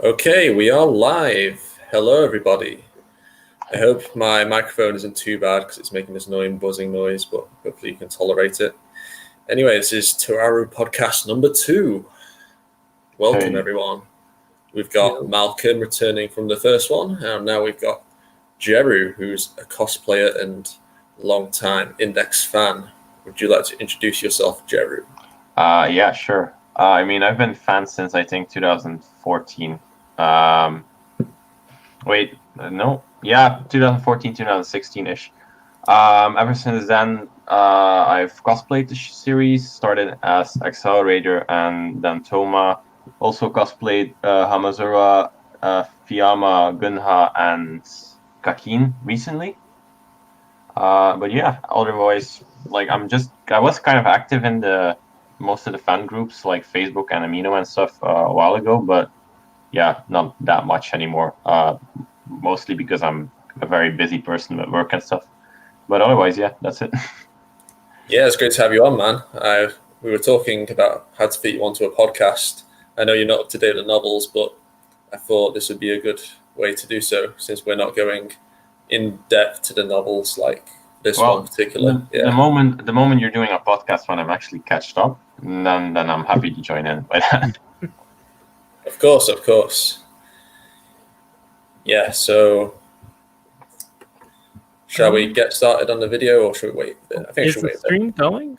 Okay, we are live. Hello, everybody. I hope my microphone isn't too bad because it's making this annoying buzzing noise, but hopefully you can tolerate it. Anyway, this is To Aru podcast number 2. Welcome, Hey. everyone. We've got Malcolm returning from the first one, and now we've got Jeru, who's a cosplayer and long-time Index fan. Would you like to introduce yourself, Jeru? Yeah, sure. I've been a fan since I think 2014. No. Yeah, 2014, 2016-ish. Ever since then, I've cosplayed the series, started as Accelerator and then Toma. Also cosplayed Hamazura, Fiyama, Gunha, and Kakin recently. But yeah, otherwise, I was kind of active in most of the fan groups like Facebook and Amino and stuff a while ago, but yeah, not that much anymore. Mostly because I'm a very busy person with work and stuff. But otherwise, yeah, that's it. Yeah, it's great to have you on, man. We were talking about how to fit you onto a podcast. I know you're not up to date with the novels, but I thought this would be a good way to do so since we're not going in depth to the novels like this one particular. The moment you're doing a podcast when I'm actually catched up, then I'm happy to join in. Of course. Yeah, so shall we get started on the video or should we wait a bit? I think is the stream going?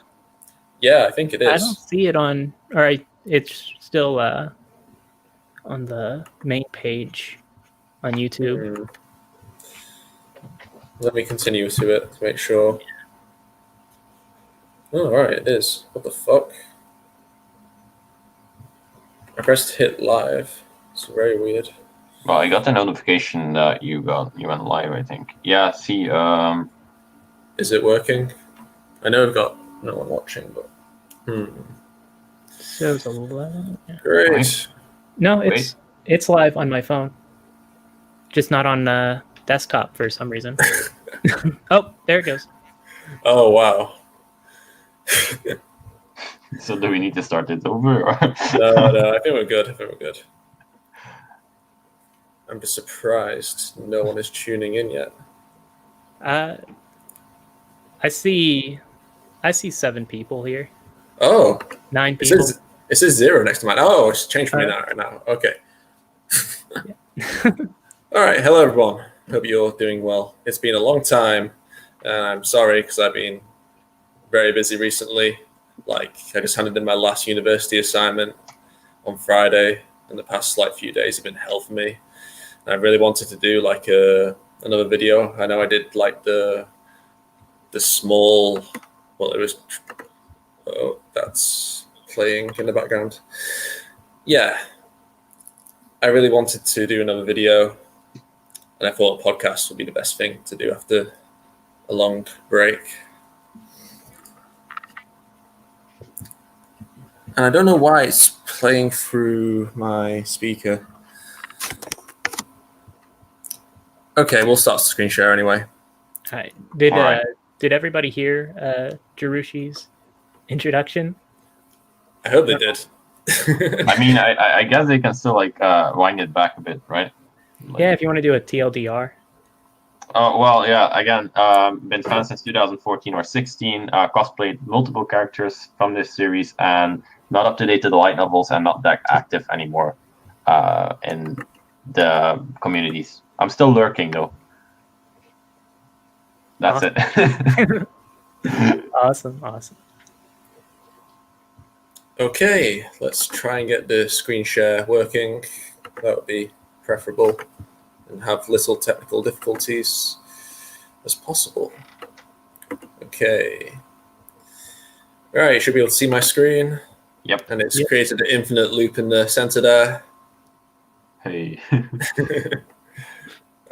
Yeah, I think it is. I don't see it on. All right, it's still on the main page on YouTube. Let me continue to it to make sure. Oh, all right, it is. What the fuck? I pressed hit live. It's very weird. Well, I got the notification that you went live, I think. Yeah, see. Is it working? I know I've got no one watching, but. Shows 11. Yeah. Great. Right. No, it's live on my phone. Just not on desktop for some reason. Oh, there it goes. Oh, wow. So do we need to start it over? Or? No, I think we're good. I'm just surprised no one is tuning in yet. I see 7 people here. Oh. 9 people. It says 0 next to mine. Oh, it's changed for me now. Okay. All right. Hello, everyone. Hope you're doing well. It's been a long time. And I'm sorry because I've been very busy recently. Like, I just handed in my last university assignment on Friday, and the past few days have been hell for me. And I really wanted to do another video. I know I did the small. Well, it was. Oh, that's playing in the background. Yeah, I really wanted to do another video, and I thought a podcast would be the best thing to do after a long break. And I don't know why it's playing through my speaker. Okay, we'll start the screen share anyway. Hi. Did everybody hear Jerushi's introduction? I hope they did. I guess they can still wind it back a bit, right? Yeah, if you want to do a TLDR. Well, yeah. Again, been fan since 2014 or 16. Cosplayed multiple characters from this series, and not up to date to the light novels, and not that active anymore in the communities. I'm still lurking though. That's it. Awesome. Okay, let's try and get the screen share working. That would be preferable, and have little technical difficulties as possible. Okay. All right, you should be able to see my screen. Yep. And it's created an infinite loop in the center there. Hey.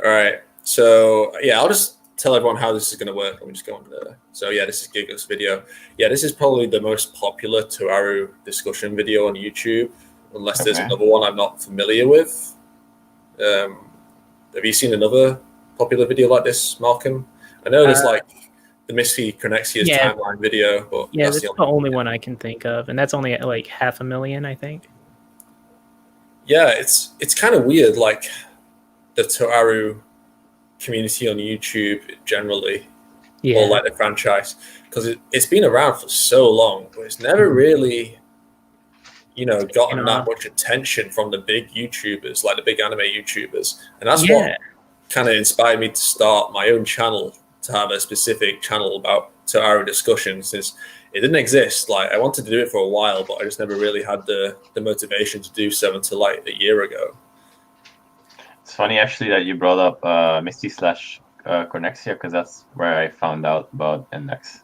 All right. So, yeah, I'll just tell everyone how this is going to work. Let me just go on there. So, yeah, this is Gigguk's video. Yeah, this is probably the most popular To Aru discussion video on YouTube, unless there's another one I'm not familiar with. Have you seen another popular video like this, Malcolm? I know there's the Misty Connexia's timeline video, but that's the only one I can think of, and that's only at 500,000, I think. Yeah, it's kind of weird, like the To Aru community on YouTube generally, Yeah. or like the franchise, because it's been around for so long, but it's never really, gotten that much attention from the big YouTubers, like the big anime YouTubers, and that's what kind of inspired me to start my own channel, to have a specific channel about To Aru discussions. Is it didn't exist. Like I wanted to do it for a while, but I just never really had the motivation to do so until like a year ago. It's funny actually that you brought up Misty slash Cornexia, because that's where I found out about Index.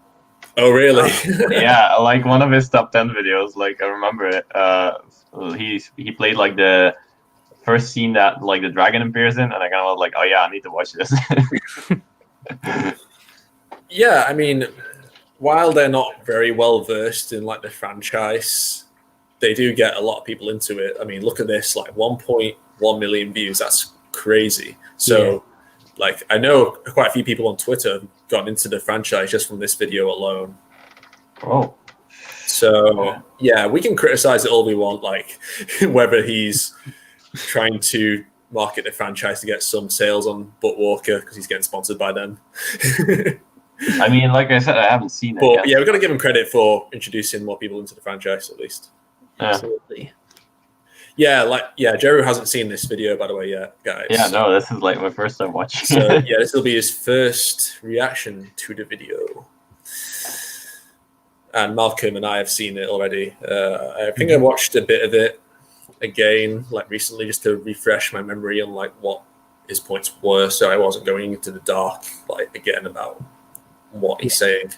Oh really? Yeah, like one of his top 10 videos. Like I remember it. He played like the first scene that like the dragon appears in, and I kind of was like, oh yeah, I need to watch this. Yeah, I mean, while they're not very well versed in like the franchise, they do get a lot of people into it. I mean, look at this, like 1.1 million views. That's crazy. So, like, I know quite a few people on Twitter have gotten into the franchise just from this video alone. Oh. So, yeah, we can criticize it all we want, like whether he's trying to market the franchise to get some sales on Buttwalker because he's getting sponsored by them. I mean, like I said, I haven't seen it But yet. yeah, we've got to give him credit for introducing more people into the franchise, at least. Absolutely. Yeah, Jeru hasn't seen this video, by the way, yet, guys. Yeah, no, this is like my first time watching. So yeah, this will be his first reaction to the video. And Malcolm and I have seen it already. I think I watched a bit of it again, like recently, just to refresh my memory on like what his points were, so I wasn't going into the dark, like again about what he's saying.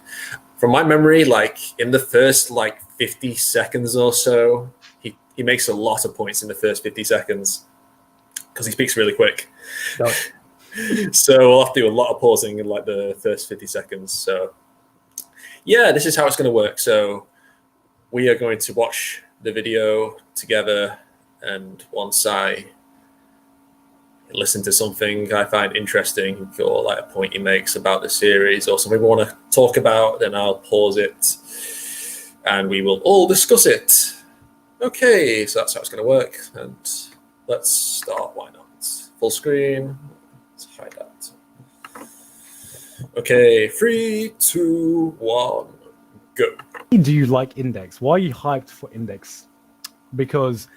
From my memory, like in the first like 50 seconds or so, he makes a lot of points in the first 50 seconds because he speaks really quick. So we'll have to do a lot of pausing in like the first 50 seconds. So yeah, this is how it's going to work. So we are going to watch the video together, and once I listen to something I find interesting or like a point he makes about the series or something we want to talk about, then I'll pause it and we will all discuss it. Okay, so that's how it's going to work. And let's start. Why not? Full screen. Let's hide that. Okay, 3, 2, 1, go. Do you like Index? Why are you hyped for Index? Because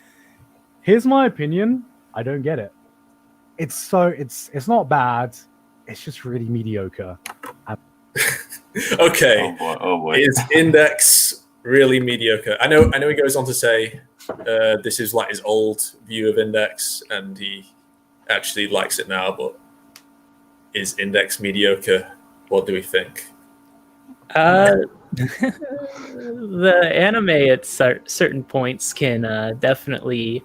here's my opinion. I don't get it. It's not bad. It's just really mediocre. Okay. Oh boy. Is Index really mediocre? I know he goes on to say this is like his old view of Index and he actually likes it now, but is Index mediocre? What do we think? The anime at certain points can definitely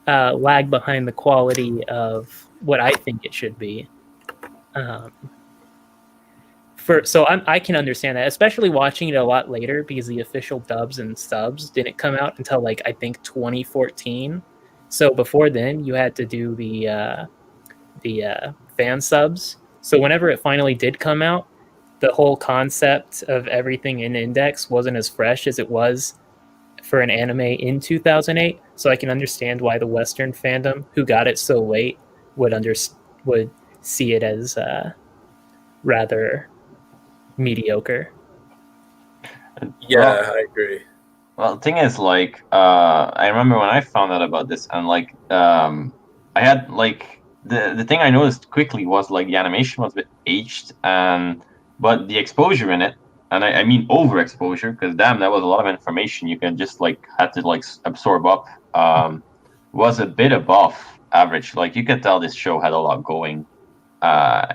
lag behind the quality of what I think it should be. I can understand that, especially watching it a lot later because the official dubs and subs didn't come out until like I think 2014. So before then, you had to do the fan subs. So whenever it finally did come out, the whole concept of everything in Index wasn't as fresh as it was for an anime in 2008. So I can understand why the Western fandom, who got it so late, would see it as rather mediocre. Yeah, I agree. Well, the thing is, like, I remember when I found out about this, and like, I had like the thing I noticed quickly was like the animation was a bit aged, but the exposure in it, and I mean overexposure, because damn, that was a lot of information you can just like had to like absorb up, was a bit above average. Like you could tell this show had a lot going,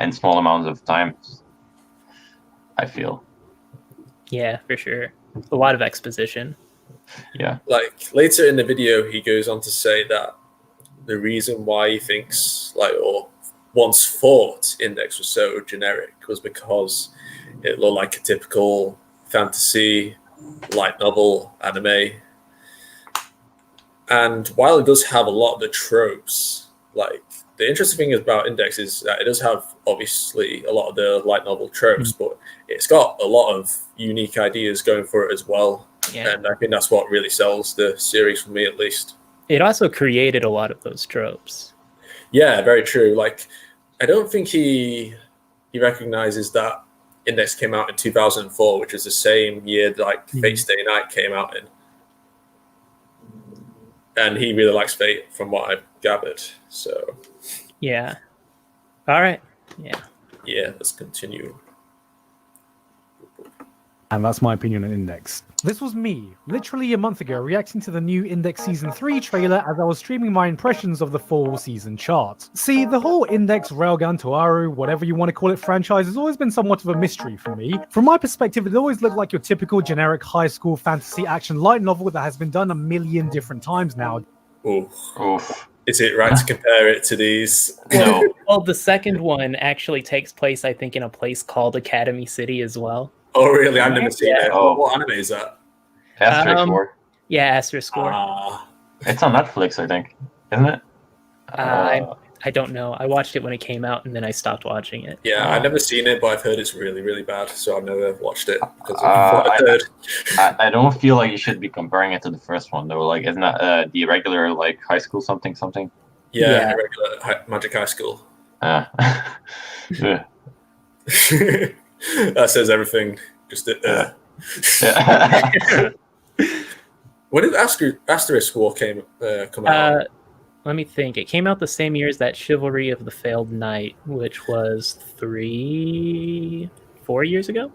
in small amounts of time. I feel. Yeah, for sure. A lot of exposition. Yeah. Like later in the video, he goes on to say that the reason why he thinks like or once thought Index was so generic was because it looked like a typical fantasy light novel anime. And while it does have a lot of the tropes, like the interesting thing about Index is that it does have obviously a lot of the light novel tropes, but it's got a lot of unique ideas going for it as well. Yeah. And I think that's what really sells the series for me, at least. It also created a lot of those tropes. Yeah, very true. Like, I don't think he recognizes that Index came out in 2004, which is the same year that, like, Fate Stay Night came out in. And he really likes Fate, from what I've gathered. So, Yeah. All right. Yeah. yeah, let's continue. And that's my opinion on Index. This was me, literally a month ago, reacting to the new Index Season 3 trailer as I was streaming my impressions of the fall season chart. See, the whole Index, Railgun, To Aru, whatever you want to call it franchise has always been somewhat of a mystery for me. From my perspective, it always looked like your typical generic high school fantasy action light novel that has been done a million different times now. Oof. Is it right to compare it to these? No. Well, the second one actually takes place, I think, in a place called Academy City as well. Oh, really? I've never seen Yeah. it. Oh. What anime is that? Asterisk War. Yeah, Asterisk War. It's on Netflix, I think, isn't it? I don't know. I watched it when it came out, and then I stopped watching it. Yeah, I've never seen it, but I've heard it's really, really bad. So I've never watched it because of what I've heard. I don't feel like you should be comparing it to the first one, though. Like, isn't that the regular, like, high school something? Yeah, Yeah. regular Magic High School. Yeah. That says everything. Just Yeah. when did Asterisk War come out? Let me think. It came out the same year as that Chivalry of the Failed Knight, which was 4 years ago.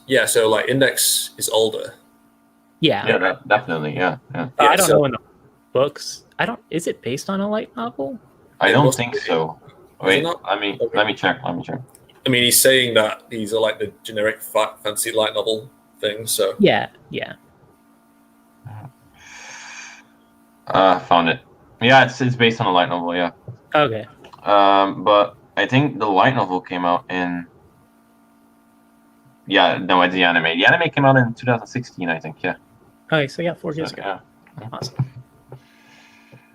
Yeah, so like Index is older. Yeah. Yeah, definitely. Yeah. I don't know in the books. Is it based on a light novel? I It don't must think be. so. it Wait, not? let me check. I mean, he's saying that these are like the generic fancy light novel things. So Yeah. Found it. Yeah, it's based on a light novel. Yeah. Okay. But I think the light novel came out in. Yeah, no, it's the anime. The anime came out in 2016, I think. Yeah. Okay, so yeah, 4 years ago. Yeah. Awesome.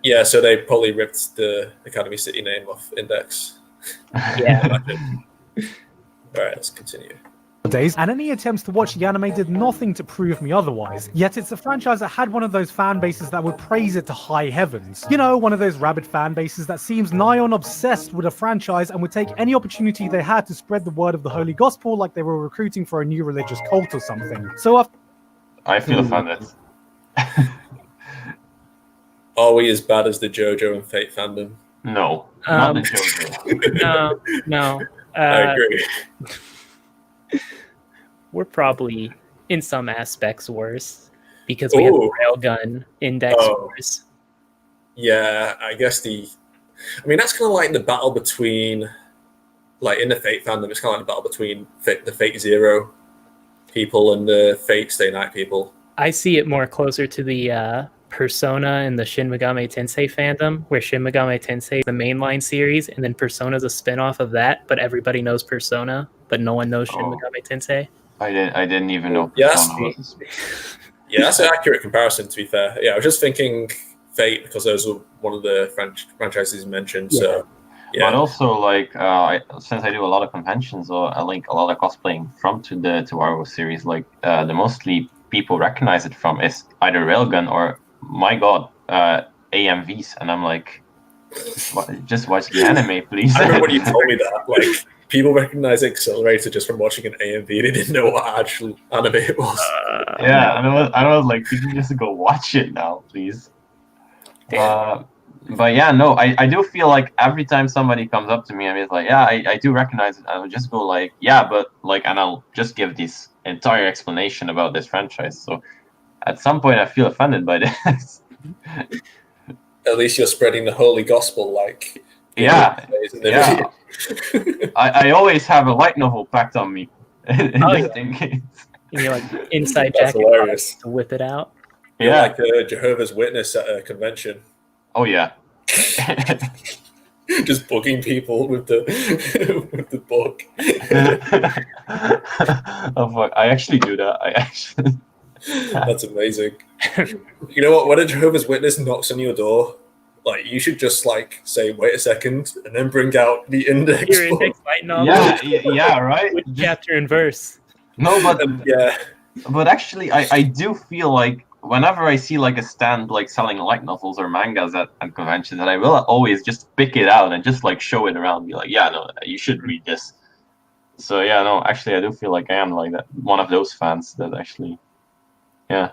yeah, so they probably ripped the Academy City name off Index. Yeah. All right, let's continue. Days, and any attempts to watch the anime did nothing to prove me otherwise. Yet it's a franchise that had one of those fan bases that would praise it to high heavens. You know, one of those rabid fan bases that seems nigh on obsessed with a franchise and would take any opportunity they had to spread the word of the holy gospel like they were recruiting for a new religious cult or something. So I feel offended. Are we as bad as the JoJo and Fate fandom? No, not the JoJo. No. I agree. We're probably in some aspects worse because we have Ooh. Railgun Index Oh. Wars. Yeah, I guess that's kind of like the battle between, like in the Fate fandom, it's kind of like the battle between the Fate Zero people and the Fate Stay Night people. I see it more closer to the Persona and the Shin Megami Tensei fandom, where Shin Megami Tensei is the mainline series, and then Persona's a spin-off of that, but everybody knows Persona, but no one knows Shin Megami Tensei. I didn't even know. Yeah, Persona was Yeah, that's an accurate comparison, to be fair. Yeah, I was just thinking Fate because those were one of the franchises you mentioned. So, yeah. But also, like, since I do a lot of conventions, or I link a lot of cosplaying from the To Aru series, like, the mostly people recognize it from is either Railgun or, my God, AMVs, and I'm like, just watch the anime, please. I remember when you told me that, like, people recognize Accelerator just from watching an AMV. They didn't know what actual anime it was. Yeah, and I was like, you can just go watch it now, please. But yeah, no, I do feel like every time somebody comes up to me and is like, yeah, I do recognize it, I would just go like, yeah, but like, and I'll just give this entire explanation about this franchise. So at some point I feel offended by this. At least you're spreading the holy gospel, like. Yeah. Yeah. I always have a light novel packed on me. And you're like inside That's jacket hilarious. to whip it out. You're Yeah. like a Jehovah's Witness at a convention. Oh yeah. Just booking people with the with the book. Oh fuck! I actually do that. That's amazing. You know what? When a Jehovah's Witness knocks on your door, like you should just like say, "Wait a second," and then bring out the index. Your book. index light novel. Yeah, right. With chapter and verse. No, but Yeah. But actually, I do feel like whenever I see like a stand like selling light novels or mangas at conventions, that I will always just pick it out and just like show it around, be like, yeah, no, you should read this. So yeah, no, actually, I do feel like I am like that, one of those fans that actually, yeah.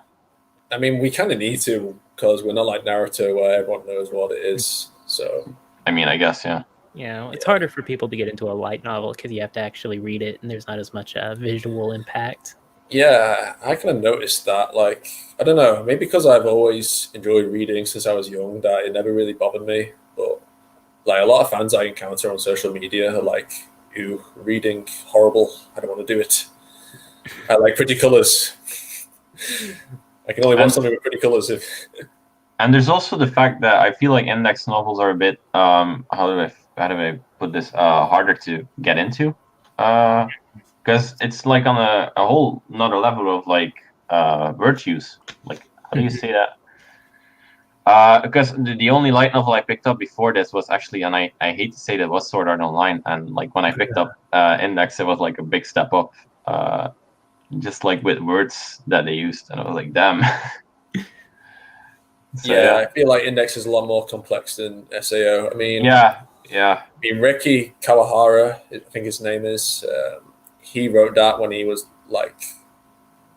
I mean, we kind of need to because we're not like Naruto where everyone knows what it is. So I mean, I guess, yeah. It's harder for people to get into a light novel because you have to actually read it, and there's not as much visual impact. yeah, I kind of noticed that. Like, I don't know, maybe because I've always enjoyed reading since I was young, that it never really bothered me. But like a lot of fans I encounter on social media are like, "Ew, reading horrible. I don't want to do it." I like pretty colors. I can only watch something with pretty colors if. And there's also the fact that I feel like index novels are a bit how do I put this harder to get into, because it's like on a whole another level of like virtues. Like, how do you say that? Because the only light novel I picked up before this was actually, and I hate to say that, was Sword Art Online, and like when I picked up Index, it was like a big step up, just like with words that they used, and I was like, damn. So, yeah, I feel like Index is a lot more complex than SAO. I mean, yeah. I mean, Ricky Kawahara, I think his name is. He wrote that when he was like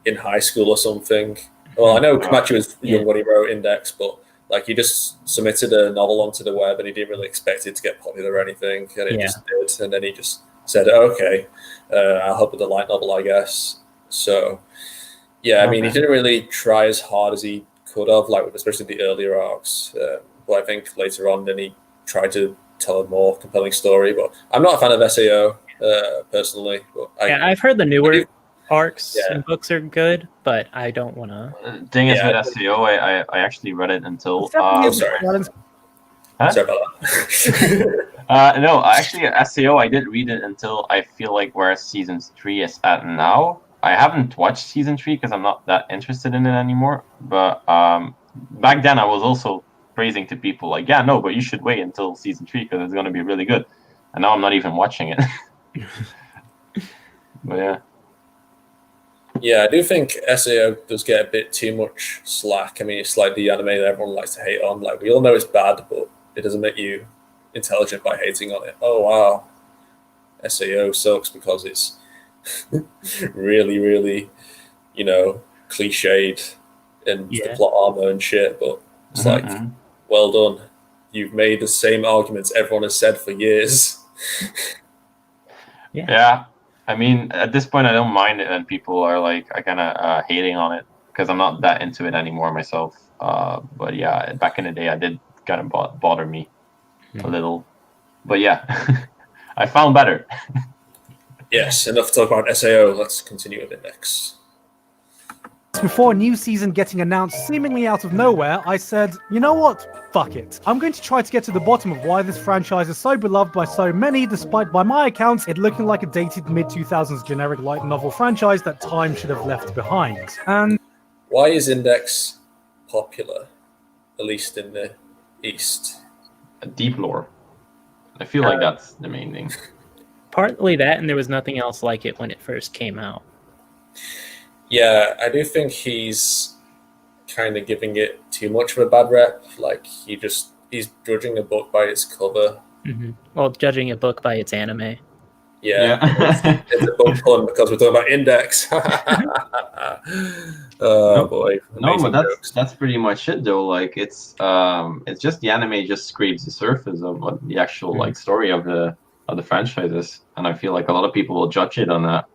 in high school or something. Well, I know Komachi was young when he wrote Index, but like he just submitted a novel onto the web and he didn't really expect it to get popular or anything, and it just did. And then he just said, "Okay, I'll help with the light novel, I guess." So, yeah, I mean, he didn't really try as hard as he could have, like especially the earlier arcs. But I think later on, then he tried to tell a more compelling story. But I'm not a fan of SAO personally. But I've heard the newer arcs and books are good, but I don't want to. The thing is with SAO, I actually read it until. Sorry. Huh? Sorry about that. No, actually, SAO, I did read it until I feel like where season 3 is at now. I haven't watched season 3 because I'm not that interested in it anymore. But back then, I was also praising to people like, yeah, no, but you should wait until season 3 because it's going to be really good. And now I'm not even watching it. But yeah. Yeah, I do think SAO does get a bit too much slack. I mean, it's like the anime that everyone likes to hate on. Like, we all know it's bad, but it doesn't make you intelligent by hating on it. Oh, wow. SAO sucks because it's really, really, cliched and the plot armor and shit. But it's like, well done. You've made the same arguments everyone has said for years. Yeah. I mean, at this point, I don't mind it when people are like, kind of hating on it because I'm not that into it anymore myself. But yeah, back in the day, I did kind of bother me a little. But yeah, I found better. Yes, enough to talk about SAO. Let's continue with Index. Before a new season getting announced seemingly out of nowhere, I said, you know what? Fuck it. I'm going to try to get to the bottom of why this franchise is so beloved by so many, despite, by my accounts, it looking like a dated mid-2000s generic light novel franchise that time should have left behind. And why is Index popular, at least in the East? A deep lore. I feel like that's the main thing. Partly that, and there was nothing else like it when it first came out. Yeah, I do think he's kind of giving it too much of a bad rep. Like, he's judging a book by its cover. Mm-hmm. Well, judging a book by its anime. Yeah. It's a book pun because we're talking about Index. Boy. No, but that's pretty much it though. Like, it's just the anime just scrapes the surface of what the actual like story of the franchise is, and I feel like a lot of people will judge it on that.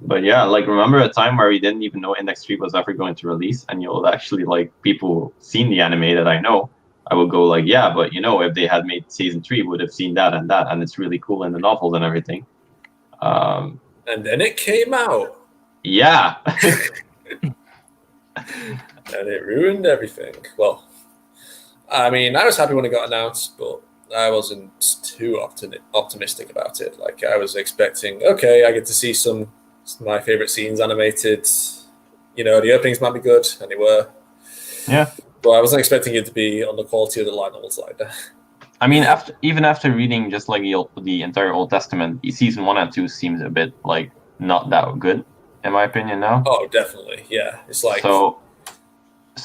But yeah, like, remember a time where we didn't even know Index 3 was ever going to release, and you'll actually, like, people seen the anime that I know, I would go like, yeah, but if they had made season 3, would have seen that, and it's really cool in the novels and everything. And then it came out. Yeah. And it ruined everything. Well, I mean, I was happy when it got announced, but I wasn't too optimistic about it. Like, I was expecting, okay, I get to see some my favorite scenes animated. The openings might be good, and they were. Yeah. But I wasn't expecting it to be on the quality of the light novels like that. I mean, after reading just like the entire Old Testament, season 1 and 2 seems a bit like not that good, in my opinion now. Oh, definitely. Yeah, it's like So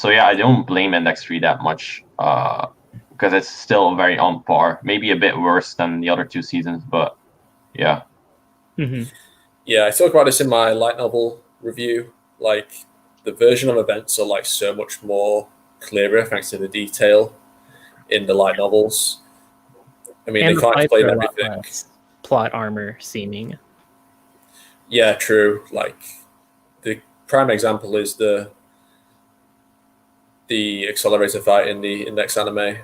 yeah, I don't blame Index 3 that much because it's still very on par. Maybe a bit worse than the other 2 seasons, but yeah. Hmm. yeah. I talk about this in my light novel review. Like the version of events are like so much more clearer thanks to the detail in the light novels. I mean, And they the can't fights explain are a lot everything. less plot armor seeming. Yeah, true. Like the prime example is the accelerator fight in the Index anime,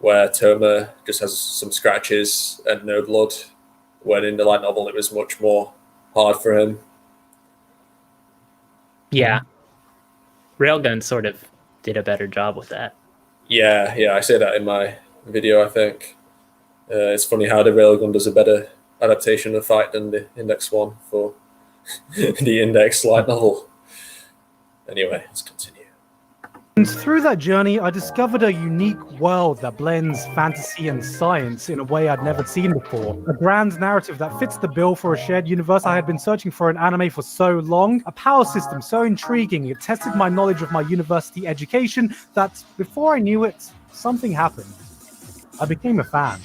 where Toma just has some scratches and no blood. When in the light novel, it was much more hard for him. Yeah, Railgun sort of did a better job with that. Yeah, I say that in my video. I think it's funny how the Railgun does a better adaptation of the fight than the Index one for the Index light novel. Anyway, let's continue. And through that journey, I discovered a unique world that blends fantasy and science in a way I'd never seen before. A grand narrative that fits the bill for a shared universe I had been searching for in anime for so long. A power system so intriguing it tested my knowledge of my university education that, before I knew it, something happened. I became a fan.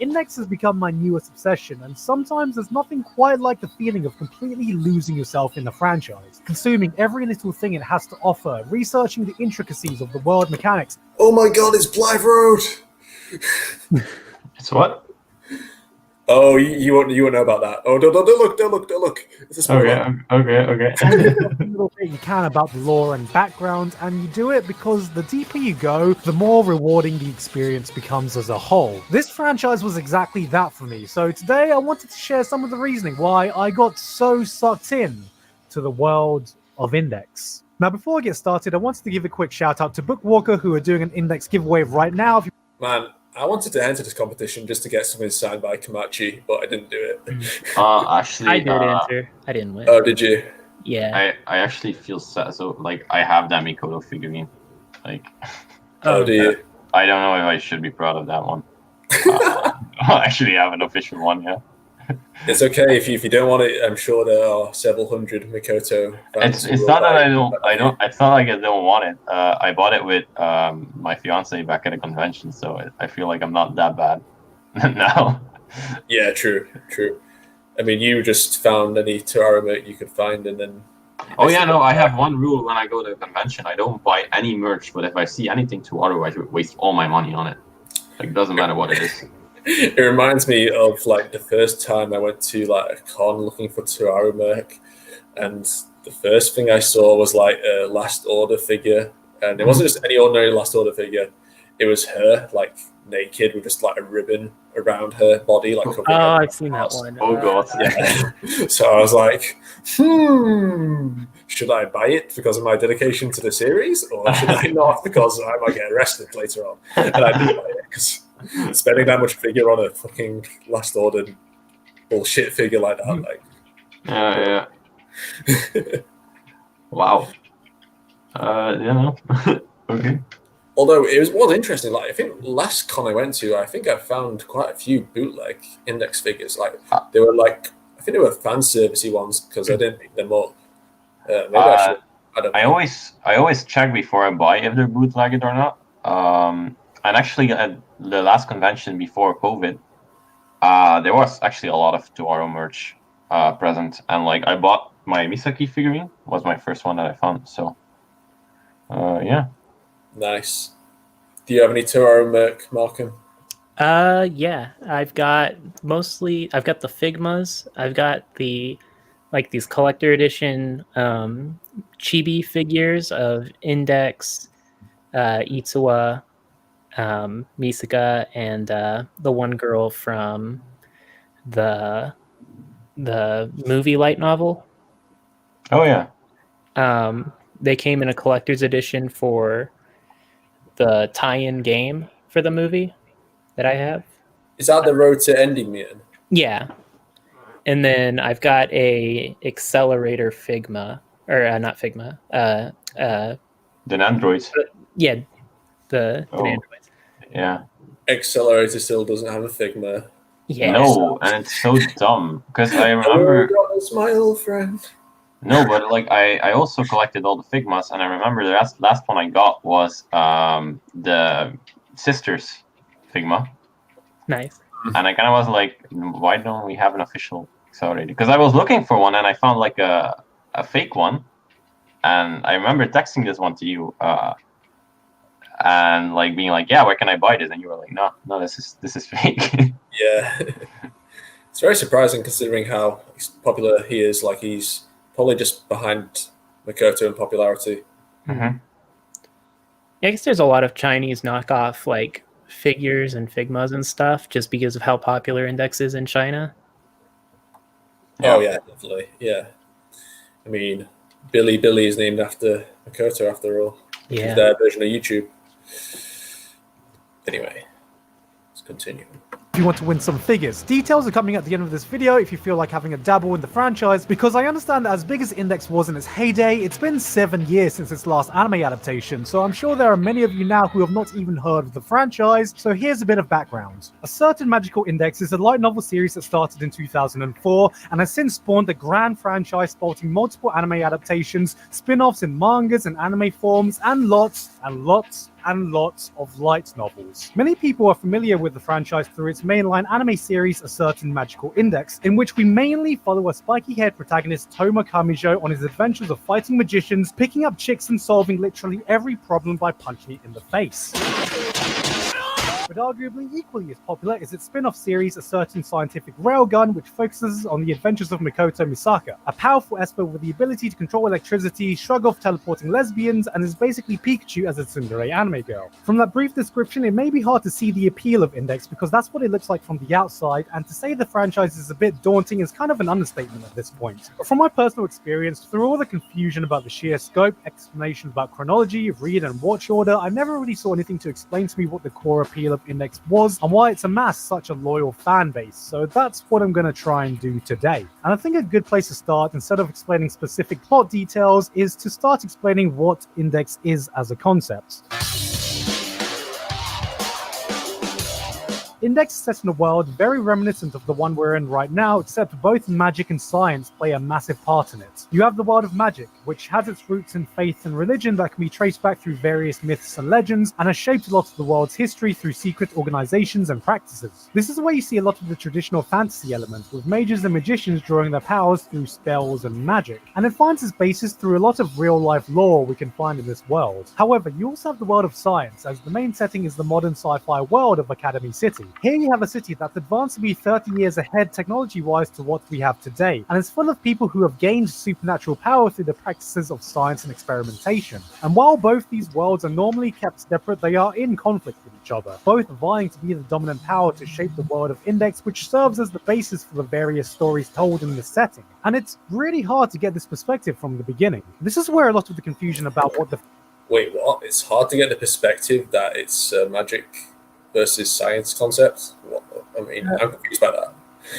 Index has become my newest obsession, and sometimes there's nothing quite like the feeling of completely losing yourself in the franchise, consuming every little thing it has to offer, researching the intricacies of the world mechanics. Oh my god, it's Blythe Road! It's what? Oh, you won't know about that. Oh, don't look. It's a spoiler. Okay. Every little bit you can about the lore and background, and you do it because the deeper you go, the more rewarding the experience becomes as a whole. This franchise was exactly that for me, so today I wanted to share some of the reasoning why I got so sucked in to the world of Index. Now, before I get started, I wanted to give a quick shout out to Bookwalker, who are doing an Index giveaway right now. Man, I wanted to enter this competition just to get something signed by Komachi, but I didn't do it. Actually, I did enter. I didn't win. Oh, did you? Yeah. I actually feel sad. So like, I have that Mikoto figurine. Like, Oh, do you? I don't know if I should be proud of that one. I actually have an official one, yeah. It's okay if you don't want it. I'm sure there are several hundred Mikoto fans. It's not that I don't. It's not like I don't want it. I bought it with my fiance back at a convention, so I feel like I'm not that bad now. Yeah, true. I mean, you just found any To Aru merch you could find, and then. Oh yeah, no. I have one rule when I go to a convention: I don't buy any merch. But if I see anything To Aru, I should waste all my money on it. Like, it doesn't matter what it is. It reminds me of like the first time I went to like a con looking for To Aru merch, and the first thing I saw was like a Last Order figure, and it wasn't just any ordinary Last Order figure. It was her like naked with just like a ribbon around her body, like covering Oh, her I've seen that parts. one. Oh god. Yeah. So I was like, should I buy it because of my dedication to the series, or should I not because I might get arrested later on? And I didn't buy it because spending that much figure on a fucking Last Order bullshit figure like that, like. Yeah. Wow. Okay. Although it was interesting, like I think last con I went to, I think I found quite a few bootleg Index figures. Like they were like, I think they were fan servicey ones because I didn't pick them up. Maybe I should. I don't know. I always check before I buy if they're bootlegged or not. And actually, at the last convention before COVID, there was actually a lot of To Aru merch present, and like I bought my Misaki figurine was my first one that I found. So, yeah. Nice. Do you have any To Aru merch, Malcolm? Yeah. I've got the Figmas. I've got the like these collector edition chibi figures of Index, Itsuwa, Misaka, and the one girl from the movie light novel. Oh yeah. They came in a collector's edition for the tie-in game for the movie that I have. Is that the road to ending Mutant? Yeah. And then I've got a accelerator Figma, or not Figma. The androids. Yeah, the Oh. androids. Yeah. Accelerator still doesn't have a Figma. Yeah. No, and it's so dumb because I Oh, remember. that's my old friend. No, but like I also collected all the Figmas, and I remember the last one I got was the sisters Figma, Nice. and I kind of was like, why don't we have an official accelerator? Because I was looking for one, and I found like a fake one, and I remember texting this one to you, and like being like, yeah, where can I buy this? And you were like, no, this is fake. Yeah. It's very surprising considering how popular he is. Like, he's probably just behind Makoto in popularity. Mhm. I guess there's a lot of Chinese knockoff like figures and Figmas and stuff just because of how popular Index is in China. Oh yeah, definitely. Yeah. I mean, Billy is named after Makoto after all. Which is their version of YouTube. Anyway, let's continue. If you want to win some figures. Details are coming at the end of this video if you feel like having a dabble in the franchise, because I understand that as big as Index was in its heyday, it's been 7 years since its last anime adaptation, so I'm sure there are many of you now who have not even heard of the franchise, so here's a bit of background. A Certain Magical Index is a light novel series that started in 2004 and has since spawned a grand franchise sporting multiple anime adaptations, spin-offs in mangas and anime forms, and lots of light novels. Many people are familiar with the franchise through its mainline anime series, A Certain Magical Index, in which we mainly follow a spiky-haired protagonist, Toma Kamijo, on his adventures of fighting magicians, picking up chicks, and solving literally every problem by punching it in the face. But arguably equally as popular is its spin-off series, A Certain Scientific Railgun, which focuses on the adventures of Mikoto Misaka, a powerful esper with the ability to control electricity, shrug off teleporting lesbians, and is basically Pikachu as a tsundere anime girl. From that brief description, it may be hard to see the appeal of Index because that's what it looks like from the outside, and to say the franchise is a bit daunting is kind of an understatement at this point. But from my personal experience, through all the confusion about the sheer scope, explanations about chronology, read and watch order, I never really saw anything to explain to me what the core appeal of Index was and why it's amassed such a loyal fan base, so that's what I'm going to try and do today. And I think a good place to start, instead of explaining specific plot details, is to start explaining what Index is as a concept. Index is set in a world very reminiscent of the one we're in right now, except both magic and science play a massive part in it. You have the world of magic, which has its roots in faith and religion that can be traced back through various myths and legends, and has shaped a lot of the world's history through secret organizations and practices. This is where you see a lot of the traditional fantasy elements, with mages and magicians drawing their powers through spells and magic, and it finds its basis through a lot of real-life lore we can find in this world. However, you also have the world of science, as the main setting is the modern sci-fi world of Academy City. Here you have a city that's advanced to be 30 years ahead technology-wise to what we have today, and is full of people who have gained supernatural power through the practices of science and experimentation. And while both these worlds are normally kept separate, they are in conflict with each other, both vying to be the dominant power to shape the world of Index, which serves as the basis for the various stories told in this setting. And it's really hard to get this perspective from the beginning. This is where a lot of the confusion about what the... Wait, what? It's hard to get the perspective that it's magic versus science concept? What? I mean, I'm confused by that.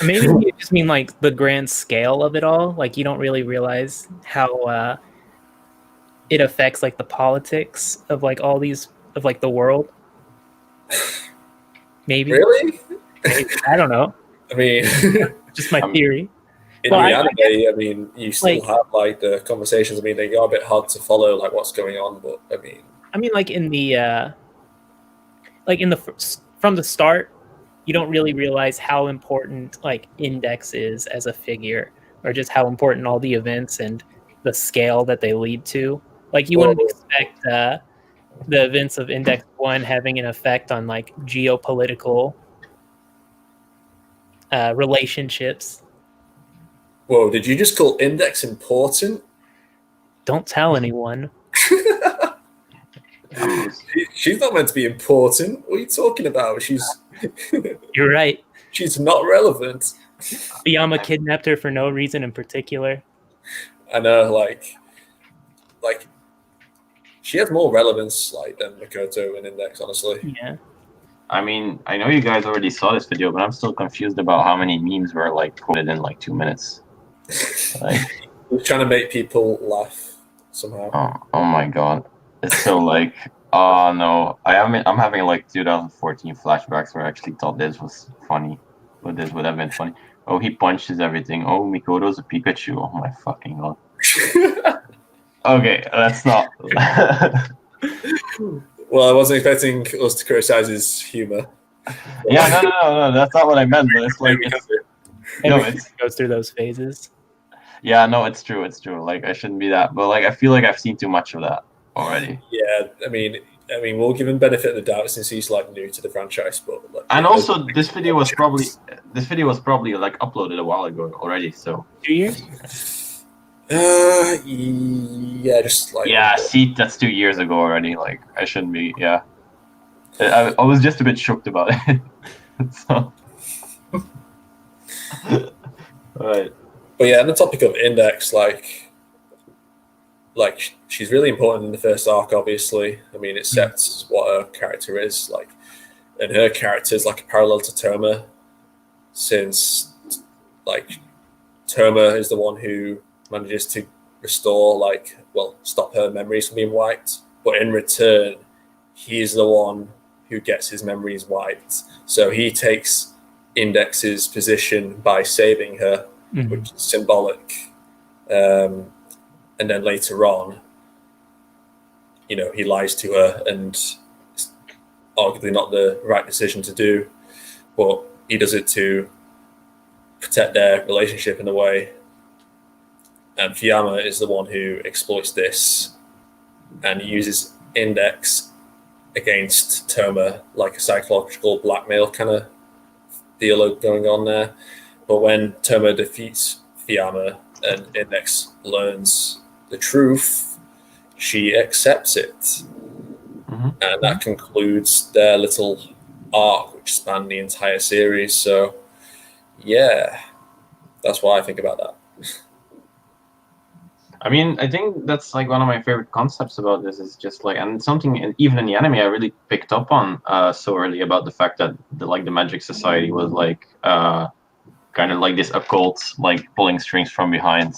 Maybe you just mean like the grand scale of it all. Like you don't really realize how it affects like the politics of like all these of like the world. Maybe. Really? I don't know. I mean, Just my theory. in reality, I mean, you still have like the conversations. I mean, they are a bit hard to follow, like what's going on. But I mean, like in the from the start, you don't really realize how important like Index is as a figure, or just how important all the events and the scale that they lead to. Like you wouldn't expect the events of Index 1 having an effect on like geopolitical relationships. Whoa, did you just call Index important? Don't tell anyone. She's not meant to be important. What are you talking about? You're right. She's not relevant. Yama kidnapped her for no reason in particular. I know, like she has more relevance than Makoto and Index, honestly. Yeah. I mean, I know you guys already saw this video, but I'm still confused about how many memes were like quoted in like 2 minutes. We're trying to make people laugh somehow. Oh my god. It's so like Oh no, I'm having like 2014 flashbacks where I actually thought this was funny, but this would have been funny. Oh, he punches everything. Oh, Mikoto's a Pikachu. Oh my fucking god. Okay, that's not. Well, I wasn't expecting us to criticize his humor. Yeah, no, that's not what I meant. But it's like no, Everyone goes through those phases. yeah, no, it's true. Like I shouldn't be that, but like I feel like I've seen too much of that already. Yeah, I mean, we'll give him benefit of the doubt since he's like new to the franchise, but like, And also, this video was probably like uploaded a while ago already. So 2 years? Yeah, just like yeah, see, that's 2 years ago already. Like I shouldn't be. Yeah, I was just a bit shocked about it. So, right. But yeah, on the topic of Index, like she's really important in the first arc. Obviously, I mean, it sets what her character is like, and her character is like a parallel to Toma, since like Toma is the one who manages to restore, like, well, stop her memories from being wiped, but in return, he's the one who gets his memories wiped. So he takes Index's position by saving her, which is symbolic. And then later on, you know, he lies to her, and it's arguably not the right decision to do, but he does it to protect their relationship in a way. And Fuyama is the one who exploits this and uses Index against Toma, like a psychological blackmail kind of deal going on there. But when Toma defeats Fuyama and Index learns the truth, she accepts it. And that concludes their little arc, which spanned the entire series. So, yeah, that's what I think about that. I mean, I think that's like one of my favorite concepts about this is just like, and something even in the anime I really picked up on so early about the fact that the Magic Society was like kind of like this occult, like pulling strings from behind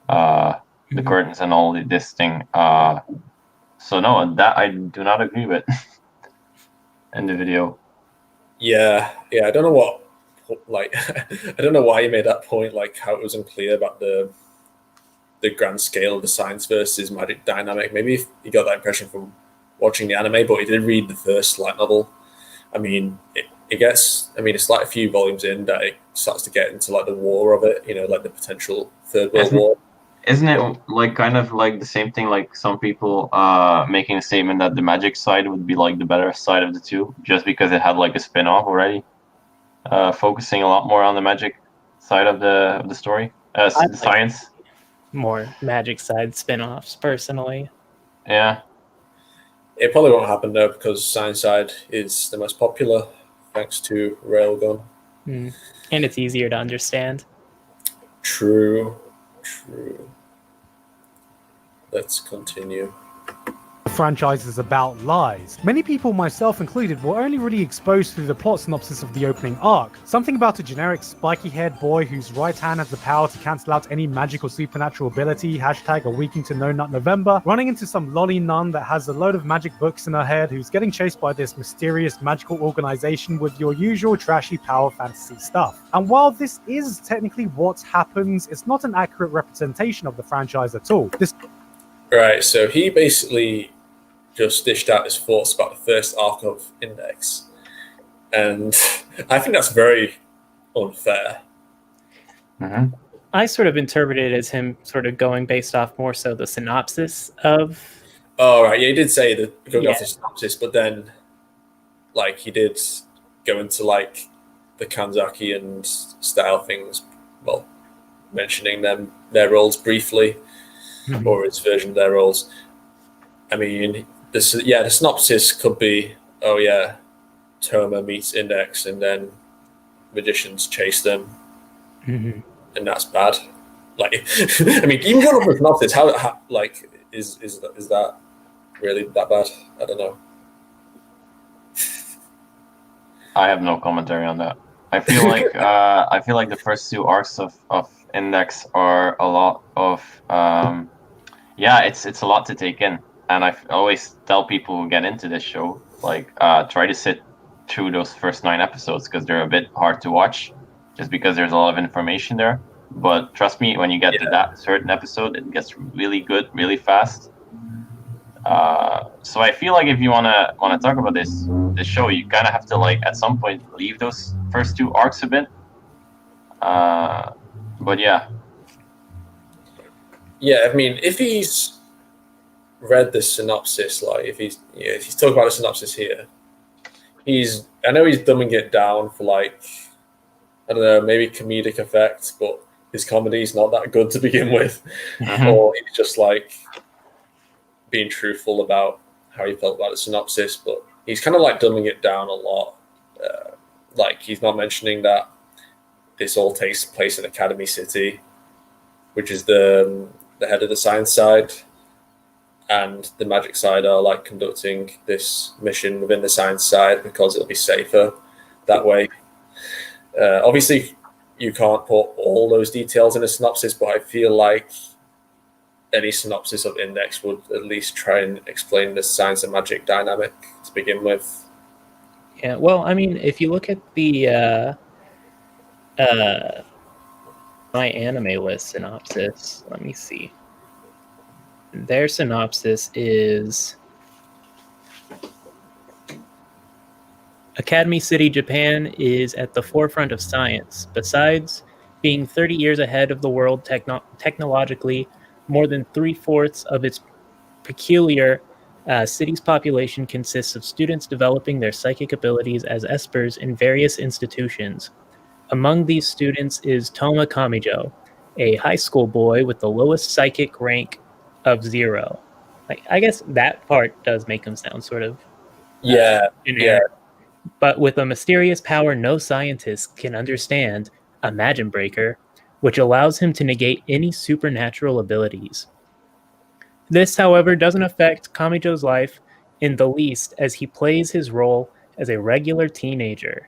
the curtains and all this thing. So no, that I do not agree with in the video. Yeah, I don't know what, like, I don't know why you made that point, like how it was unclear about the grand scale of the science versus magic dynamic. Maybe he got that impression from watching the anime, but he did read the first light novel. I mean, it gets, I mean, it's like a few volumes in that it starts to get into like the war of it, you know, like the potential Third World War. Isn't it like kind of like the same thing, like some people making a statement that the magic side would be like the better side of the two, just because it had like a spin-off already, focusing a lot more on the magic side of the story, the science. More magic side spin-offs, personally. Yeah. It probably won't happen though, because science side is the most popular, thanks to Railgun. And it's easier to understand. True. Let's continue. Franchise is about lies. Many people, myself included, were only really exposed through the plot synopsis of the opening arc. Something about a generic spiky-haired boy whose right hand has the power to cancel out any magic or supernatural ability, #a week into No Nut November, running into some lolly nun that has a load of magic books in her head who's getting chased by this mysterious magical organization with your usual trashy power fantasy stuff. And while this is technically what happens, it's not an accurate representation of the franchise at all. Right, so he basically just dished out his thoughts about the first arc of Index. And I think that's very unfair. I sort of interpreted it as him sort of going based off more so the synopsis of... Oh, right, yeah, he did say that going off the synopsis, but then, like, he did go into, like, the Kanzaki and style things, well, mentioning their roles briefly, or his version of their roles. I mean, the synopsis could be, oh yeah, Toma meets Index and then magicians chase them, and that's bad. Like, I mean, even going off the synopsis, how like is that really that bad? I don't know. I have no commentary on that. I feel like the first two arcs of Index are a lot of it's a lot to take in. and I always tell people who get into this show, like, try to sit through those first 9 episodes because they're a bit hard to watch, just because there's a lot of information there. But trust me, when you get to that certain episode, it gets really good, really fast. So I feel like if you wanna talk about this show, you kind of have to, like, at some point leave those first 2 arcs a bit. But yeah. Yeah, I mean, if he's read the synopsis, like if he's talking about a synopsis here, I know he's dumbing it down for, like, I don't know, maybe comedic effect, but his comedy's not that good to begin with. Or he's just like being truthful about how he felt about the synopsis, but he's kind of like dumbing it down a lot. Like, he's not mentioning that this all takes place in Academy City, which is the head of the science side, and the magic side are like conducting this mission within the science side because it'll be safer that way. Obviously, you can't put all those details in a synopsis, but I feel like any synopsis of Index would at least try and explain the science and magic dynamic to begin with. Yeah, well, I mean, if you look at the My Anime List synopsis, let me see. Their synopsis is Academy City, Japan is at the forefront of science. Besides being 30 years ahead of the world technologically, more than 3/4 of its peculiar city's population consists of students developing their psychic abilities as espers in various institutions. Among these students is Toma Kamijo, a high school boy with the lowest psychic rank of 0. Like, I guess that part does make him sound sort of generic. But with a mysterious power no scientist can understand, a Imagine Breaker, which allows him to negate any supernatural abilities. This, however, doesn't affect Kamijo's life in the least, as he plays his role as a regular teenager.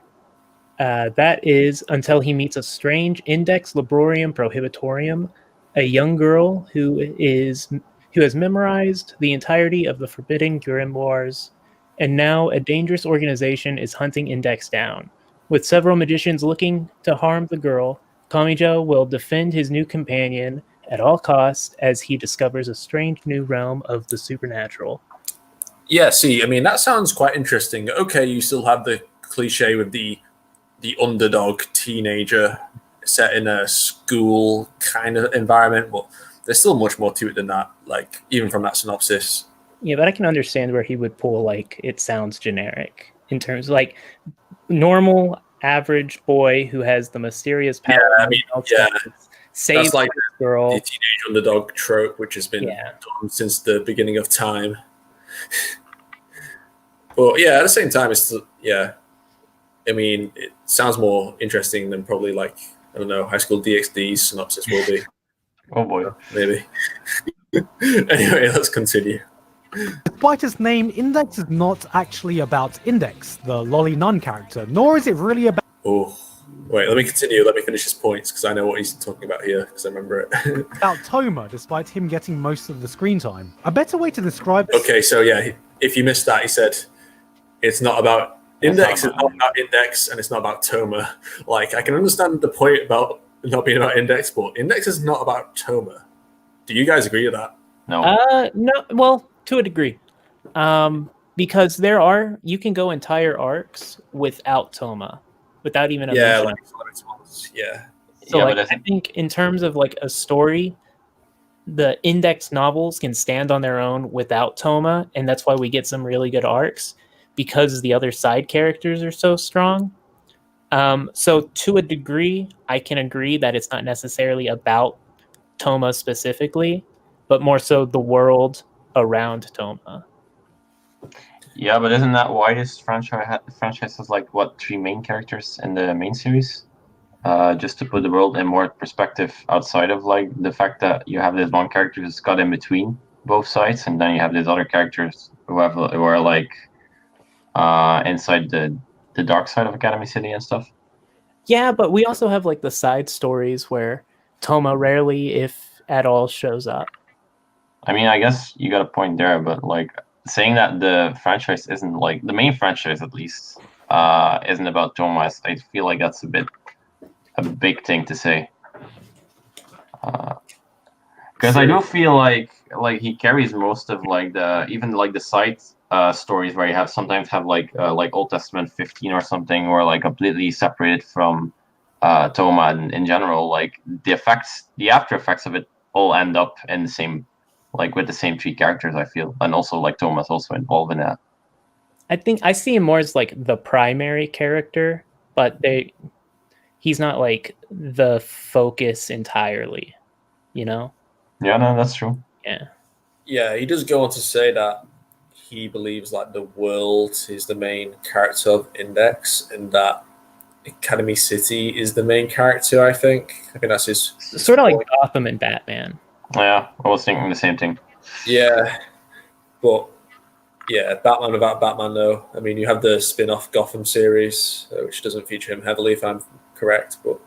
That is until he meets a strange Index Librorium Prohibitorium, a young girl who has memorized the entirety of the Forbidden Grimoires, and now a dangerous organization is hunting Index down. With several magicians looking to harm the girl, Kamijo will defend his new companion at all costs as he discovers a strange new realm of the supernatural. Yeah, see, I mean, that sounds quite interesting. Okay, you still have the cliche with the underdog teenager set in a school kind of environment, but there's still much more to it than that, like, even from that synopsis. Yeah, but I can understand where he would pull, like, it sounds generic in terms of, like, normal, average boy who has the mysterious power. Yeah, I mean, saves that's like this girl. The teenage underdog trope, which has been done since the beginning of time. But yeah, at the same time, it's still, I mean, it sounds more interesting than probably, like, I don't know, High School DxD's synopsis will be. Oh boy. Maybe. Anyway, let's continue. Despite its name, Index is not actually about Index, the Lolly Nun character, nor is it really about... Oh, wait, let me continue. Let me finish his points, because I know what he's talking about here, because I remember it. about Toma, despite him getting most of the screen time. A better way to describe this... Okay, so yeah, if you missed that, he said it's not about Index, it's not about Index, and it's not about Toma. Like, I can understand the point about not being about Index, but Index is not about Toma. Do you guys agree with that? No. No, well, to a degree. Because you can go entire arcs without Toma, without even a mention. So, like, I think in terms of, like, a story, the Index novels can stand on their own without Toma, and that's why we get some really good arcs, because the other side characters are so strong. So to a degree, I can agree that it's not necessarily about Toma specifically, but more so the world around Toma. Yeah, but isn't that why this franchise has, like, what, 3 main characters in the main series? Just to put the world in more perspective outside of, like, the fact that you have this one character who's got in between both sides, and then you have these other characters who are like inside the dark side of Academy City and stuff. Yeah, but we also have, like, the side stories where Toma rarely, if at all, shows up. I mean, I guess you got a point there, but like saying that the franchise isn't like the main franchise, at least, isn't about Thomas. I feel like that's a big thing to say. Because I do feel like he carries most of like the even like the side stories where you have sometimes have like Old Testament 15 or something, or like completely separated from Toma in general. Like the after effects of it all end up in the same, like with the same three characters. I feel, and also like Toma's also involved in that. I think I see him more as like the primary character, but he's not like the focus entirely, you know? Yeah, no, that's true. Yeah. Yeah, he does go on to say that he believes like the world is the main character of Index, and that Academy City is the main character. I think that's his Sort of like Gotham and Batman. Yeah, I was thinking the same thing. Yeah, but yeah, Batman without Batman though. I mean, you have the spin-off Gotham series, which doesn't feature him heavily, if I'm correct. But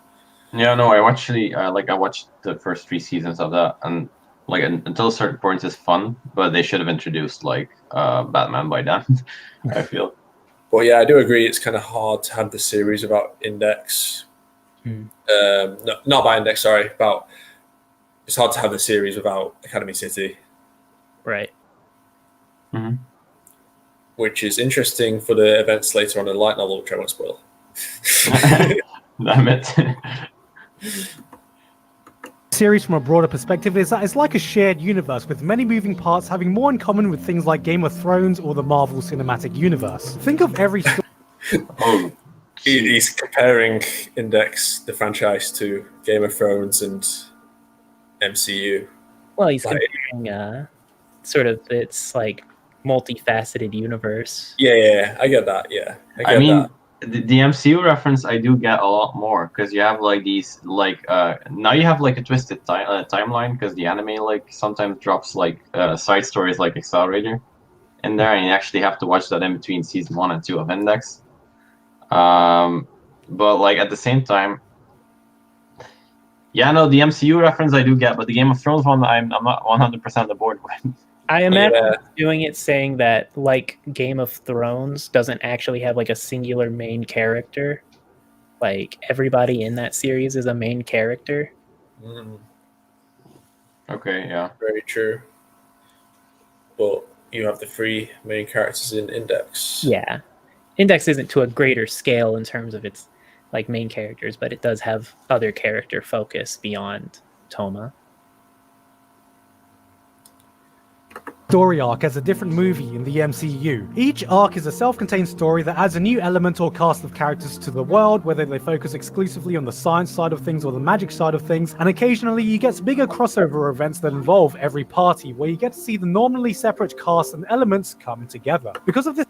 Yeah, no, I actually I watched the first 3 seasons of that, and like until a certain point is fun, but they should have introduced like Batman by then. I feel. But yeah, I do agree. It's kind of hard to have the series about Index. No, not by Index. Sorry, about. It's hard to have the series without Academy City. Right. Mm-hmm. Which is interesting for the events later on in the light novel, which I won't spoil. Damn it. Series from a broader perspective is that it's like a shared universe with many moving parts having more in common with things like Game of Thrones or the Marvel Cinematic Universe. Think of every story. Oh, He's comparing Index, the franchise, to Game of Thrones and MCU. Well, he's Like- comparing sort of its like multifaceted universe. Yeah, I get that. Yeah, I mean, the MCU reference I do get a lot more because you have like these like now you have like a twisted timeline because the anime like sometimes drops like side stories like Accelerator in there, and you actually have to watch that in between season 1 and 2 of Index. But like at the same time, yeah, no, the MCU reference I do get, but the Game of Thrones one I'm not 100% aboard with. I imagine doing it saying that like Game of Thrones doesn't actually have like a singular main character. Like everybody in that series is a main character. Okay, yeah. Very true. But you have the 3 main characters in Index. Yeah. Index isn't to a greater scale in terms of its like main characters, but it does have other character focus beyond Toma. Story arc as a different movie in the MCU. Each arc is a self-contained story that adds a new element or cast of characters to the world, whether they focus exclusively on the science side of things or the magic side of things, and occasionally you get bigger crossover events that involve every party, where you get to see the normally separate cast and elements come together. Because of this...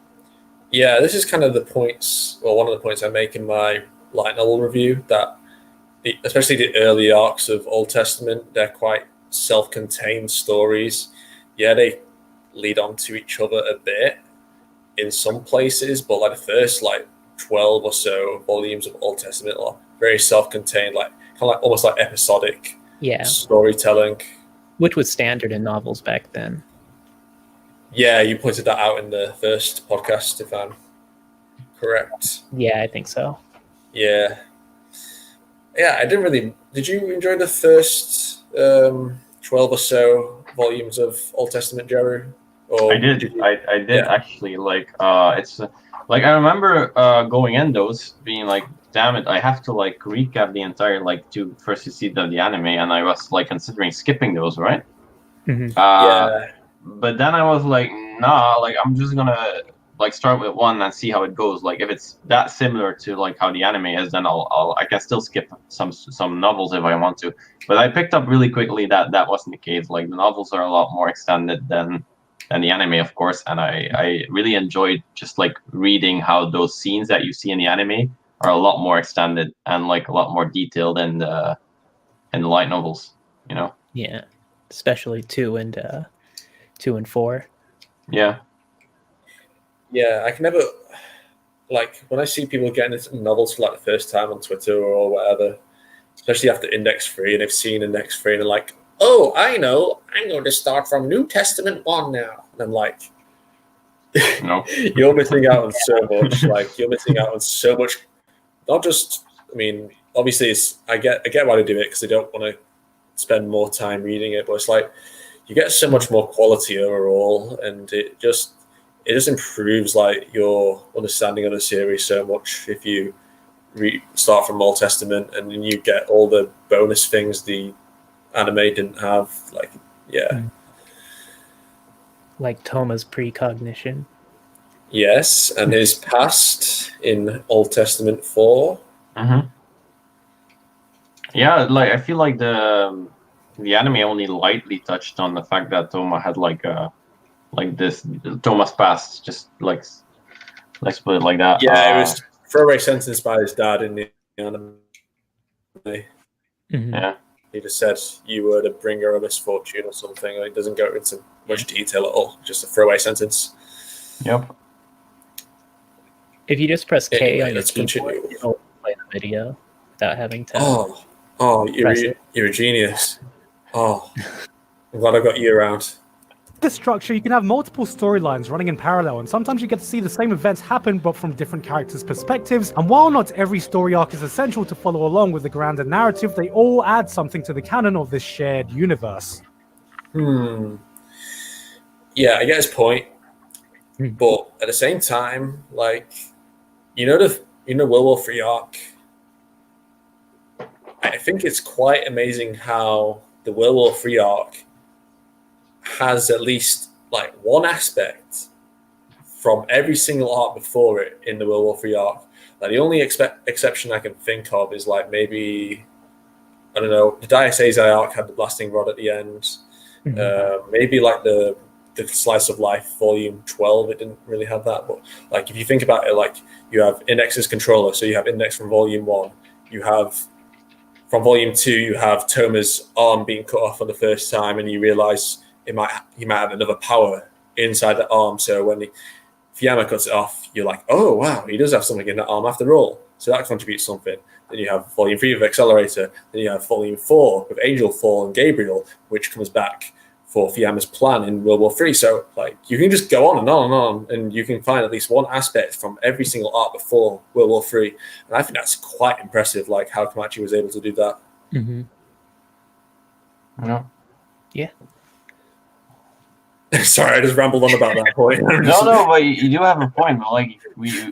Yeah, this is kind of the points, or one of the points I make in my light novel review, that especially the early arcs of Old Testament, they're quite self-contained stories. Yeah, they lead on to each other a bit in some places, but like the first like 12 or so volumes of Old Testament are very self-contained, like kind of like almost like episodic storytelling, which was standard in novels back then. Yeah, you pointed that out in the first podcast, if I'm correct. Yeah, I think so. Yeah, I didn't really. Did you enjoy the first 12 or so volumes of Old Testament, Jeru? I did. I did actually. Like, it's like I remember going in those being like, damn it, I have to like recap the entire like 2 first seasons of the anime, and I was like considering skipping those, right? Mm-hmm. But then I was like, nah, like I'm just gonna like start with 1 and see how it goes. Like if it's that similar to like how the anime is, then I can still skip some novels if I want to. But I picked up really quickly that wasn't the case. Like the novels are a lot more extended than the anime, of course, and I really enjoyed just like reading how those scenes that you see in the anime are a lot more extended and like a lot more detailed in the light novels, you know? Yeah, especially 2 and 4. Yeah, I can never like when I see people getting into novels for like the first time on Twitter or whatever, especially after Index 3, and they've seen Index 3 and they're like, oh, I know, I'm going to start from New Testament 1 now. And I'm like, No. you're missing out on so much. Like, you're missing out on so much. Not just, I mean, obviously, I get why they do it because they don't want to spend more time reading it, but it's like you get so much more quality overall, and it just improves like your understanding of the series so much if you start from Old Testament and then you get all the bonus things the anime didn't have. Like, yeah. Like Toma's precognition. Yes, and his past in Old Testament 4. Mm-hmm. Yeah, like I feel like the anime only lightly touched on the fact that Toma had like this Toma's past, just like let's put it like that. Yeah, it was throwaway sentence by his dad in the anime. Mm-hmm. Yeah. He just said you were the bringer of misfortune or something. Like, it doesn't go into much detail at all. Just a throwaway sentence. Yep. If you just press K Anyway, on your let's keyboard, continue. it'll play the video without having to. Oh, Press it. you're a genius. Oh, I'm glad I got you around. This structure, you can have multiple storylines running in parallel, and sometimes you get to see the same events happen but from different characters' perspectives. And while not every story arc is essential to follow along with the grander narrative, they all add something to the canon of this shared universe. Yeah, I get his point, but at the same time, like, World War 3 arc. I think it's quite amazing how the World War 3 arc has at least like one aspect from every single arc before it in the World War 3 arc. Like, the only exception I can think of is like maybe, I don't know, the Dice Azai arc had the blasting rod at the end. Maybe like the Slice of Life Volume 12, it didn't really have that. But like, if you think about it, like, you have Index's controller, so you have Index from Volume 1. You have from Volume 2, you have Toma's arm being cut off for the first time, and you realize he might have another power inside the arm. So when Fuyama cuts it off, you're like, oh wow, he does have something in that arm after all. So that contributes something. Then you have Volume 3 with Accelerator. Then you have Volume 4 with Angel Fall and Gabriel, which comes back for Fuyama's plan in World War 3. So like, you can just go on and on and on, and you can find at least one aspect from every single arc before World War 3. And I think that's quite impressive, like how Komachi was able to do that. Yeah. Sorry, I just rambled on about that point. No, but you do have a point. But like,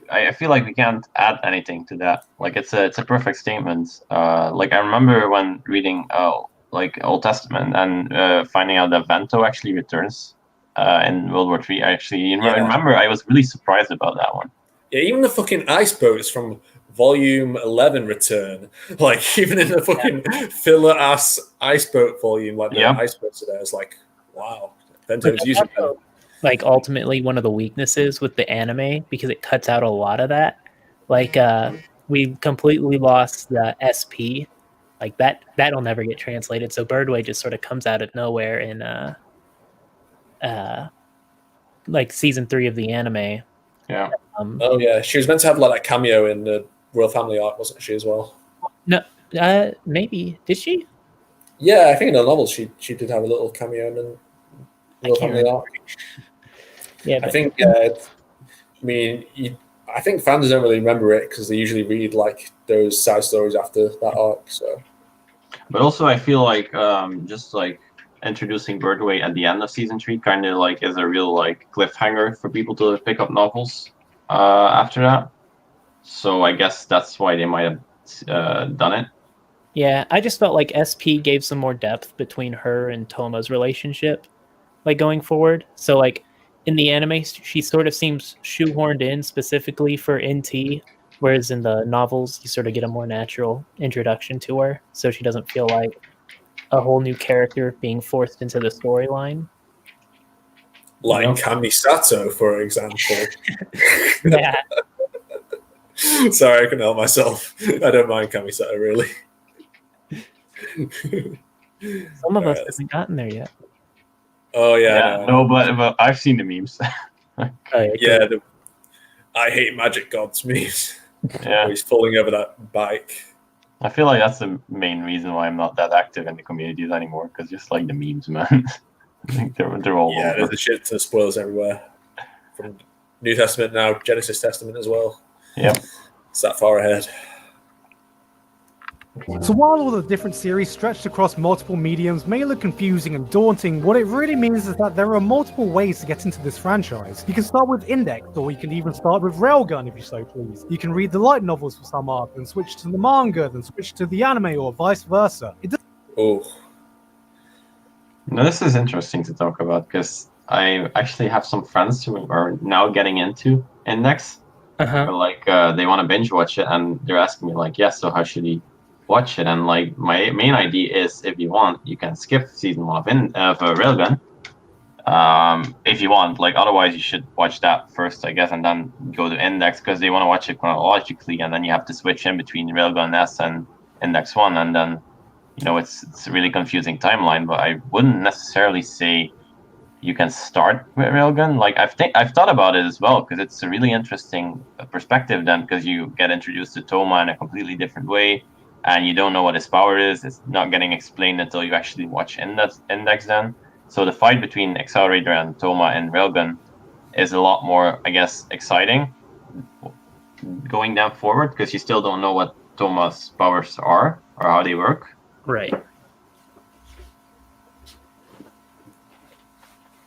I feel like we can't add anything to that. Like, it's a perfect statement. Like, I remember when reading like Old Testament and finding out that Vento actually returns in World War 3. I remember I was really surprised about that one. Yeah, even the fucking ice boats from Volume 11 return. Like, even in the fucking filler ass ice boat volume, like the ice boats are there. It's like, wow. Vento's using them. Like, ultimately one of the weaknesses with the anime, because it cuts out a lot of that. Like, we completely lost the SP. Like, that'll never get translated. So Birdway just sort of comes out of nowhere in like season 3 of the anime. Yeah. Oh yeah, she was meant to have like that cameo in the Royal Family arc, wasn't she, as well? No, maybe. Did she? Yeah, I think in the novel she did have a little cameo in the Royal Family arc. Yeah, I think. I think fans don't really remember it because they usually read like those side stories after that arc. So, but also I feel like just like introducing Birdway at the end of season 3 kind of like is a real like cliffhanger for people to pick up novels after that. So I guess that's why they might have done it. Yeah, I just felt like SP gave some more depth between her and Toma's relationship, like, going forward. So like in the anime, she sort of seems shoehorned in specifically for NT, whereas in the novels, you sort of get a more natural introduction to her, so she doesn't feel like a whole new character being forced into the storyline. like Kamisato, for example. Yeah. Sorry, I couldn't help myself. I don't mind Kamisato, really. Some of us haven't gotten there yet. Oh yeah. No, but I've seen the memes. Yeah, I hate magic gods memes. Yeah, He's falling over that bike. I feel like that's the main reason why I'm not that active in the communities anymore, because just like the memes, man. they're all Yeah, over. there's a shit ton of spoilers everywhere. From New Testament now, Genesis Testament as well. Yep. It's that far ahead. So while all the different series stretched across multiple mediums may look confusing and daunting, what it really means is that there are multiple ways to get into this franchise. You can start with Index, or you can even start with Railgun if you so please. You can read the light novels for some arc, then switch to the manga, then switch to the anime, or vice versa. Oh, Now, this is interesting to talk about because I actually have some friends who are now getting into Index. Or like they want to binge watch it, and they're asking me like, "Yes, so how should he watch it?" And like my main idea is, if you want, you can skip season 1 of Railgun. If you want, like otherwise you should watch that first, I guess, and then go to Index because they want to watch it chronologically, and then you have to switch in between Railgun S and Index 1, and then it's a really confusing timeline. But I wouldn't necessarily say you can start with Railgun. Like I've thought about it as well because it's a really interesting perspective then, because you get introduced to Toma in a completely different way, and you don't know what his power is. It's not getting explained until you actually watch Index then. So the fight between Accelerator and Toma in Railgun is a lot more, I guess, exciting going down forward, because you still don't know what Toma's powers are or how they work. Right.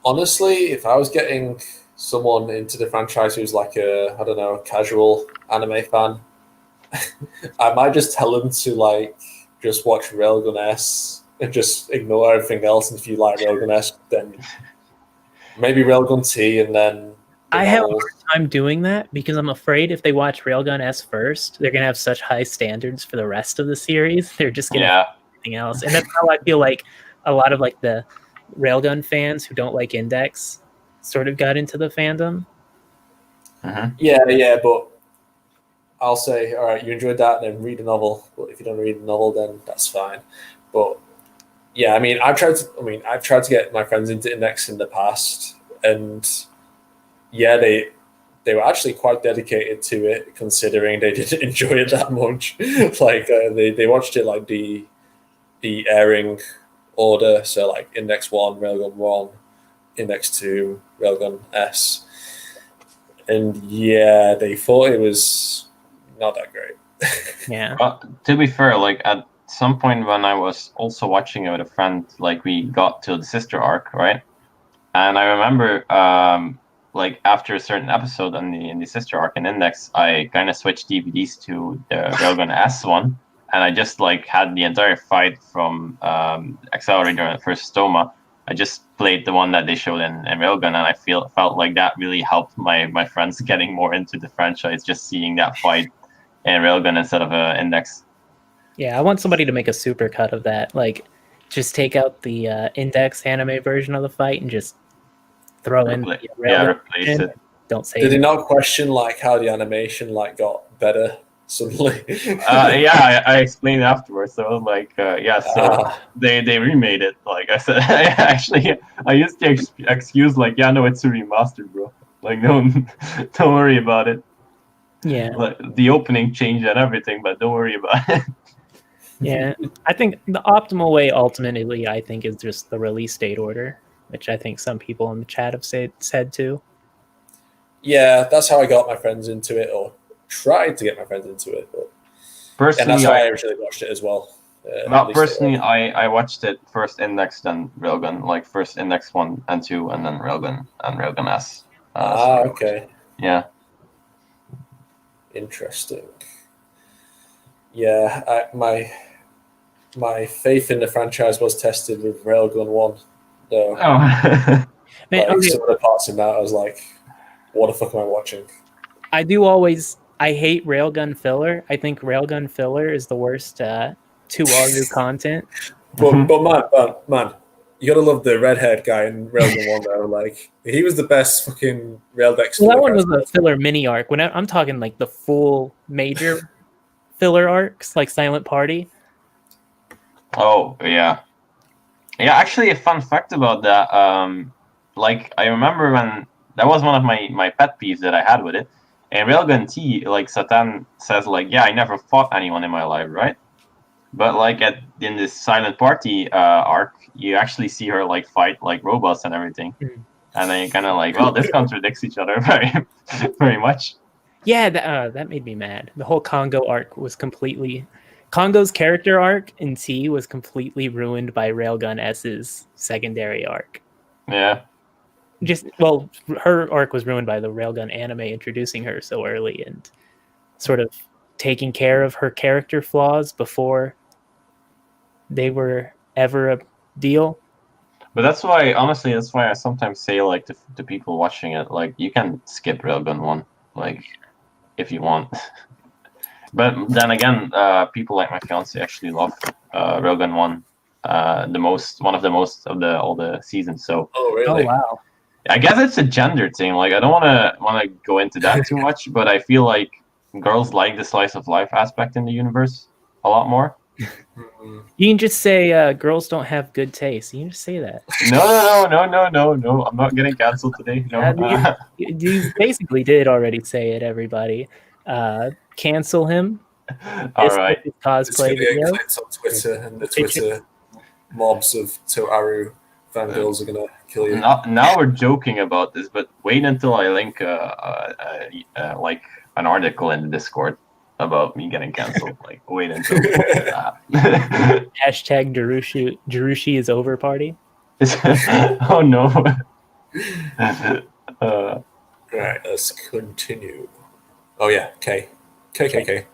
honestly, if I was getting someone into the franchise who's like a casual anime fan, I might just tell them to like just watch Railgun S and just ignore everything else. And if you like Railgun S, then maybe Railgun T, and then I have a hard time doing that because I'm afraid if they watch Railgun S first, they're gonna have such high standards for the rest of the series. They're just gonna have everything else, and that's how I feel like a lot of like the Railgun fans who don't like Index sort of got into the fandom. Yeah, but I'll say, all right, you enjoyed that, then read the novel. But if you don't read the novel, then that's fine. But yeah, I've tried to get my friends into Index in the past, and yeah, they were actually quite dedicated to it, considering they didn't enjoy it that much. Like they watched it like the airing order, so like Index 1, Railgun 1, Index 2, Railgun S, and yeah, they thought it was not that great. Yeah. To be fair, like at some point when I was also watching it with a friend, like we got to the sister arc, right? And I remember like after a certain episode in the sister arc in Index, I kind of switched DVDs to the Railgun S one, and I just like had the entire fight from Accelerator and first Stoma. I just played the one that they showed in Railgun, and I felt like that really helped my friends getting more into the franchise, just seeing that fight in Railgun instead of Index. Yeah, I want somebody to make a super cut of that. Like, just take out the Index anime version of the fight and just throw in the Railgun replace it. Don't say. Did they not question like how the animation like got better suddenly? I explained afterwards. So I was like, they remade it. Like I said, I used the excuse like, yeah, no, it's a remaster, bro. Like, don't worry about it. Yeah. Like, the opening changed and everything, but don't worry about it. Yeah, I think the optimal way ultimately, I think, is just the release date order, which I think some people in the chat have said too. Yeah, that's how I got my friends into it, or tried to get my friends into it. But personally, and that's why I originally watched it as well. Personally, I watched it first Index, then Railgun, like first Index 1 and 2, and then Railgun and Railgun S. Okay. Yeah. Interesting. Yeah, my faith in the franchise was tested with Railgun 1, though. Man, like, some of the parts in that, I was like, what the fuck am I watching? I hate Railgun filler. I think Railgun filler is the worst To Aru content. But man, you gotta love the red-haired guy in Railgun 1, though. Like, he was the best fucking Raildex. Well, that one was a filler mini arc. When I'm talking like the full major filler arcs, like Silent Party. Oh, yeah. Yeah, actually, a fun fact about that, like, I remember when, that was one of my pet peeves that I had with it. In Railgun T, like, Satan says, like, yeah, I never fought anyone in my life, right? But like in this Silent Party arc, you actually see her like fight like robots and everything, and then you're kind of like, well, this contradicts each other very much. Yeah, that made me mad. The whole Congo arc was completely... Congo's character arc in T was completely ruined by Railgun S's secondary arc. Yeah. Well, her arc was ruined by the Railgun anime introducing her so early and sort of taking care of her character flaws before they were ever a deal. But that's why, honestly, that's why I sometimes say like to people watching it, like you can skip Railgun 1, like if you want. But then again, people like my fiance actually love Railgun 1 one of the most of all the seasons. So Oh, really? Oh, wow. I guess it's a gender thing. Like I don't want to go into that too much, but I feel like girls like the slice of life aspect in the universe a lot more. You can just say girls don't have good taste. You can just say that. No. I'm not getting canceled today. No. You basically did already say it, everybody. Cancel him. All right. This It's cosplay going to get video. clicked on Twitter, and the Twitter mobs of To Aru fangirls are going to kill you. Now we're joking about this, but wait until I link like an article in the Discord about me getting canceled. Like wait until that. Hashtag Jerushi is over party. Oh no. Right, let's continue. Oh yeah, KKK.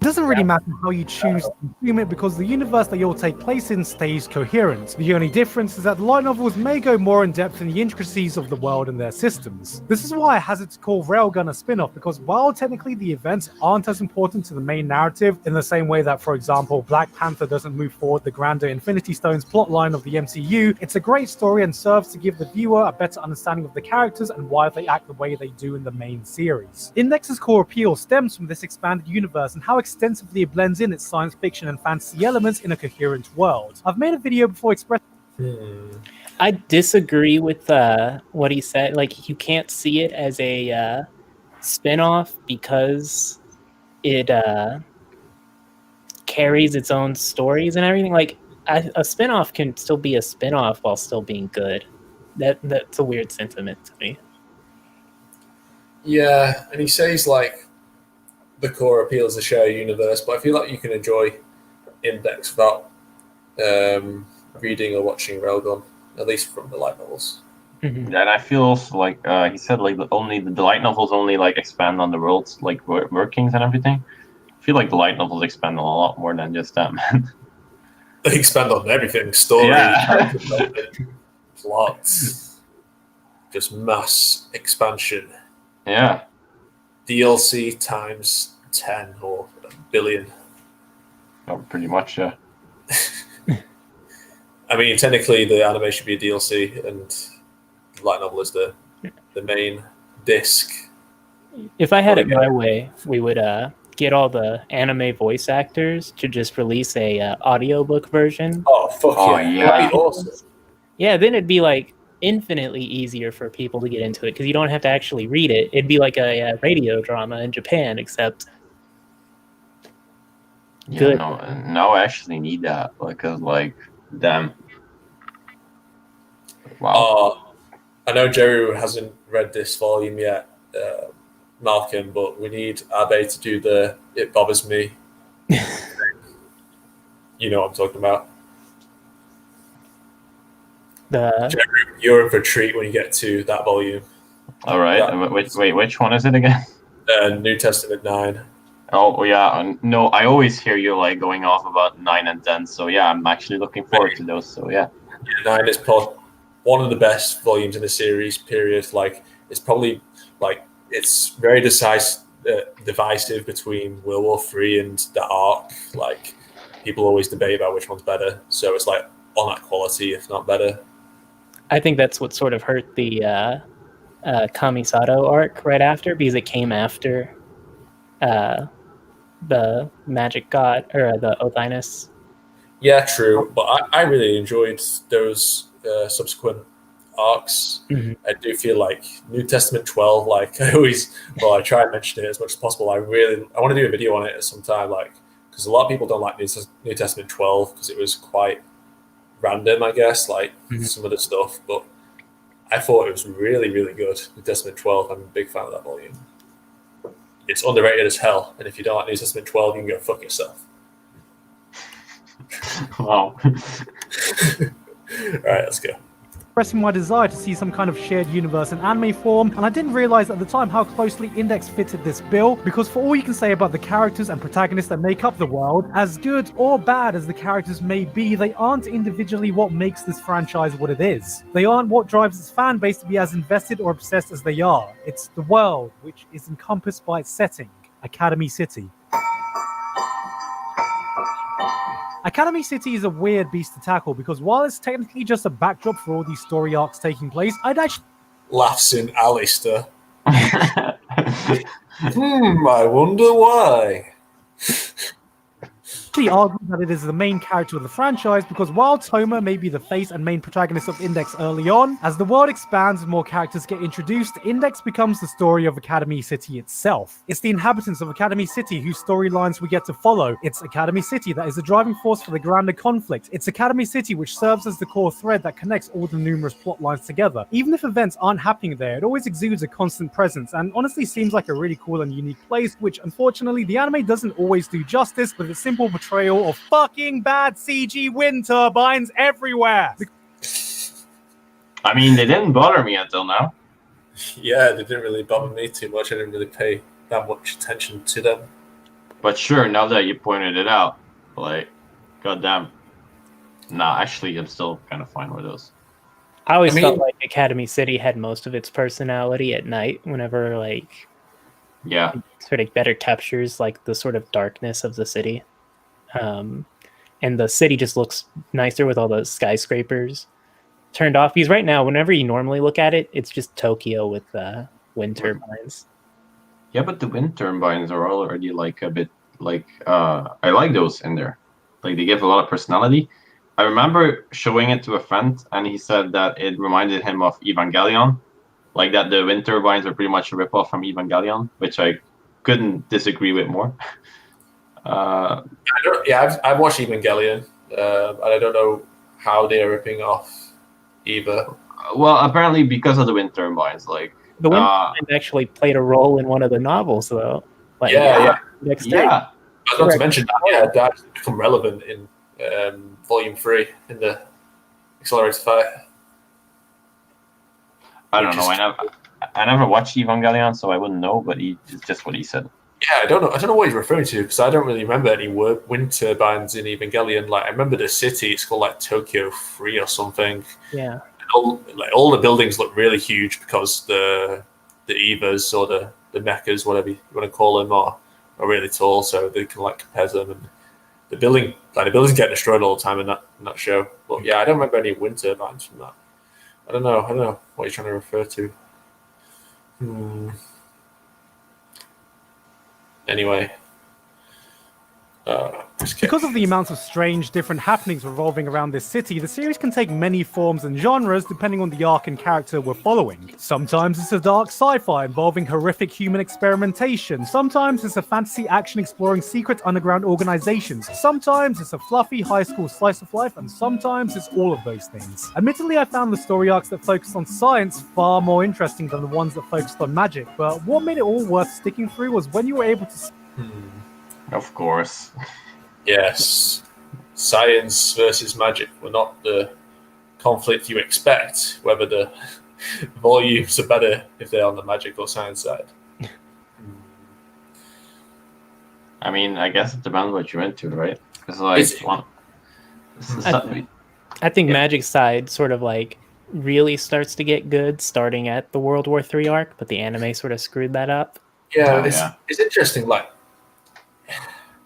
It doesn't really matter how you choose to consume it because the universe that you'll take place in stays coherent. The only difference is that the light novels may go more in depth in the intricacies of the world and their systems. This is why I hazard to call Railgun a spin-off, because while technically the events aren't as important to the main narrative in the same way that, for example, Black Panther doesn't move forward the grander Infinity Stones plotline of the MCU, it's a great story and serves to give the viewer a better understanding of the characters and why they act the way they do in the main series. Index's core appeal stems from this expanded universe and how extensively it blends in its science fiction and fantasy elements in a coherent world. I've made a video before expressing. I disagree with what he said. Like, you can't see it as a spin-off because it carries its own stories and everything. Like, a spin-off can still be a spin-off while still being good. That's a weird sentiment to me. Yeah, and he says like the core appeal is the shared universe, but I feel like you can enjoy Index without reading or watching Railgun, at least from the light novels. And I feel also like he said like the light novels only like expand on the world's like workings and everything. I feel like the light novels expand on a lot more than just that, man. They expand on everything, story, Yeah. plots, just mass expansion. Yeah. DLC times 10 or a billion. Oh, pretty much, yeah. I mean, technically, the anime should be a DLC, and the light novel is the main disc. If I had it my way, we would get all the anime voice actors to just release a audiobook version. Oh, fuck Oh, yeah. yeah. That'd be awesome. Yeah, then it'd be like infinitely easier for people to get into it because you don't have to actually read it. It'd be like a radio drama in Japan, except good. Yeah, no, I actually need that because, like, damn. Wow. I know Jeru hasn't read this volume yet, Malcolm, but we need Abe to do the It Bothers Me. You know what I'm talking about. Jeru, you're in for a treat when you get to that volume. All right. Which one is it again? New Testament 9. Oh, yeah. No, I always hear you, like, going off about 9 and 10. So, yeah, I'm actually looking forward to those. So, yeah. 9 is probably one of the best volumes in the series, period. Like, it's probably, like, it's very divisive between World War 3 and the Ark. Like, people always debate about which one's better. So it's, like, on that quality, if not better. I think that's what sort of hurt the Kamisato arc right after, because it came after the Magic God, or the Othinus. Yeah, true. But I really enjoyed those subsequent arcs. Mhm. I do feel like New Testament 12, like I try and mention it as much as possible. I want to do a video on it at some time, like because a lot of people don't like New Testament 12 because it was quite random, I guess, like some of the stuff. But I thought it was really, really good. New Testament 12, I'm a big fan of that volume. It's underrated as hell, and if you don't like New Testament 12, you can go fuck yourself. Wow. All right, let's go. Expressing my desire to see some kind of shared universe in anime form, and I didn't realize at the time how closely Index fitted this bill, because for all you can say about the characters and protagonists that make up the world, as good or bad as the characters may be, they aren't individually what makes this franchise what it is. They aren't what drives its fan base to be as invested or obsessed as they are. It's the world, which is encompassed by its setting, Academy City. Academy City is a weird beast to tackle because while it's technically just a backdrop for all these story arcs taking place, I'd actually Laughs in Alistair. I wonder why. argue that it is the main character of the franchise because while Toma may be the face and main protagonist of Index early on, as the world expands and more characters get introduced, Index becomes the story of Academy City itself. It's the inhabitants of Academy City whose storylines we get to follow. It's Academy City that is the driving force for the grander conflict. It's Academy City which serves as the core thread that connects all the numerous plot lines together. Even if events aren't happening there, it always exudes a constant presence and honestly seems like a really cool and unique place, which unfortunately the anime doesn't always do justice with its simple portrayal of fucking bad CG wind turbines everywhere. I mean, they didn't bother me until now. Yeah, they didn't really bother me too much. I didn't really pay that much attention to them. But sure, now that you pointed it out, like, goddamn. Nah, actually, I'm still kind of fine with those. I always felt like Academy City had most of its personality at night whenever, like, yeah, sort of better captures, like, the sort of darkness of the city. And the city just looks nicer with all the skyscrapers turned off. Because right now, whenever you normally look at it, it's just Tokyo with wind turbines. Yeah, but the wind turbines are already like a bit like I like those in there. Like they give a lot of personality. I remember showing it to a friend, and he said that it reminded him of Evangelion, like that the wind turbines are pretty much a ripoff from Evangelion, which I couldn't disagree with more. I've watched Evangelion, and I don't know how they're ripping off either. Well, apparently because of the wind turbines, like the wind turbines actually played a role in one of the novels, though. Like, yeah. I was going to mention that. That become relevant in Volume 3 in the Accelerated Fight. I don't know. I never watched Evangelion, so I wouldn't know. But it's just what he said. Yeah, I don't know what he's referring to because I don't really remember any wind turbines in Evangelion. Like I remember the city; it's called like Tokyo 3 or something. Yeah, all the buildings look really huge because the Evas or the mechas, whatever you want to call them, are really tall, so they can like compare them. And the buildings get destroyed all the time in that show. But yeah, I don't remember any wind turbines from that. I don't know what you're trying to refer to. Anyway, because of the amounts of strange, different happenings revolving around this city, the series can take many forms and genres depending on the arc and character we're following. Sometimes it's a dark sci-fi involving horrific human experimentation. Sometimes it's a fantasy action exploring secret underground organizations. Sometimes it's a fluffy high school slice of life, and sometimes it's all of those things. Admittedly, I found the story arcs that focused on science far more interesting than the ones that focused on magic, but what made it all worth sticking through was when you were able to... Of course. Yes. Science versus magic were not the conflict you expect, whether the volumes are better if they're on the magic or science side. I mean, I guess it depends what you're into, right? Because like, I think magic side sort of like really starts to get good starting at the World War III arc, but the anime sort of screwed that up. Yeah, it's interesting. Like,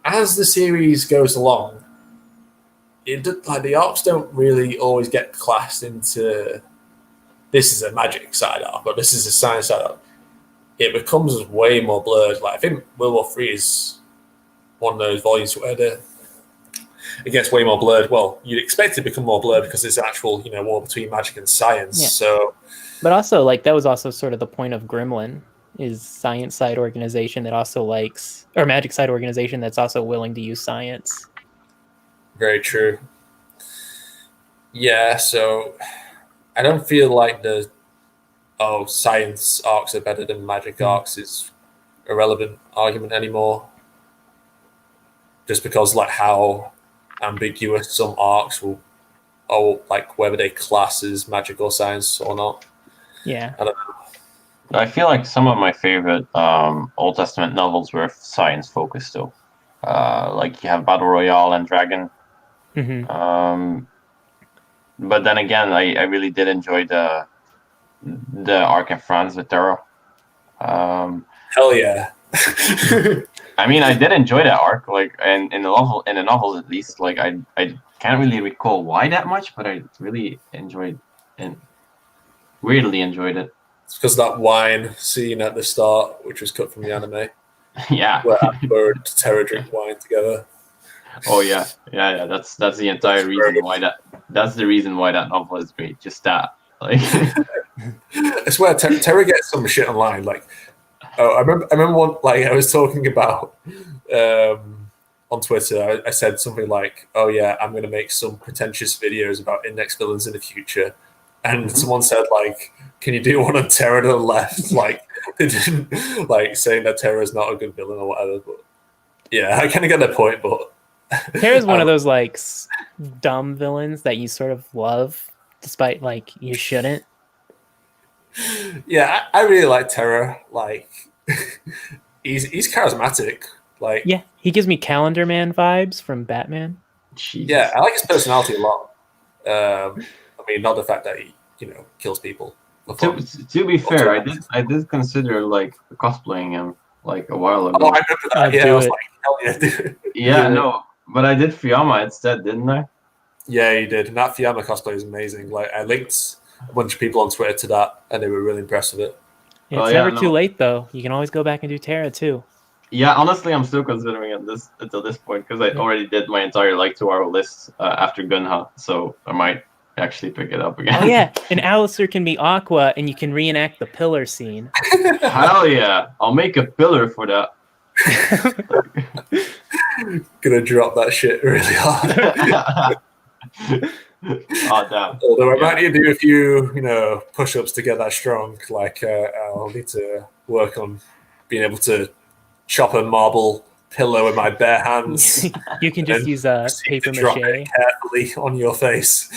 as the series goes along, the arcs don't really always get classed into this is a magic side arc or this is a science side arc. It becomes way more blurred. Like I think World War III is one of those volumes where it gets way more blurred. Well, you'd expect it to become more blurred because there's actual war between magic and science. Yeah. So, but also like that was also sort of the point of Gremlin. is science side organization that also likes, or magic side organization that's also willing to use science. Very true. Yeah, so I don't feel like the science arcs are better than magic arcs is a relevant argument anymore. Just because like how ambiguous some arcs will, or like whether they class as magic or science or not. Yeah. I don't know. I feel like some of my favorite Old Testament novels were science focused though. Like you have Battle Royale and Dragon. But then again, I really did enjoy the arc in France with Toaru. Hell yeah. I mean, I did enjoy that arc, like, and in the novels at least. Like, I can't really recall why that much, but I really enjoyed and weirdly enjoyed it. It's because of that wine scene at the start, which was cut from the anime, Yeah. where Amber and Terra drink wine together. Oh yeah. That's the entire reason why that's the reason why that novel is great. Just that, like. I swear, Terra gets some shit online. Like, I remember one. Like, I was talking about on Twitter. I said something like, "Oh yeah, I'm going to make some pretentious videos about index villains in the future," and someone said like, "Can you do one on Terra to the left?" Like, they didn't like saying that Terra is not a good villain or whatever. But yeah, I kind of get that point. But Terra's one of those like dumb villains that you sort of love, despite like you shouldn't. Yeah, I really like Terra. Like, he's charismatic. Like, Yeah, he gives me Calendar Man vibes from Batman. Jesus. yeah, I like his personality a lot. I mean, not the fact that he, kills people. To be fair, I did consider like cosplaying him like a while ago. Oh, I remember that. Yeah, I was it. like, hell yeah, dude. Yeah, no, but I did Fiamma instead, didn't I? Yeah, you did. And that Fiamma cosplay is amazing. Like, I linked a bunch of people on Twitter to that, and they were really impressed with it. It's never too late, though. You can always go back and do Terra too. Yeah, honestly, I'm still considering it until this point because I already did my entire To Aru list after Gunha, so I might actually pick it up again. Oh yeah, and Alistair can be Aqua, and you can reenact the pillar scene. Hell yeah! I'll make a pillar for that. Gonna drop that shit really hard. Oh damn! Although I might need to do a few, push-ups to get that strong. Like, I'll need to work on being able to chop a marble pillow with my bare hands. You can just use a paper drop mache it carefully on your face.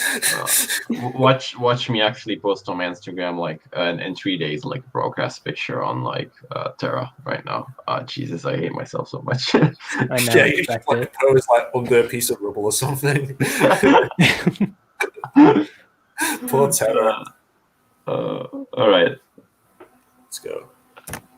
Watch me actually post on my Instagram like in 3 days like a broadcast picture on like Terra right now. Jesus, I hate myself so much. I know. Yeah, you should like pose like under a piece of rubble or something. Poor Terra. All right. Let's go.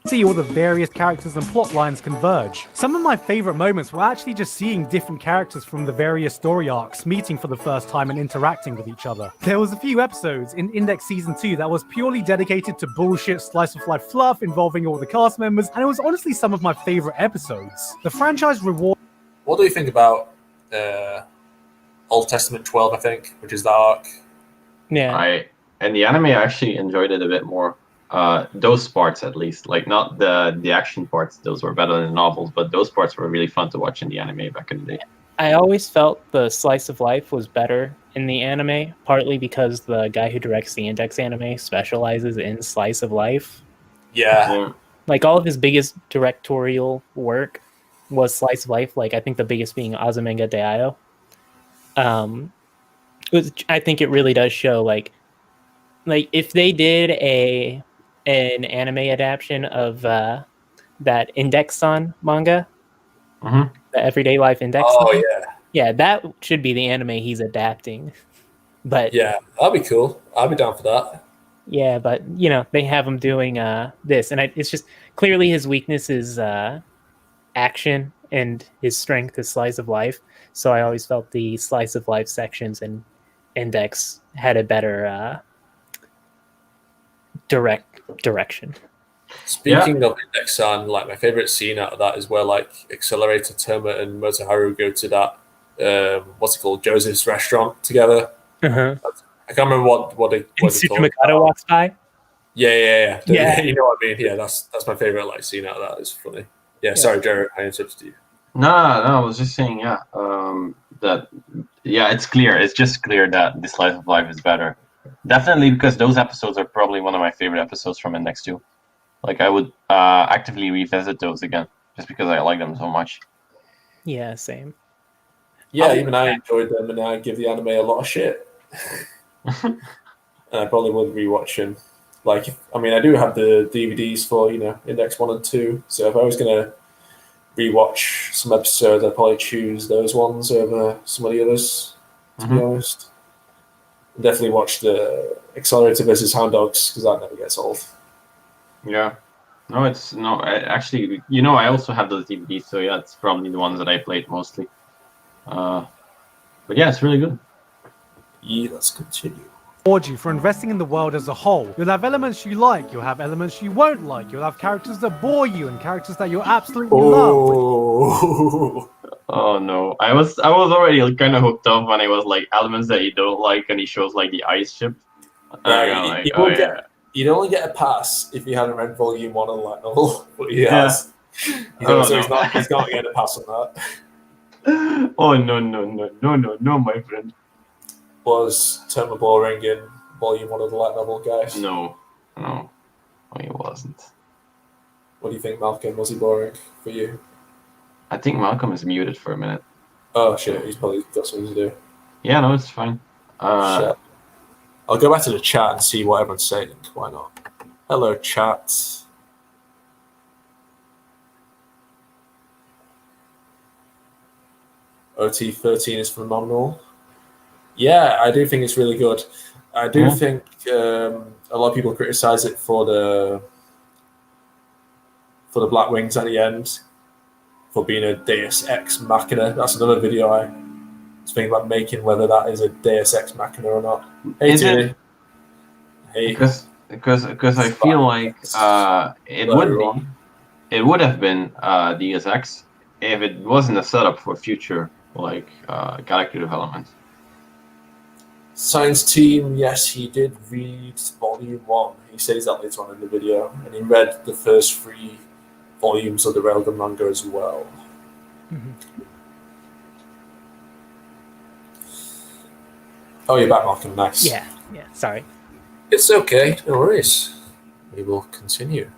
See all the various characters and plot lines converge. Some of my favorite moments were actually just seeing different characters from the various story arcs meeting for the first time and interacting with each other. There was a few episodes in Index Season 2 that was purely dedicated to bullshit slice of life fluff involving all the cast members, and it was honestly some of my favorite episodes. The franchise reward. What do you think about Old Testament 12, I think, which is the arc? Yeah. In the anime, I actually enjoyed it a bit more. Those parts, at least, like not the action parts; those were better than the novels. But those parts were really fun to watch in the anime back in the day. I always felt the slice of life was better in the anime, partly because the guy who directs the Index anime specializes in slice of life. Yeah. Like all of his biggest directorial work was slice of life. Like I think the biggest being Azumanga Daioh. I think it really does show like if they did an anime adaptation of that Index-san manga, the Everyday Life Index. Oh yeah, that should be the anime he's adapting. But yeah, that'd be cool. I'd be down for that. Yeah, but they have him doing this, and it's just clearly his weakness is action, and his strength is slice of life. So I always felt the slice of life sections in Index had a better direction. Speaking of Index-san, like my favorite scene out of that is where like Accelerator, Toma, and Motoharu go to that what's it called, Joseph's restaurant together. Uh-huh. I can't remember what they Tsuchimikado walks by. Yeah. Yeah. You know what I mean? Yeah, that's my favorite like scene out of that. It's funny. Yeah, sorry, Jared, I interrupted you. No, I was just saying, it's clear. It's just clear that this slice of life is better. Definitely because those episodes are probably one of my favorite episodes from Index 2. Like, I would actively revisit those again, just because I like them so much. Yeah, same. Yeah, even I enjoyed them, and I give the anime a lot of shit. And I probably would rewatch them. Like, I mean, I do have the DVDs for Index 1 and 2, so if I was gonna rewatch some episodes, I'd probably choose those ones over some of the others. To be honest, definitely watch the Accelerator versus Hound Dogs because that never gets old. Yeah. No, actually, I also have those DVDs, so yeah, it's probably the ones that I played mostly. But yeah, it's really good. Yeah, let's continue. Reward you for investing in the world as a whole. You'll have elements you like, you'll have elements you won't like, you'll have characters that bore you and characters that you'll absolutely love. Oh no, I was already kind of hooked up when it was like elements that you don't like, and he shows like the ice ship. Yeah, you'd only get a pass if you hadn't read Volume 1 of the light novel, but he has. He's not getting a pass on that. Oh no, my friend. Was Toma boring in Volume 1 of the light novel, guys? No, he wasn't. What do you think, Malcolm? Was he boring for you? I think Malcolm is muted for a minute. Oh shit, he's probably got something to do. Yeah, no, it's fine. Shit. I'll go back to the chat and see what everyone's saying. Why not? Hello, chat. OT13 is phenomenal. Yeah, I do think it's really good. I do think a lot of people criticize it for the Black Wings at the end, for being a Deus Ex Machina. That's another video I was thinking about making, whether that is a Deus Ex Machina or not. Hey, Tilly. Hey. Because I feel like it would have been Deus Ex if it wasn't a setup for future character development. Science Team, yes, he did read Volume 1. He says that later on in the video, and he read the first 3 volumes of the Railgun manga as well. Oh, you're back, Malcolm. Nice. Yeah, sorry. It's okay. No worries. We will continue.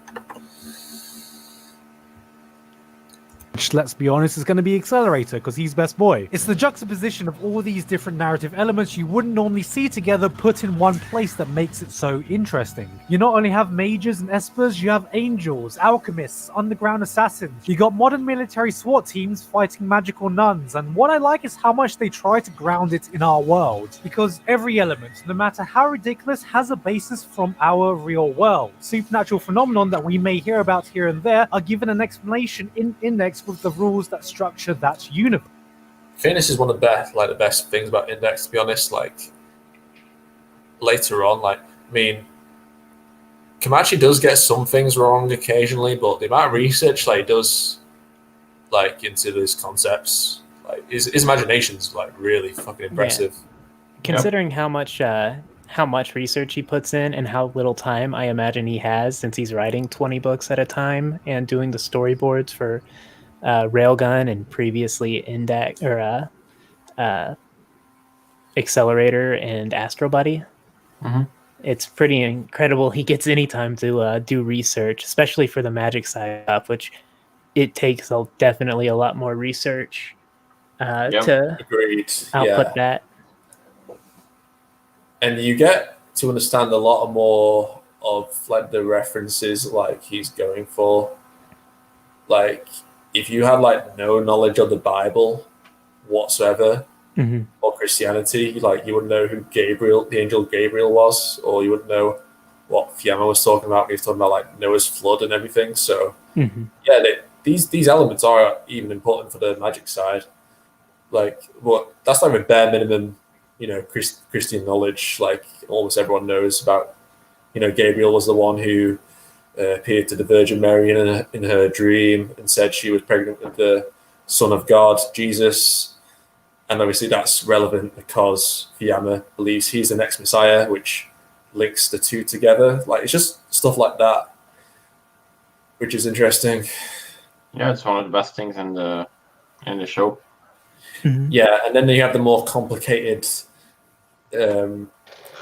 Which, let's be honest, is going to be Accelerator because he's best boy. It's the juxtaposition of all these different narrative elements you wouldn't normally see together put in one place that makes it so interesting. You not only have mages and espers, you have angels, alchemists, underground assassins. You got modern military SWAT teams fighting magical nuns, and what I like is how much they try to ground it in our world, because every element, no matter how ridiculous, has a basis from our real world. Supernatural phenomenon that we may hear about here and there are given an explanation in Index with the rules that structure that universe. Fairness is one of the best things about Index, to be honest. Later on, Komachi does get some things wrong occasionally, but the amount of research he does into these concepts, his imagination's really fucking impressive. Yeah. Considering how much research he puts in and how little time I imagine he has, since he's writing 20 books at a time and doing the storyboards for Railgun and previously Index or Accelerator and Astro Buddy. It's pretty incredible he gets any time to do research, especially for the magic side up, which it takes definitely a lot more research to output that. And you get to understand a lot more of the references he's going for. If you had no knowledge of the Bible whatsoever or Christianity, you wouldn't know who the angel Gabriel was, or you wouldn't know what Fiamma was talking about when he was talking about Noah's flood and everything. So these elements are even important for the magic side. That's a bare minimum, Christian knowledge. Almost everyone knows about, Gabriel was the one who appeared to the Virgin Mary in her dream and said she was pregnant with the Son of God, Jesus. And obviously that's relevant because Fiamma believes he's the next Messiah, which links the two together. It's just stuff like that, which is interesting. Yeah, it's one of the best things in the show. Yeah, and then you have the more complicated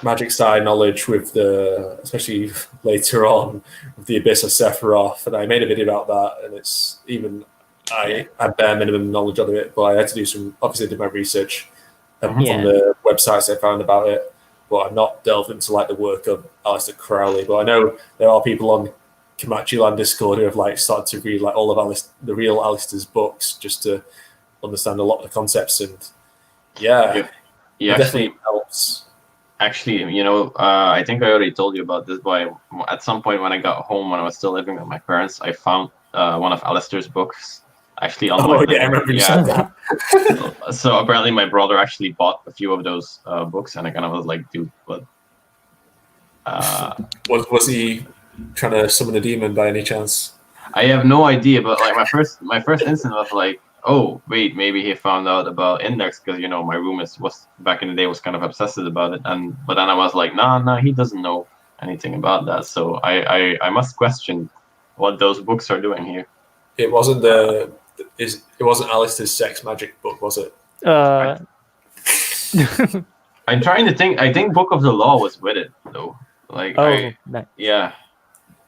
magic side knowledge with especially later on, with the Abyss of Sephiroth, and I made a video about that, and it's even I had bare minimum knowledge of it, but I had to did my research from the websites I found about it, but I've not delved into like the work of Aleister Crowley. But I know there are people on Komachi Land Discord who have like started to read like all of the real Aleister's books just to understand a lot of the concepts, and it definitely helps. Actually, I think I already told you about this, but at some point when I got home, when I was still living with my parents, I found one of Alistair's books actually on my I remember you said that. So apparently my brother actually bought a few of those books, and I kind of was like, dude, but... Was he trying to summon a demon by any chance? I have no idea, but like my first instinct was like, oh wait, maybe he found out about Index, because my room was back in the day was kind of obsessed about it, but then I was like, nah, he doesn't know anything about that, so I must question what those books are doing here. It wasn't it wasn't Alistair's sex magic book, was it? I'm trying to think. I think Book of the Law was with it though. Like, nice. Yeah.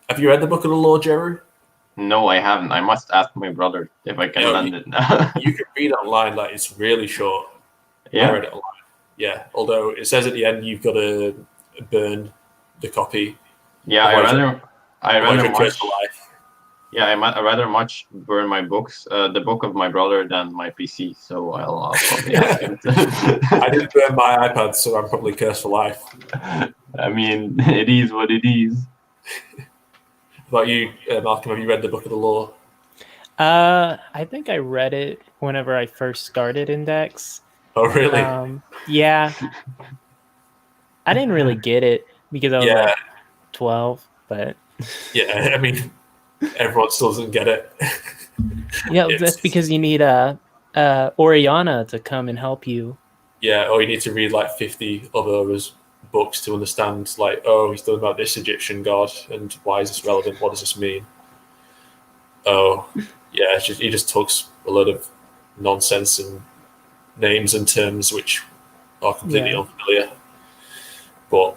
Have you read the Book of the Law, Jeru? No, I haven't. I must ask my brother if I can lend it now. You can read it online. Like, it's really short. Yeah. I read it online. Yeah. Although it says at the end you've got to burn the copy. Yeah, I rather much. For life. Yeah, I rather much burn my books, the book of my brother, than my PC. So I'll probably ask him. I didn't burn my iPad, so I'm probably cursed for life. I mean, it is what it is. About you, Malcolm, have you read the Book of the Law? I think I read it whenever I first started Index. Oh, really? Yeah. I didn't really get it because I was like 12, but... Yeah, I mean, everyone still doesn't get it. Yeah, that's because you need Oriana to come and help you. Yeah, or you need to read like 50 other books to understand, like, oh, he's talking about this Egyptian god, and why is this relevant? What does this mean? Oh, yeah, he just talks a lot of nonsense and names and terms which are completely unfamiliar. But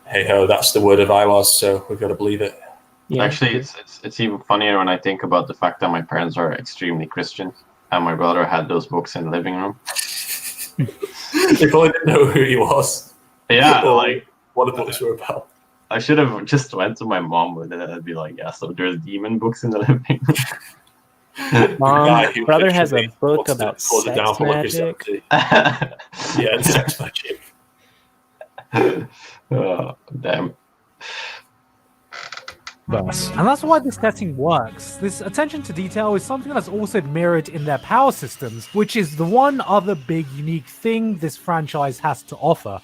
hey ho, that's the word of Iwas, so we've got to believe it. Yeah. Actually, it's even funnier when I think about the fact that my parents are extremely Christian, and my brother had those books in the living room. They probably didn't know who he was. Yeah, or like what the books were about. I should have just went to my mom with it, and I'd be like, yeah, so there's demon books in the living room. Mom, brother has a book about sex magic. Yeah, sex magic. Oh, damn. And that's why this setting works. This attention to detail is something that's also mirrored in their power systems, which is the one other big unique thing this franchise has to offer.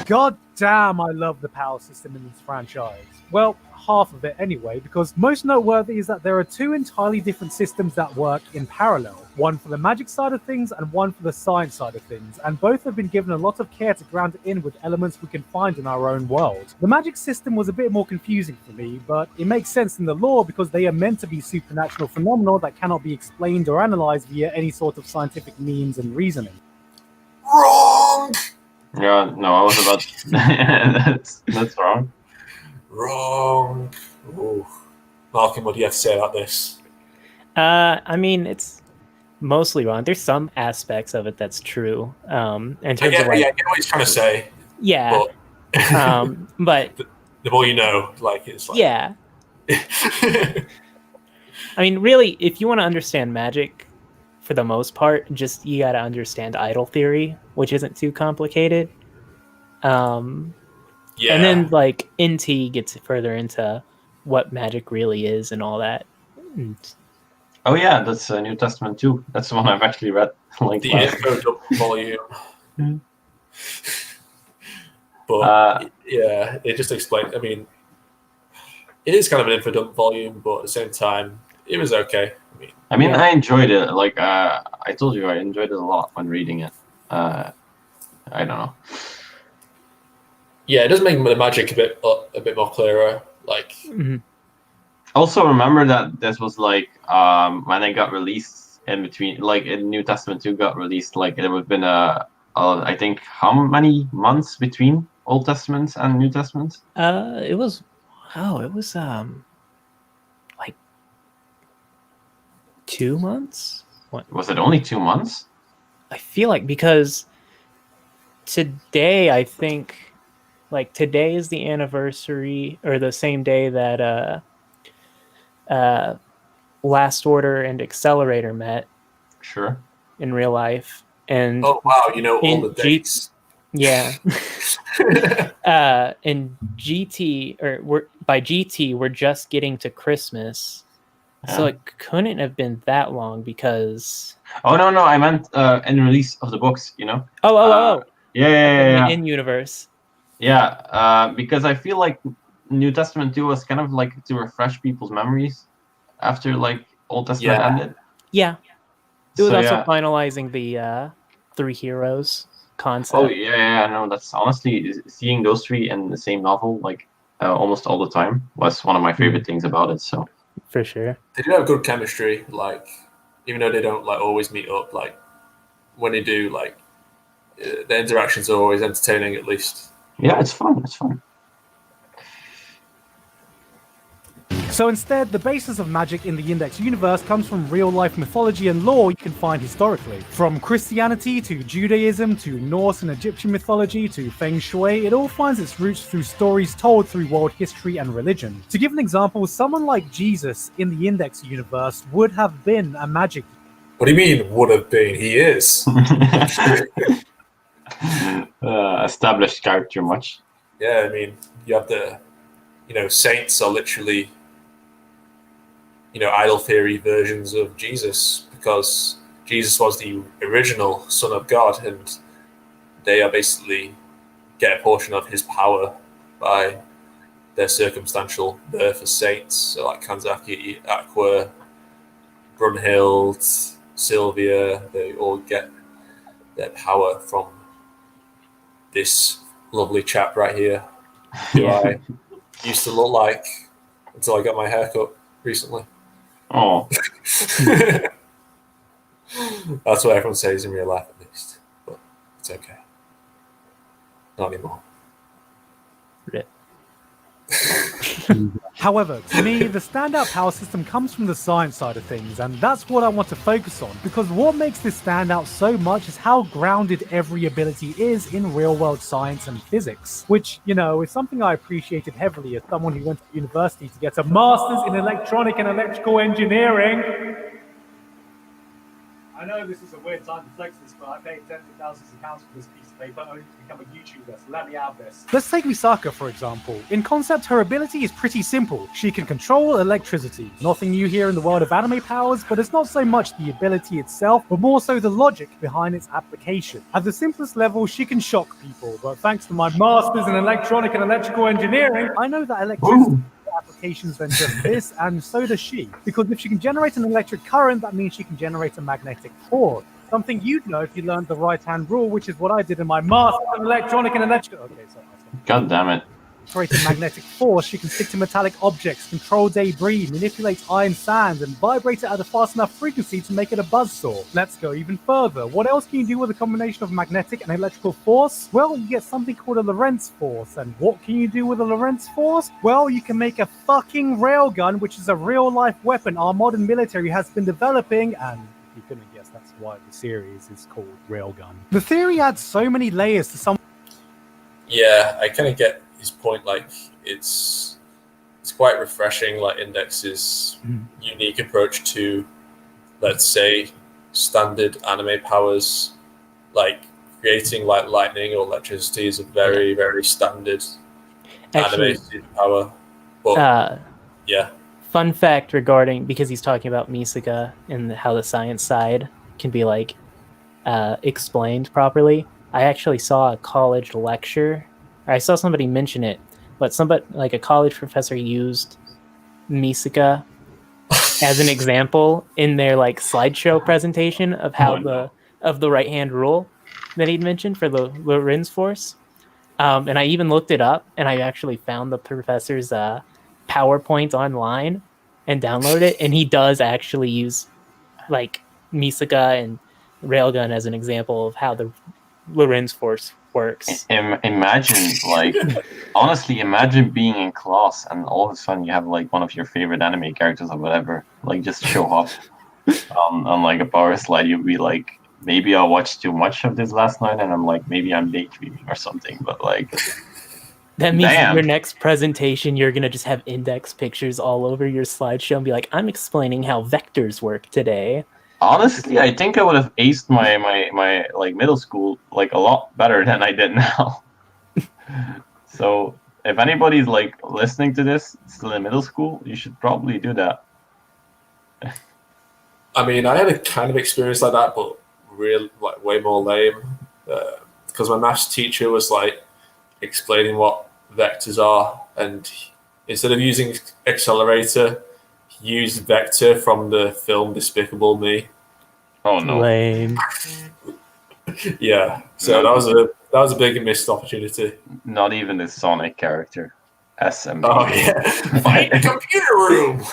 God damn, I love the power system in this franchise. Well, half of it anyway, because most noteworthy is that there are two entirely different systems that work in parallel. One for the magic side of things and one for the science side of things, and both have been given a lot of care to ground it in with elements we can find in our own world. The magic system was a bit more confusing for me, but it makes sense in the lore because they are meant to be supernatural phenomena that cannot be explained or analyzed via any sort of scientific means and reasoning. Wrong! Yeah, no, I was about... that's wrong. Wrong. Ooh. Malcolm, what do you have to say about this? I mean, it's mostly wrong. There's some aspects of it that's true. In terms of like, I get what he's trying to say. Yeah. But the more you know, like, it's like... Yeah. I mean, really, if you want to understand magic, for the most part, just you got to understand idol theory, which isn't too complicated. Yeah. And then, like, NT gets further into what magic really is and all that. Oh yeah, that's New Testament too. That's the one I've actually read. Like the info volume. But yeah, it just explains. I mean, it is kind of an info dump volume, but at the same time, it was okay. I mean, I enjoyed it. Like I told you, I enjoyed it a lot when reading it. I don't know. Yeah, it does make the magic a bit more clearer. Like, Also, remember that this was like when it got released in between, like in New Testament 2 got released, like there would have been I think how many months between Old Testaments and New Testaments? It was like 2 months. What? Was it only 2 months? I feel like because today, I think, like today is the anniversary or the same day that Last Order and Accelerator met Sure. in real life, and oh wow, you know all in the dates. yeah. In GT by GT, we're just getting to Christmas, so Yeah. it couldn't have been that long because. Oh no, I meant in release of the books. You know. Oh. Yeah. In universe. Yeah, because I feel like New Testament 2 was kind of like to refresh people's memories after like Old Testament ended. Yeah. It was So, also yeah. finalizing the 3 heroes concept. Oh yeah, no, that's honestly seeing those three in the same novel like almost all the time was one of my favorite things about it. So for sure, they do have good chemistry. Like, even though they don't like always meet up, like when they do, like the interactions are always entertaining. At least. yeah, it's fun. It's fun. So instead, the basis of magic in the Index universe comes from real-life mythology and lore you can find historically. From Christianity to Judaism to Norse and Egyptian mythology to Feng Shui, it all finds its roots through stories told through world history and religion. To give an example, someone like Jesus in the Index universe would have been a magic. What do you mean would have been? He is. Established character much. Yeah, I mean, you have saints are literally, idol theory versions of Jesus, because Jesus was the original Son of God, and they are basically get a portion of his power by their circumstantial birth as saints. So like Kanzaki, Aqua, Brunhild, Sylvia, they all get their power from this lovely chap right here, who I used to look like until I got my haircut recently. Oh. That's what everyone says in real life, at least. But it's okay. Not anymore. However, to me, the standout power system comes from the science side of things, and that's what I want to focus on, because what makes this stand out so much is how grounded every ability is in real-world science and physics, which, is something I appreciated heavily as someone who went to university to get a master's in electronic and electrical engineering. I know this is a weird time to flex this, but I paid tens of thousands of pounds for this piece of paper only to become a YouTuber, so let me have this. Let's take Misaka, for example. In concept, her ability is pretty simple. She can control electricity. Nothing new here in the world of anime powers, but it's not so much the ability itself, but more so the logic behind its application. At the simplest level, she can shock people, but thanks to my master's in electronic and electrical engineering, I know that electricity applications than just this, and so does she. Because if she can generate an electric current, that means she can generate a magnetic force. Something you'd know if you learned the right-hand rule, which is what I did in my master's in electronic and electrical. Okay, sorry. God damn it. Create a magnetic force, she can stick to metallic objects, control debris, manipulate iron sand, and vibrate it at a fast enough frequency to make it a buzzsaw. Let's go even further. What else can you do with a combination of magnetic and electrical force? Well, you get something called a Lorentz force. And what can you do with a Lorentz force? Well, you can make a fucking railgun, which is a real-life weapon our modern military has been developing, and you couldn't guess that's why the series is called Railgun. The theory adds so many layers to some. Yeah, I kind of get his point. Like, it's quite refreshing, like Index's unique approach to, let's say, standard anime powers. Like creating like lightning or electricity is a very, very standard anime power. But yeah. Fun fact regarding, because he's talking about Misaka and how the science side can be like explained properly. I actually saw a college lecture. I saw somebody mention it, but somebody like a college professor used Misaka as an example in their like slideshow presentation of how the right hand rule that he'd mentioned for the Lorentz force. And I even looked it up, and I actually found the professor's PowerPoint online and downloaded it, and he does actually use like Misaka and Railgun as an example of how the Lorenz force works. Imagine, like, honestly, imagine being in class and all of a sudden you have like one of your favorite anime characters or whatever, like just show up on like a power slide. You'll be like, maybe I watched too much of this last night, and I'm like, maybe I'm daydreaming or something. But like, That means damn. your next presentation, you're gonna just have index pictures all over your slideshow and be like, "I'm explaining how vectors work today." Honestly, I think I would have aced my like middle school like a lot better than I did now. So if anybody's like listening to this still in middle school, you should probably do that. I mean, I had a kind of experience like that, but real like way more lame. Because my maths teacher was like explaining what vectors are, and instead of using accelerator, he used vector from the film Despicable Me. Oh no. Lame. Yeah, so No. that was a big missed opportunity. Not even the Sonic character. SMB. Oh yeah, fight the computer room.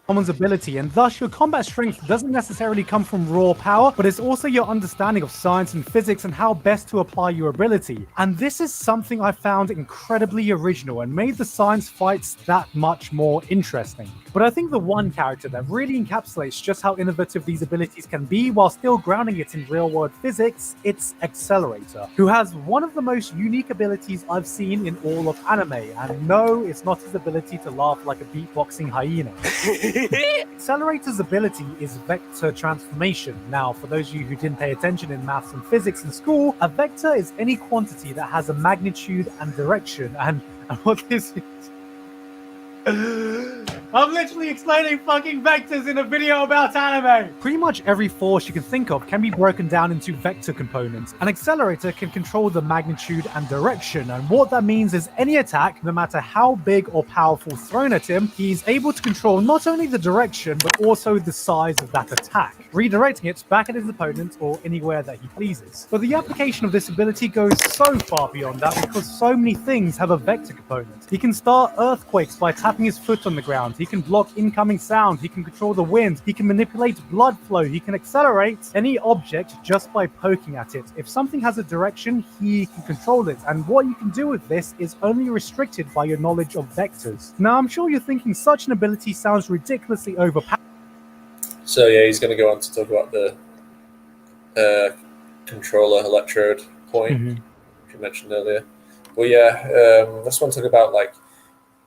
Someone's ability, and thus your combat strength doesn't necessarily come from raw power, but it's also your understanding of science and physics and how best to apply your ability. And this is something I found incredibly original and made the science fights that much more interesting. But I think the one character that really encapsulates just how innovative these abilities can be while still grounding it in real-world physics, it's Accelerator, who has one of the most unique abilities I've seen in all of anime. And no, it's not his ability to laugh like a beatboxing hyena. Accelerator's ability is vector transformation. Now, for those of you who didn't pay attention in maths and physics in school, a vector is any quantity that has a magnitude and direction. And what this is... I'm literally explaining fucking vectors in a video about anime! Pretty much every force you can think of can be broken down into vector components. An accelerator can control the magnitude and direction, and what that means is any attack, no matter how big or powerful thrown at him, he's able to control not only the direction, but also the size of that attack, redirecting it back at his opponent or anywhere that he pleases. But the application of this ability goes so far beyond that because so many things have a vector component. He can start earthquakes by tapping his foot on the ground. He can block incoming sound. He can control the wind. He can manipulate blood flow. He can accelerate any object just by poking at it. If something has a direction, he can control it. And what you can do with this is only restricted by your knowledge of vectors. Now, I'm sure you're thinking such an ability sounds ridiculously overpowered. So yeah, he's going to go on to talk about the controller electrode point which you mentioned earlier. Well, yeah, let's want to talk about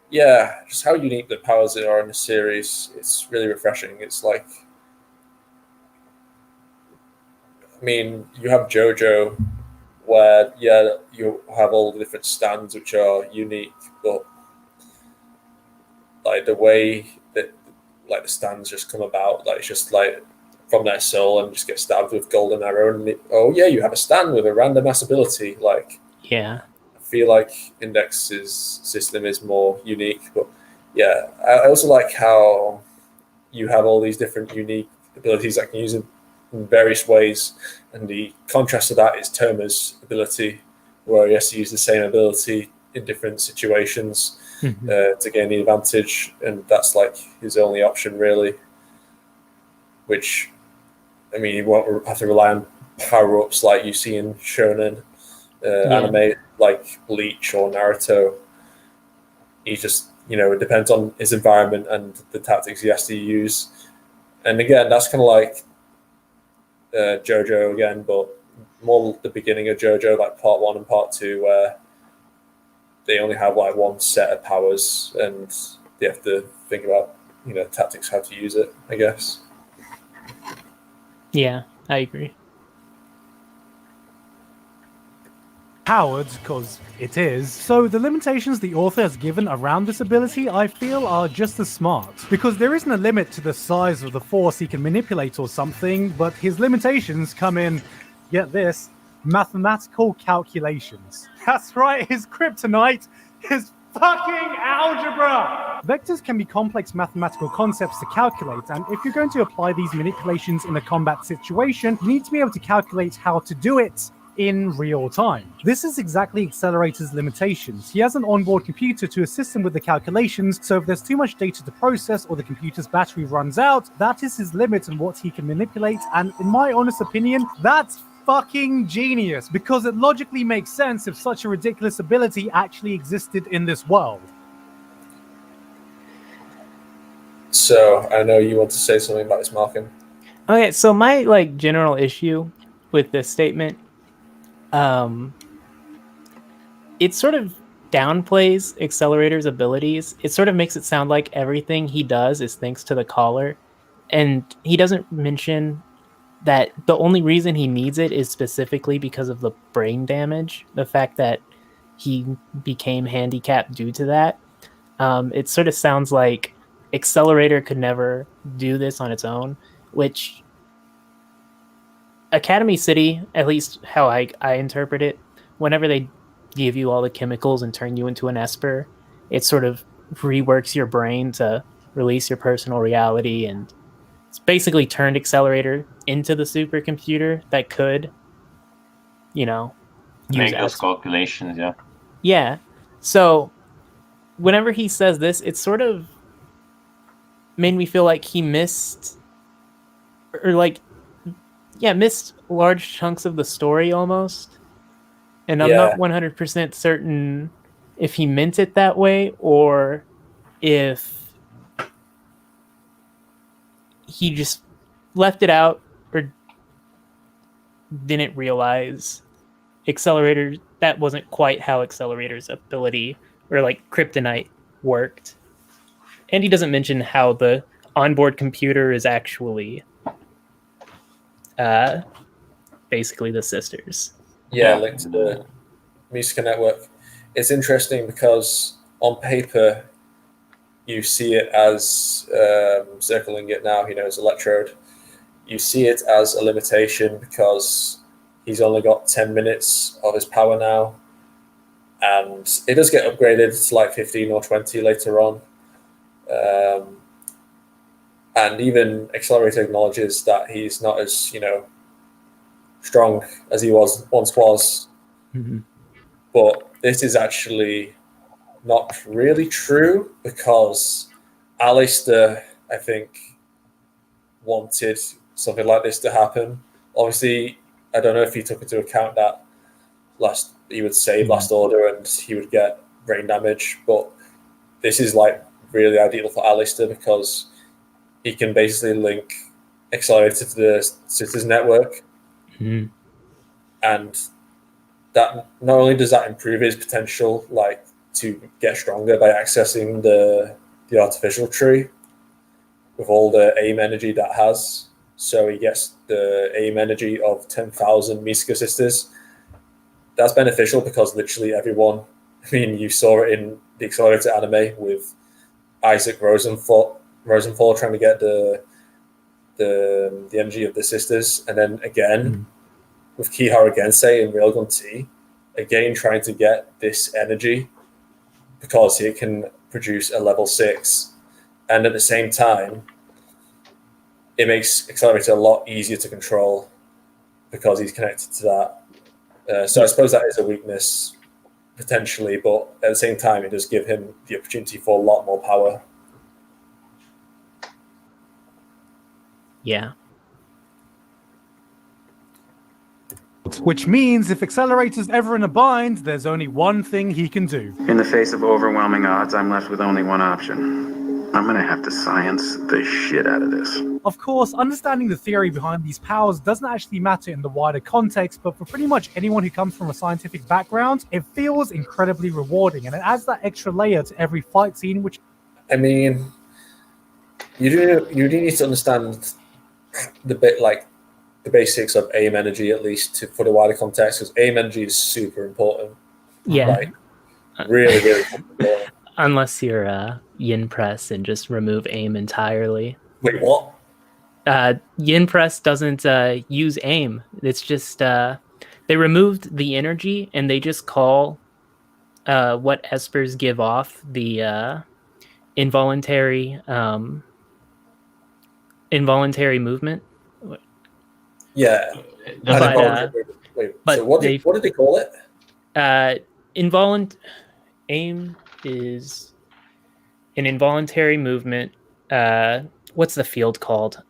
just how unique the powers are in the series. It's really refreshing. It's like, I mean, you have JoJo, where you have all the different stands which are unique, but like the way that like the stands just come about, like it's just like from their soul and just get stabbed with golden arrow, and you have a stand with a random ass ability. Like, yeah. I feel like Index's system is more unique, but yeah, I also like how you have all these different unique abilities that can use in various ways, and the contrast to that is Toma's ability, where he has to use the same ability in different situations to gain the advantage, and that's like his only option really, which, I mean, you won't have to rely on power-ups like you see in shonen anime like Bleach or Naruto. He just, it depends on his environment and the tactics he has to use. And again, that's kind of like JoJo again, but more the beginning of JoJo, like part 1 and part 2, where they only have like one set of powers and they have to think about, tactics, how to use it, I guess. Yeah, I agree. Powered, because it is. So the limitations the author has given around this ability, I feel, are just as smart. Because there isn't a limit to the size of the force he can manipulate or something, but his limitations come in, get this, mathematical calculations. That's right, his kryptonite is fucking algebra! Vectors can be complex mathematical concepts to calculate, and if you're going to apply these manipulations in a combat situation, you need to be able to calculate how to do it in real time. This is exactly Accelerator's limitations. He has an onboard computer to assist him with the calculations, so if there's too much data to process or the computer's battery runs out, that is his limit on what he can manipulate, and in my honest opinion, that's fucking genius, because it logically makes sense if such a ridiculous ability actually existed in this world. So, I know you want to say something about this, Malcolm. Okay, so my general issue with this statement, it sort of downplays Accelerator's abilities. It sort of makes it sound like everything he does is thanks to the collar, and he doesn't mention that the only reason he needs it is specifically because of the brain damage, the fact that he became handicapped due to that. It sort of sounds like Accelerator could never do this on its own, which Academy City, at least how I interpret it, whenever they give you all the chemicals and turn you into an Esper, it sort of reworks your brain to release your personal reality, and it's basically turned Accelerator into the supercomputer that could, Make those calculations, yeah. Yeah. So whenever he says this, it sort of made me feel like he missed large chunks of the story almost. And I'm not 100% certain if he meant it that way or if he just left it out or didn't realize that wasn't quite how Accelerator's ability or kryptonite worked. And he doesn't mention how the onboard computer is actually basically the sisters. Yeah, linked to the Musica network. It's interesting because on paper you see it as circling it now, as Electrode. You see it as a limitation because he's only got 10 minutes of his power now, and it does get upgraded to 15 or 20 later on. And even Accelerator acknowledges that he's not as strong as he once was. Mm-hmm. But this is actually not really true because Alistair, I think, wanted something like this to happen. Obviously, I don't know if he took into account that he would save Last Order and he would get brain damage, but this is really ideal for Alistair because he can basically link Accelerator to the Sisters network. Mm-hmm. And that not only does that improve his potential to get stronger by accessing the artificial tree with all the aim energy that has, so he gets the aim energy of 10,000 Musica sisters. That's beneficial because literally everyone, you saw it in the Accelerator anime with Isaac Rosenthal trying to get the energy of the sisters, and then again with Kihara Gensei and Railgun T, again trying to get this energy because it can produce a level 6, and at the same time it makes Accelerator a lot easier to control because he's connected to that. So I suppose that is a weakness potentially, but at the same time it does give him the opportunity for a lot more power. Yeah. Which means if Accelerator's ever in a bind, there's only one thing he can do. In the face of overwhelming odds, I'm left with only one option. I'm gonna have to science the shit out of this. Of course, understanding the theory behind these powers doesn't actually matter in the wider context, but for pretty much anyone who comes from a scientific background, it feels incredibly rewarding, and it adds that extra layer to every fight scene, which... you do need to understand the basics of aim energy, at least for the wider context, because aim energy is super important. Yeah. Really, really important. Unless you're Yin Press and just remove aim entirely. Wait, what? Yin Press doesn't use aim. It's just they removed the energy and they just call what espers give off the involuntary movement. Yeah. Does But, Wait, but so what did they call it? AIM is an involuntary movement. What's the field called?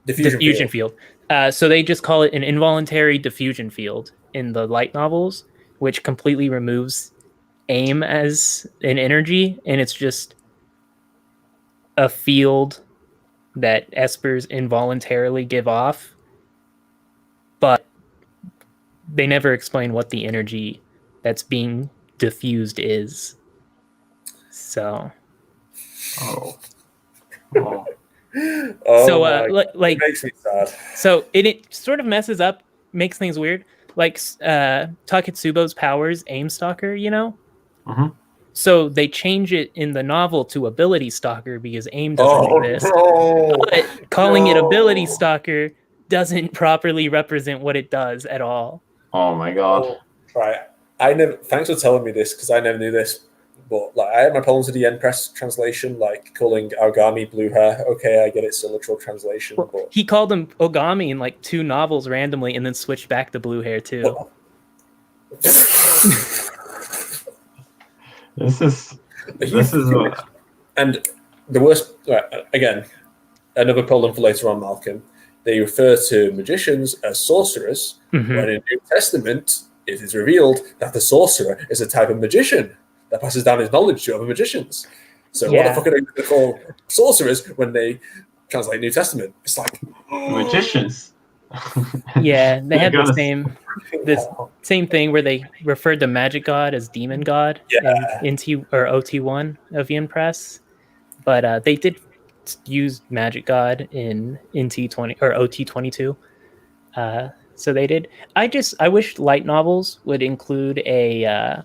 Diffusion field. So they just call it an involuntary diffusion field in the light novels, which completely removes AIM as an energy, and it's just a field that espers involuntarily give off, but they never explain what the energy that's being diffused is. So, Oh. It makes me sad. So it sort of messes up, makes things weird. Like Taketsubo's powers, Aim Stalker, you know? Mm-hmm. So they change it in the novel to Ability Stalker because AIM doesn't exist. No, But calling it Ability Stalker doesn't properly represent what it does at all. Oh my god. Right. Thanks for telling me this because I never knew this. But like, I had my problems with the Yen press translation, like calling Ogami blue hair. Okay, I get it's a literal translation. Well, but he called him Ogami in like 2 novels randomly, and then switched back to blue hair too. This is and the worst. Again, another problem for later on, Malcolm. They refer to magicians as sorcerers, Mhm. when in New Testament it is revealed that the sorcerer is a type of magician that passes down his knowledge to other magicians. So what the fuck are they going to call sorcerers when they translate New Testament? It's like magicians. Yeah, they had the same thing where they referred to Magic God as Demon God in NT or OT1 of Yen Press, but they did use Magic God in NT20 or OT22. So they did. I wish light novels would include a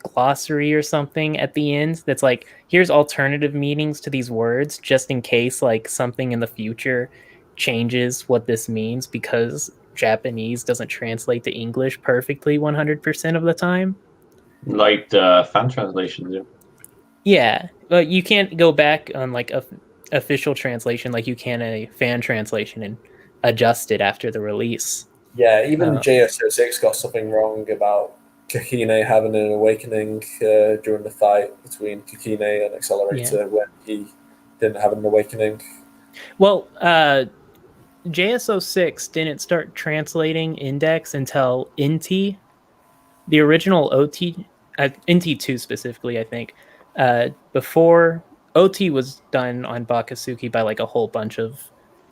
glossary or something at the end that's like, here's alternative meanings to these words, just in case like something in the future changes what this means, because Japanese doesn't translate to English perfectly 100% of the time. Like the fan translations do. Yeah, but you can't go back on like a official translation like you can a fan translation and adjust it after the release. Yeah, even JS06 got something wrong about Kakine having an awakening during the fight between Kakine and Accelerator when he didn't have an awakening. Well, JS06 didn't start translating Index until NT, the original OT, NT2 specifically, I think. Before OT was done on Bakasuki by like a whole bunch of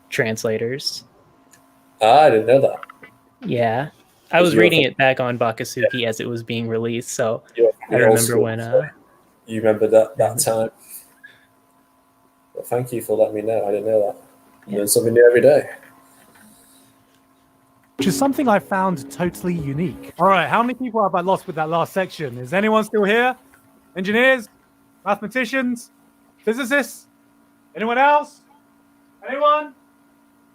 translators. I didn't know that. Yeah. I was reading it back on Bakasuki as it was being released, so I remember when... You remember that time? Well, thank you for letting me know. I didn't know that. You learn something new every day. Which is something I found totally unique. All right, how many people have I lost with that last section? Is anyone still here? Engineers? Mathematicians? Physicists? Anyone else? Anyone?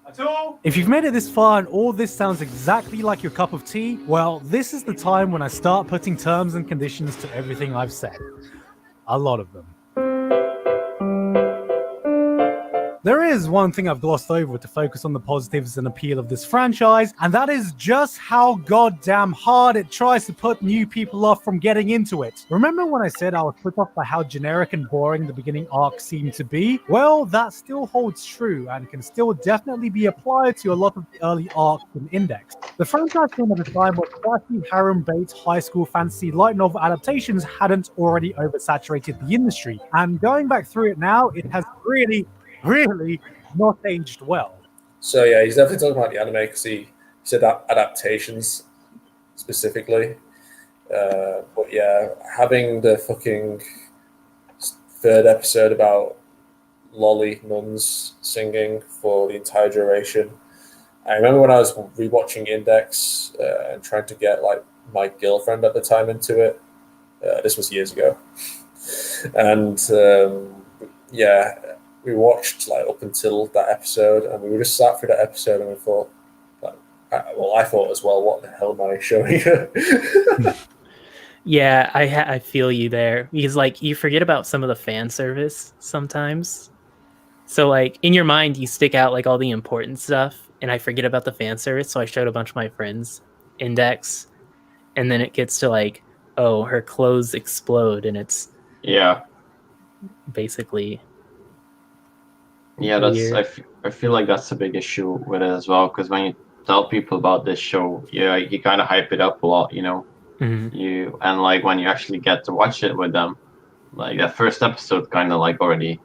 At all? If you've made it this far and all this sounds exactly like your cup of tea, well, this is the time when I start putting terms and conditions to everything I've said. A lot of them. There is one thing I've glossed over to focus on the positives and appeal of this franchise, and that is just how goddamn hard it tries to put new people off from getting into it. Remember when I said I was put off by how generic and boring the beginning arc seemed to be? Well, that still holds true and can still definitely be applied to a lot of the early arcs in Index. The franchise came at a time where flashy harem-bait high school fantasy light novel adaptations hadn't already oversaturated the industry, and going back through it now, it has really not aged well. So yeah, he's definitely talking about the anime because he said that adaptations specifically. But yeah, having the fucking third episode about lolly nuns singing for the entire duration. I remember when I was rewatching Index and trying to get like my girlfriend at the time into it. This was years ago, and yeah. We watched like up until that episode, and we just sat through that episode, and we thought, like, I thought as well, what the hell am I showing her? Yeah, I feel you there because like you forget about some of the fan service sometimes. So like in your mind you stick out like all the important stuff, and I forget about the fan service. So I showed a bunch of my friends Index, and then it gets to like, oh, her clothes explode, and it's Yeah, basically yeah. weird. I feel like that's a big issue with it as well. Because when you tell people about this show, yeah, you kind of hype it up a lot, you know. Mhm. And like when you actually get to watch it with them, like that first episode kind of like already,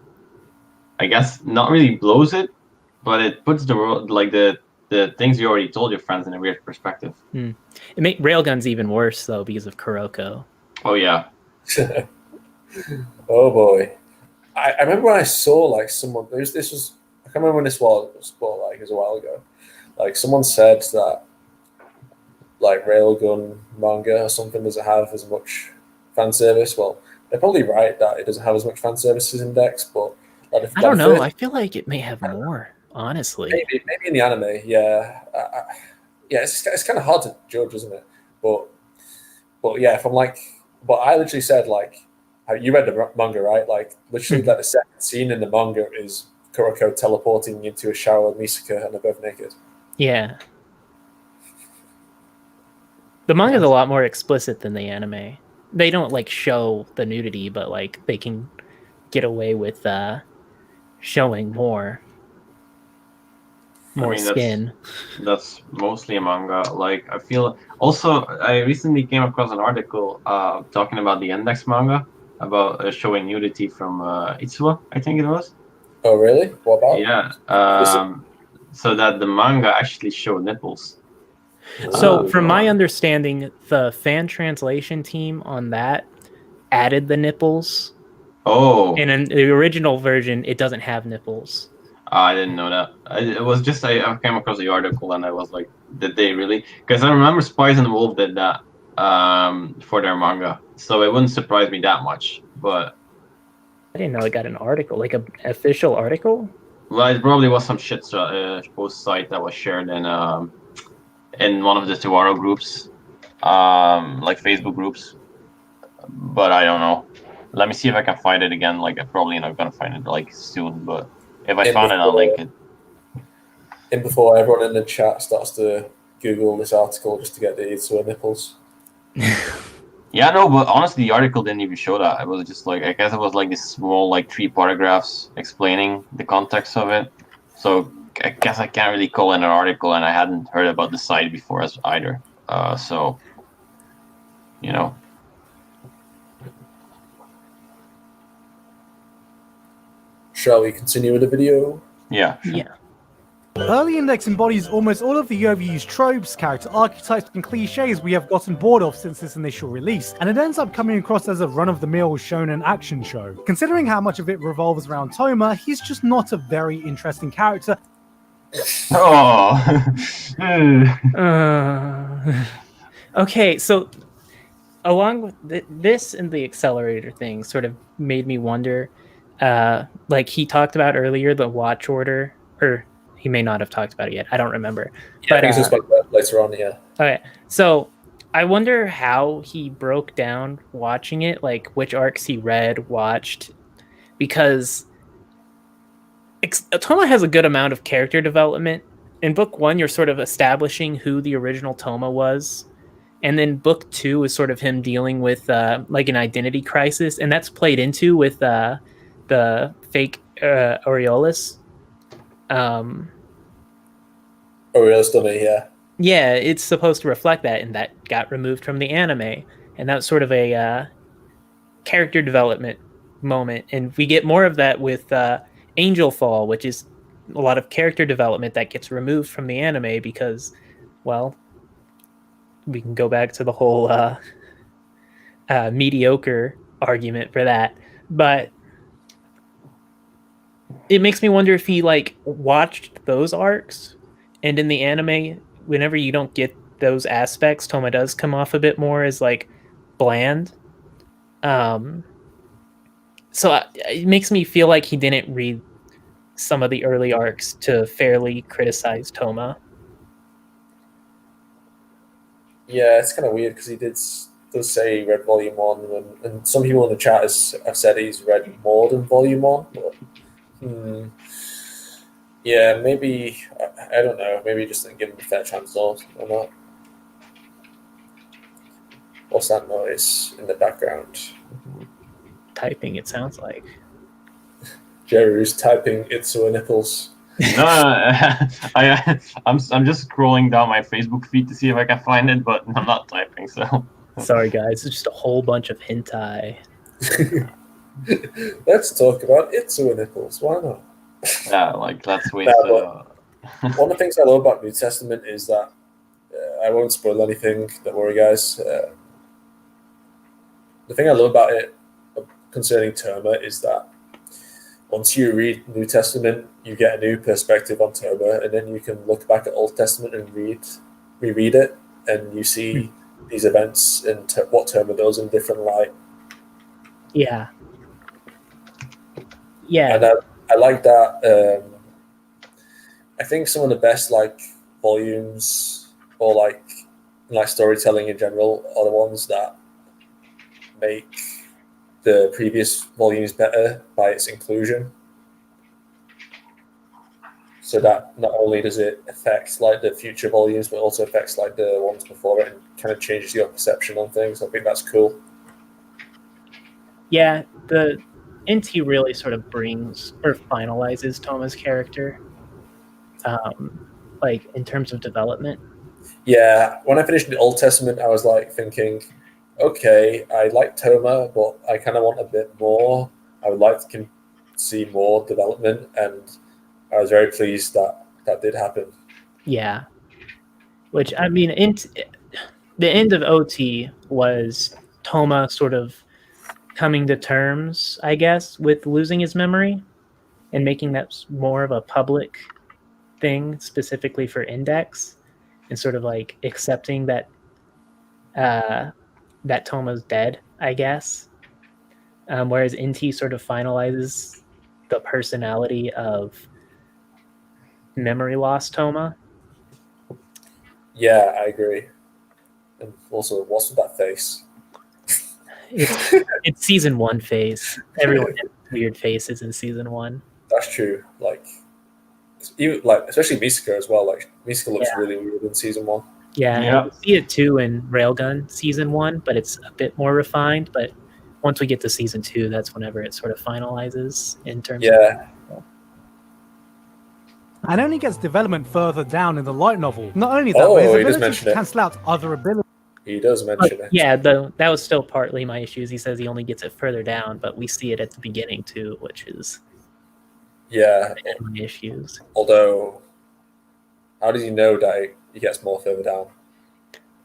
I guess, not really blows it, but it puts the world like the things you already told your friends in a weird perspective. It make Railgun's even worse though because of Kuroko. Oh yeah, Oh boy. I remember when I saw like someone. This was I can't remember when this was, but like it was a while ago. Like someone said that like Railgun manga or something doesn't have as much fan service. Well, they're probably right that it doesn't have as much fan service as Index, but like, I don't know. I feel like it may have more, honestly. maybe in the anime, yeah, yeah. It's kind of hard to judge, isn't it? But yeah, if I'm like, but I literally said like, you read the manga, right? Like literally, like the second scene in the manga is Kuroko teleporting into a shower with Misaka, and they're both naked. Yeah. The manga's a lot more explicit than the anime. They don't like show the nudity, but like they can get away with showing more I mean skin. that's mostly a manga. Like I feel also I recently came across an article talking about the Index manga about showing nudity from Itsuwa, I think it was. Oh, really? What about? Yeah. So that the manga actually showed nipples. So, from my understanding, the fan translation team on that added the nipples. Oh. And in the original version, it doesn't have nipples. I didn't know that. It was just I came across the article and I was like, did they really? Because I remember Spice and Wolf did that for their manga, so it wouldn't surprise me that much. But I didn't know it got an article, like an official article. well, it probably was some shit post site that was shared in one of the To Aru groups, like Facebook groups. But I don't know. Let me see if I can find it again. Like I'm probably not gonna find it like soon, but if I found it, I'll link it. And before everyone in the chat starts to Google this article just to get the Itsuwa nipples. Yeah, no, but honestly, the article didn't even show that. It was just like, I guess it was like this small, like 3 paragraphs explaining the context of it. So I guess I can't really call it an article, and I hadn't heard about the site before as either. So, you know. Shall we continue with the video? Yeah. Sure. Yeah. Early Index embodies almost all of the overused tropes, character archetypes, and cliches we have gotten bored of since its initial release, and it ends up coming across as a run-of-the-mill shonen action show. Considering how much of it revolves around Toma, he's just not a very interesting character. Oh. Okay, so along with this and the accelerator thing sort of made me wonder, like he talked about earlier, the watch order, or he may not have talked about it yet. I don't remember. Yeah, but, I think it's about that later on, yeah. Okay, so I wonder how he broke down watching it, like which arcs he read, watched, because Toma has a good amount of character development. In book 1, you're sort of establishing who the original Toma was, and then book 2 is sort of him dealing with like an identity crisis, and that's played into with the fake Aureolus. Aureolus dummy, yeah. Yeah, it's supposed to reflect that, and that got removed from the anime, and that's sort of a character development moment, and we get more of that with Angel Fall, which is a lot of character development that gets removed from the anime because, well, we can go back to the whole mediocre argument for that, but it makes me wonder if he like watched those arcs, and in the anime, whenever you don't get those aspects, Toma does come off a bit more as like bland. So it makes me feel like he didn't read some of the early arcs to fairly criticize Toma. Yeah, it's kind of weird because he did does say he read Volume 1, and some people in the chat have said he's read more than Volume 1. But, yeah, maybe, I don't know, maybe just didn't give him a fair chance or not. What's that noise in the background? Typing, it sounds like. Jeru's typing Itsuo nipples. No, I'm just scrolling down my Facebook feed to see if I can find it, but I'm not typing. So Sorry, guys. It's just a whole bunch of hentai. Let's talk about Itsuo nipples. Why not? yeah, like let's wait. One of the things I love about New Testament is that I won't spoil anything. Don't worry, guys. The thing I love about it concerning Toma is that once you read New Testament, you get a new perspective on Toma, and then you can look back at Old Testament and reread it, and you see these events and what Toma does in different light. Yeah. Yeah. And I like that. I think some of the best volumes or like storytelling in general are the ones that make the previous volumes better by its inclusion. So that not only does it affect the future volumes, but also affects the ones before it and kind of changes your perception on things. I think that's cool. Yeah, the NT really sort of brings or finalizes Toma's character, in terms of development. Yeah, when I finished the Old Testament, I was thinking, okay, I like Toma, but I kind of want a bit more. I would like to see more development, and I was very pleased that did happen. Yeah, which I mean, the end of OT was Toma sort of coming to terms, I guess, with losing his memory and making that more of a public thing specifically for Index, and sort of accepting that that Toma's dead, I guess. Whereas NT sort of finalizes the personality of memory loss Toma. Yeah, I agree. And also, what's with that face? It's season 1 face. Everyone has weird faces in season 1. That's true. Even especially Misaka as well. Misaka looks really weird in season 1. Yeah, and you see it too in Railgun season 1, but it's a bit more refined. But once we get to season 2, that's whenever it sort of finalizes in terms of... And only gets development further down in the light novel. Not only that, but his ability to cancel out other abilities. He does mention it. Yeah, that was still partly my issues. He says he only gets it further down, but we see it at the beginning too, which is my issues. Although, how does he know that he gets more further down?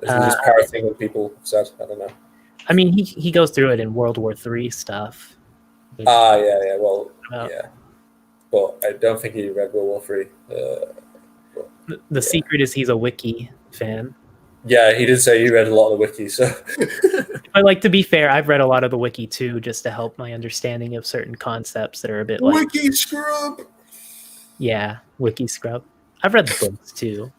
Is he just parroting what people said? I don't know. I mean, he goes through it in World War III stuff. Yeah. Well, yeah. But I don't think he read World War III. The secret is he's a wiki fan. Yeah, he did say he read a lot of the wiki, so... But to be fair, I've read a lot of the wiki too, just to help my understanding of certain concepts that are a bit Wiki scrub! Yeah, wiki scrub. I've read the books too.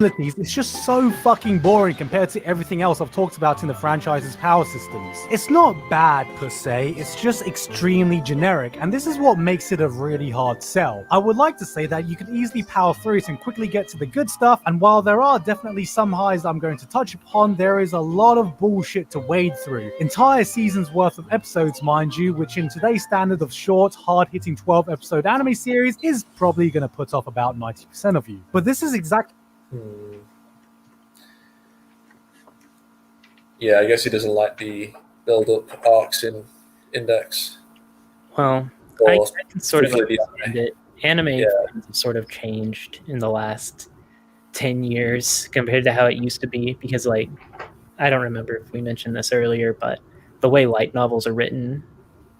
It's just so fucking boring compared to everything else I've talked about in the franchise's power systems. It's not bad per se, it's just extremely generic, and this is what makes it a really hard sell. I would like to say that you could easily power through it and quickly get to the good stuff, and while there are definitely some highs I'm going to touch upon, there is a lot of bullshit to wade through. Entire seasons worth of episodes, mind you, which in today's standard of short, hard-hitting 12-episode anime series is probably going to put off about 90% of you. But this is exactly... Yeah, I guess he doesn't like the build-up arcs in Index. Well, I can sort of understand it. Anime have sort of changed in the last 10 years compared to how it used to be, because I don't remember if we mentioned this earlier, but the way light novels are written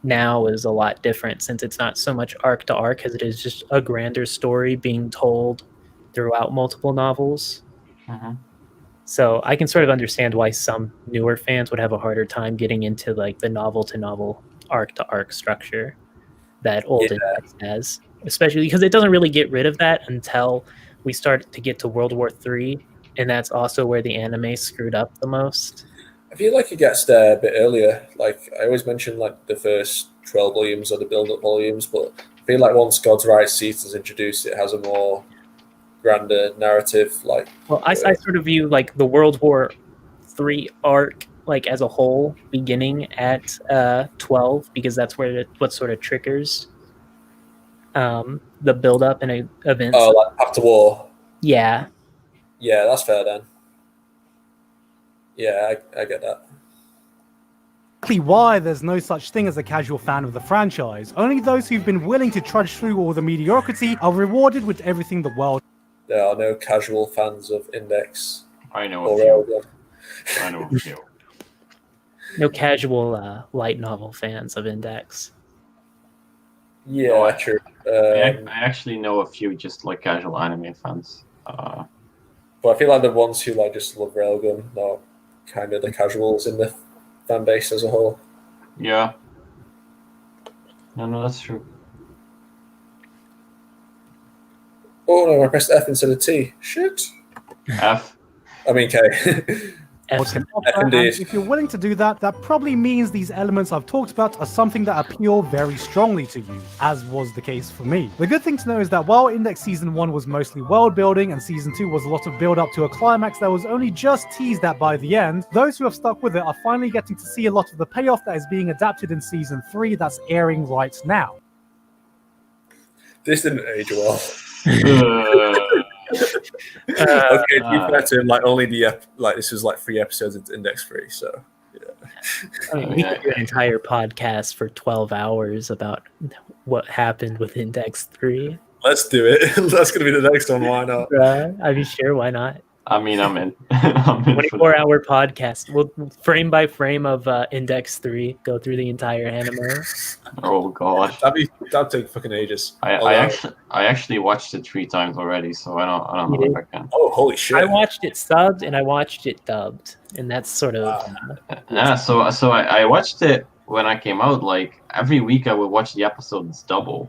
now is a lot different, since it's not so much arc to arc as it is just a grander story being told throughout multiple novels. So I can sort of understand why some newer fans would have a harder time getting into the novel to novel, arc to arc structure that old Index has, especially because it doesn't really get rid of that until we start to get to World War III, and that's also where the anime screwed up the most. I feel like it gets there a bit earlier. Like I always mention, like the first 12 volumes or the build-up volumes, but I feel like once God's Right Season is introduced, it has a more grander narrative. Like, Well, I sort of view like the World War III arc like as a whole beginning at 12 because that's where what sort of triggers the build-up and events. oh, like after war. Yeah. Yeah, that's fair then. Yeah, I get that. Exactly why there's no such thing as a casual fan of the franchise. Only those who've been willing to trudge through all the mediocrity are rewarded with everything the world. There are no casual fans of Index I know or a few. Railgun. I know a few. No casual light novel fans of Index. Yeah, No, true. I actually know a few just like casual anime fans. But I feel like the ones who like just love Railgun are kind of the casuals in the fan base as a whole. Yeah. No, that's true. Oh no, I pressed F instead of T. Shit. F. I mean K. F- And Indeed. if you're willing to do that, that probably means these elements I've talked about are something that appeal very strongly to you, as was the case for me. The good thing to know is that while Index Season 1 was mostly world building and Season 2 was a lot of build up to a climax that was only just teased at by the end, those who have stuck with it are finally getting to see a lot of the payoff that is being adapted in Season 3 that's airing right now. This didn't age well. Uh, Okay, to be fair to him, like only like this was like 3 episodes into Index 3, so I mean, we could do an entire podcast for 12 hours about what happened with Index 3. let's do it. That's gonna be the next one. Why not? I mean, sure, why not? I mean, I'm in. I'm in for 24-hour podcast. We'll frame by frame of Index 3 go through the entire anime. that. Oh gosh. That'd take fucking ages. I actually watched it 3 times already, so I don't You know did? if I can. Oh, holy shit! I watched it subbed and I watched it dubbed, and that's sort of Yeah, so I watched it when I came out. Like every week, I would watch the episodes double.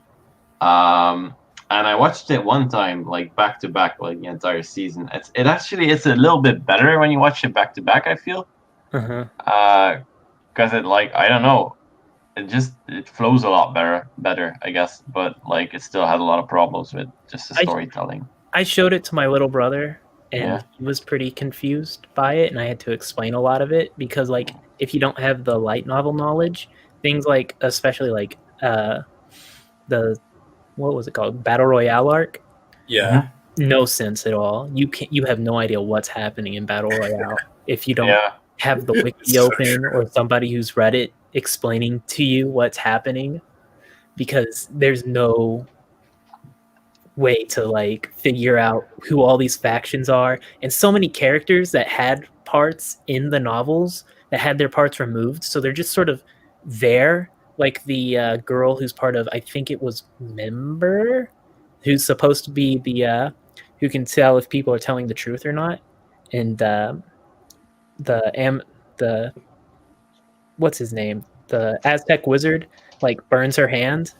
And I watched it one time, like back to back, like the entire season. It's a little bit better when you watch it back to back. I feel, because it like I don't know, it flows a lot better, I guess. But like it still had a lot of problems with just the storytelling. I showed it to my little brother, and Yeah. he was pretty confused by it, and I had to explain a lot of it because, like, if you don't have the light novel knowledge, things like, especially like the what was it called, Battle Royale arc, Yeah, no sense at all. You have no idea what's happening in Battle Royale if you don't Yeah, have the wiki So open true. or somebody who's read it explaining to you what's happening, because there's no way to like figure out who all these factions are, and so many characters that had parts in the novels that had their parts removed, so they're just sort of there, like the girl who's part of, I think it was Member, who's supposed to be the who can tell if people are telling the truth or not, and the what's his name, the Aztec wizard, like burns her hand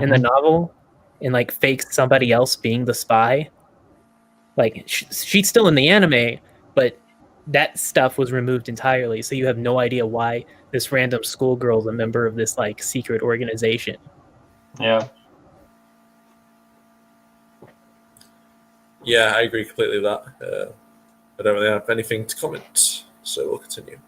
in the novel and like fakes somebody else being the spy. Like she's still in the anime, but that stuff was removed entirely, so you have no idea why this random schoolgirl is a member of this like secret organization. yeah. yeah, I agree completely with that. I don't really have anything to comment, so we'll continue.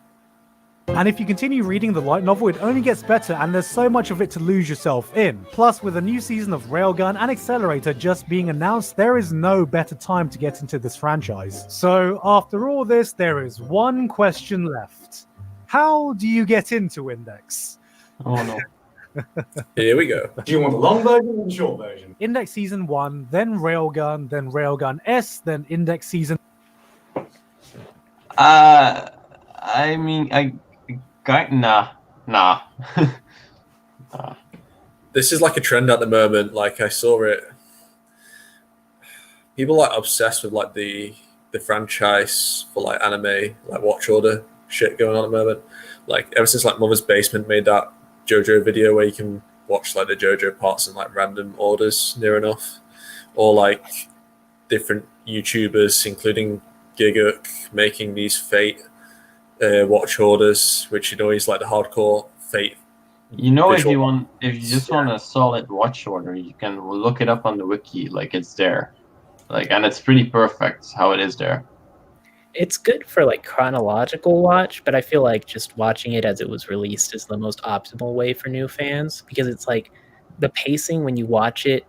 And if you continue reading the light novel, it only gets better, and there's so much of it to lose yourself in. Plus, with a new season of Railgun and Accelerator just being announced, there is no better time to get into this franchise. So, after all this, there is one question left. How do you get into Index? Oh no. Here we go. Do you want the long version or the short version? Index Season 1, then Railgun S, then Index Season... I mean, nah. This is like a trend at the moment. Like I saw it. People like obsessed with like the franchise for like anime, like watch order shit going on at the moment. Like ever since like Mother's Basement made that JoJo video where you can watch like the JoJo parts in like random orders near enough, or like different YouTubers, including Gigguk making these Fate watch orders, which is like the hardcore Fate. You know, Visual. if you just want a solid watch order, you can look it up on the wiki, like it's there, like, and it's pretty perfect how it is there. It's good for like chronological watch, but I feel like just watching it as it was released is the most optimal way for new fans, because it's like the pacing when you watch it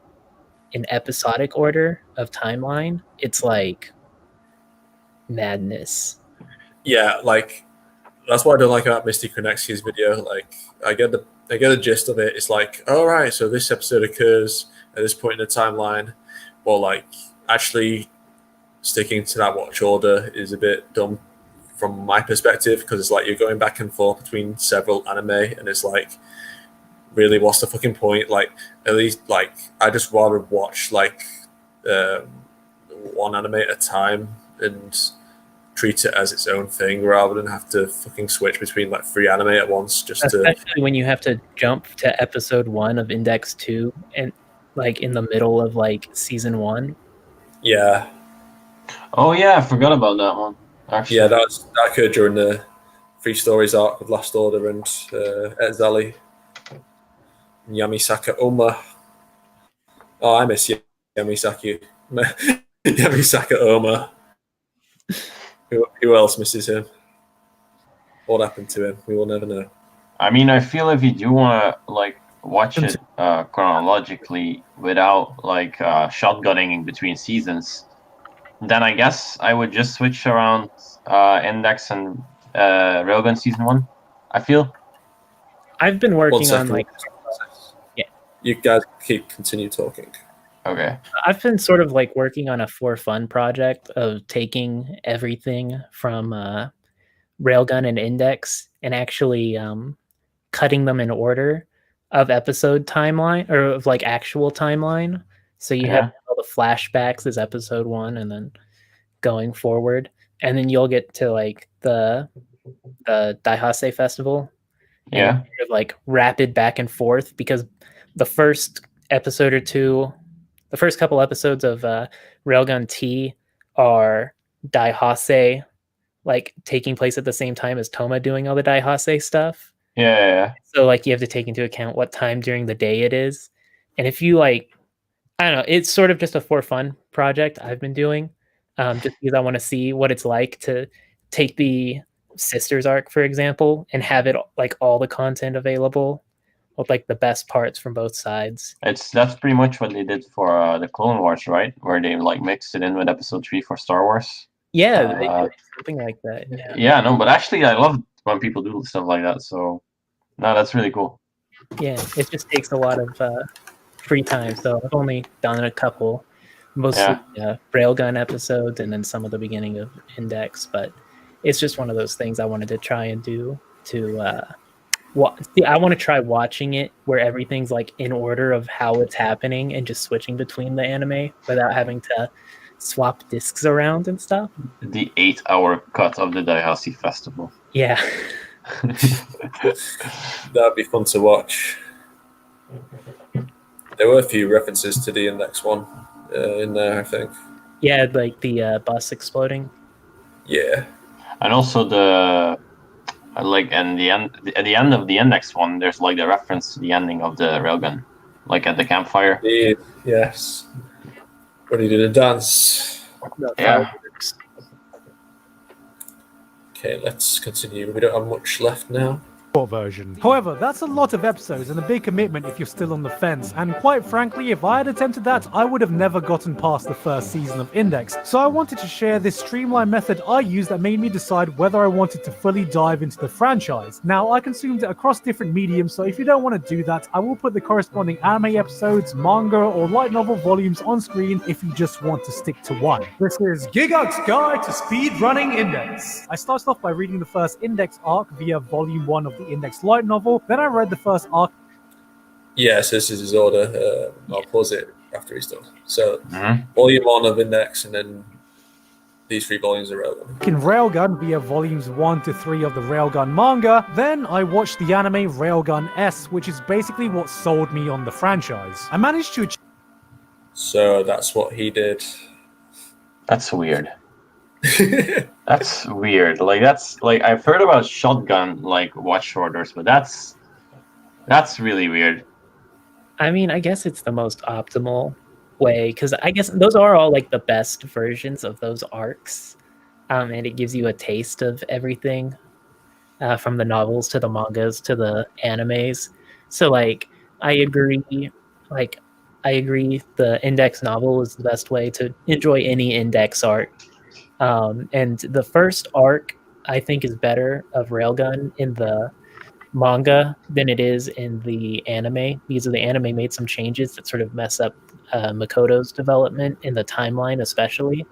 in episodic order of timeline, it's like madness. Yeah, like that's what I don't like about Misty Konexki's video. Like I get the gist of it. It's like, all right, so this episode occurs at this point in the timeline. Well, like actually sticking to that watch order is a bit dumb from my perspective, because it's like you're going back and forth between several anime, and it's like, really, what's the fucking point? Like, at least, like, I just rather watch like one anime at a time and treat it as its own thing, rather than have to fucking switch between like 3 anime at once just Especially when you have to jump to episode 1 of Index 2 and like in the middle of like season 1. Yeah. Oh yeah, I forgot about that one. Actually, Yeah, that occurred during the 3 stories arc with Last Order and Etzali. Yamisaka Oma. Oh, I miss Yamisaki. Yamisaka Oma. Who else misses him? What happened to him? We will never know. I mean, I feel if you do want to like watch it chronologically without like shotgunning in between seasons, then I guess I would just switch around Index and Railgun season 1. I feel. I've been working on like You guys continue talking. Okay. I've been sort of like working on a for fun project of taking everything from Railgun and Index and actually cutting them in order of episode timeline, or of like actual timeline. So you have all the flashbacks as episode 1 and then going forward. And then you'll get to like the Daihase festival. Yeah. And sort of like rapid back and forth, because the first episode or two, the first couple episodes of Railgun T are Daihase like taking place at the same time as Toma doing all the Daihase stuff. Yeah. So like you have to take into account what time during the day it is. And if you like, I don't know, it's sort of just a for fun project I've been doing, just because I want to see what it's like to take the Sisters arc, for example, and have it like all the content available with like the best parts from both sides. That's pretty much what they did for the Clone Wars, right? Where they like mixed it in with episode 3 for Star Wars. Yeah, they did something like that. Yeah, no, but actually I love when people do stuff like that. So no, that's really cool. Yeah, it just takes a lot of free time. So I've only done a couple, mostly Railgun episodes and then some of the beginning of Index. But it's just one of those things I wanted to try and do to I want to try watching it where everything's like in order of how it's happening and just switching between the anime without having to swap discs around and stuff. The 8-hour cut of the Daihase Festival. Yeah. That'd be fun to watch. There were a few references to the Index one in there, I think. Yeah, like the bus exploding. Yeah. And also the like at the end of the Index one, there's like the reference to the ending of the Railgun, like at the campfire. Yes. When he did a dance. Yeah. Okay, let's continue. We don't have much left now. Version. However, that's a lot of episodes and a big commitment if you're still on the fence, and quite frankly, if I had attempted that, I would have never gotten past the first season of Index. So I wanted to share this streamlined method I used that made me decide whether I wanted to fully dive into the franchise. Now, I consumed it across different mediums, so if you don't want to do that, I will put the corresponding anime episodes, manga, or light novel volumes on screen if you just want to stick to one. This is Gigguk's Guide to Speedrunning Index. I started off by reading the first Index arc via volume 1 of the Index light novel, then I read the first arc. Yes, this is his order. I'll pause it after he's done. So, volume 1 of Index, and then these 3 volumes of Railgun. In Railgun via volumes 1 to 3 of the Railgun manga, then I watched the anime Railgun S, which is basically what sold me on the franchise. I managed to achieve. So that's what he did. That's weird. That's weird. Like that's like I've heard about shotgun like watch orders, but that's really weird. I mean, I guess it's the most optimal way because I guess those are all like the best versions of those arcs, and it gives you a taste of everything, from the novels to the mangas to the animes. So like, I agree. Like, I agree. The index novel is the best way to enjoy any index arc. And the first arc I think is better of Railgun in the manga than it is in the anime because the anime made some changes that sort of mess up Makoto's development in the timeline, especially.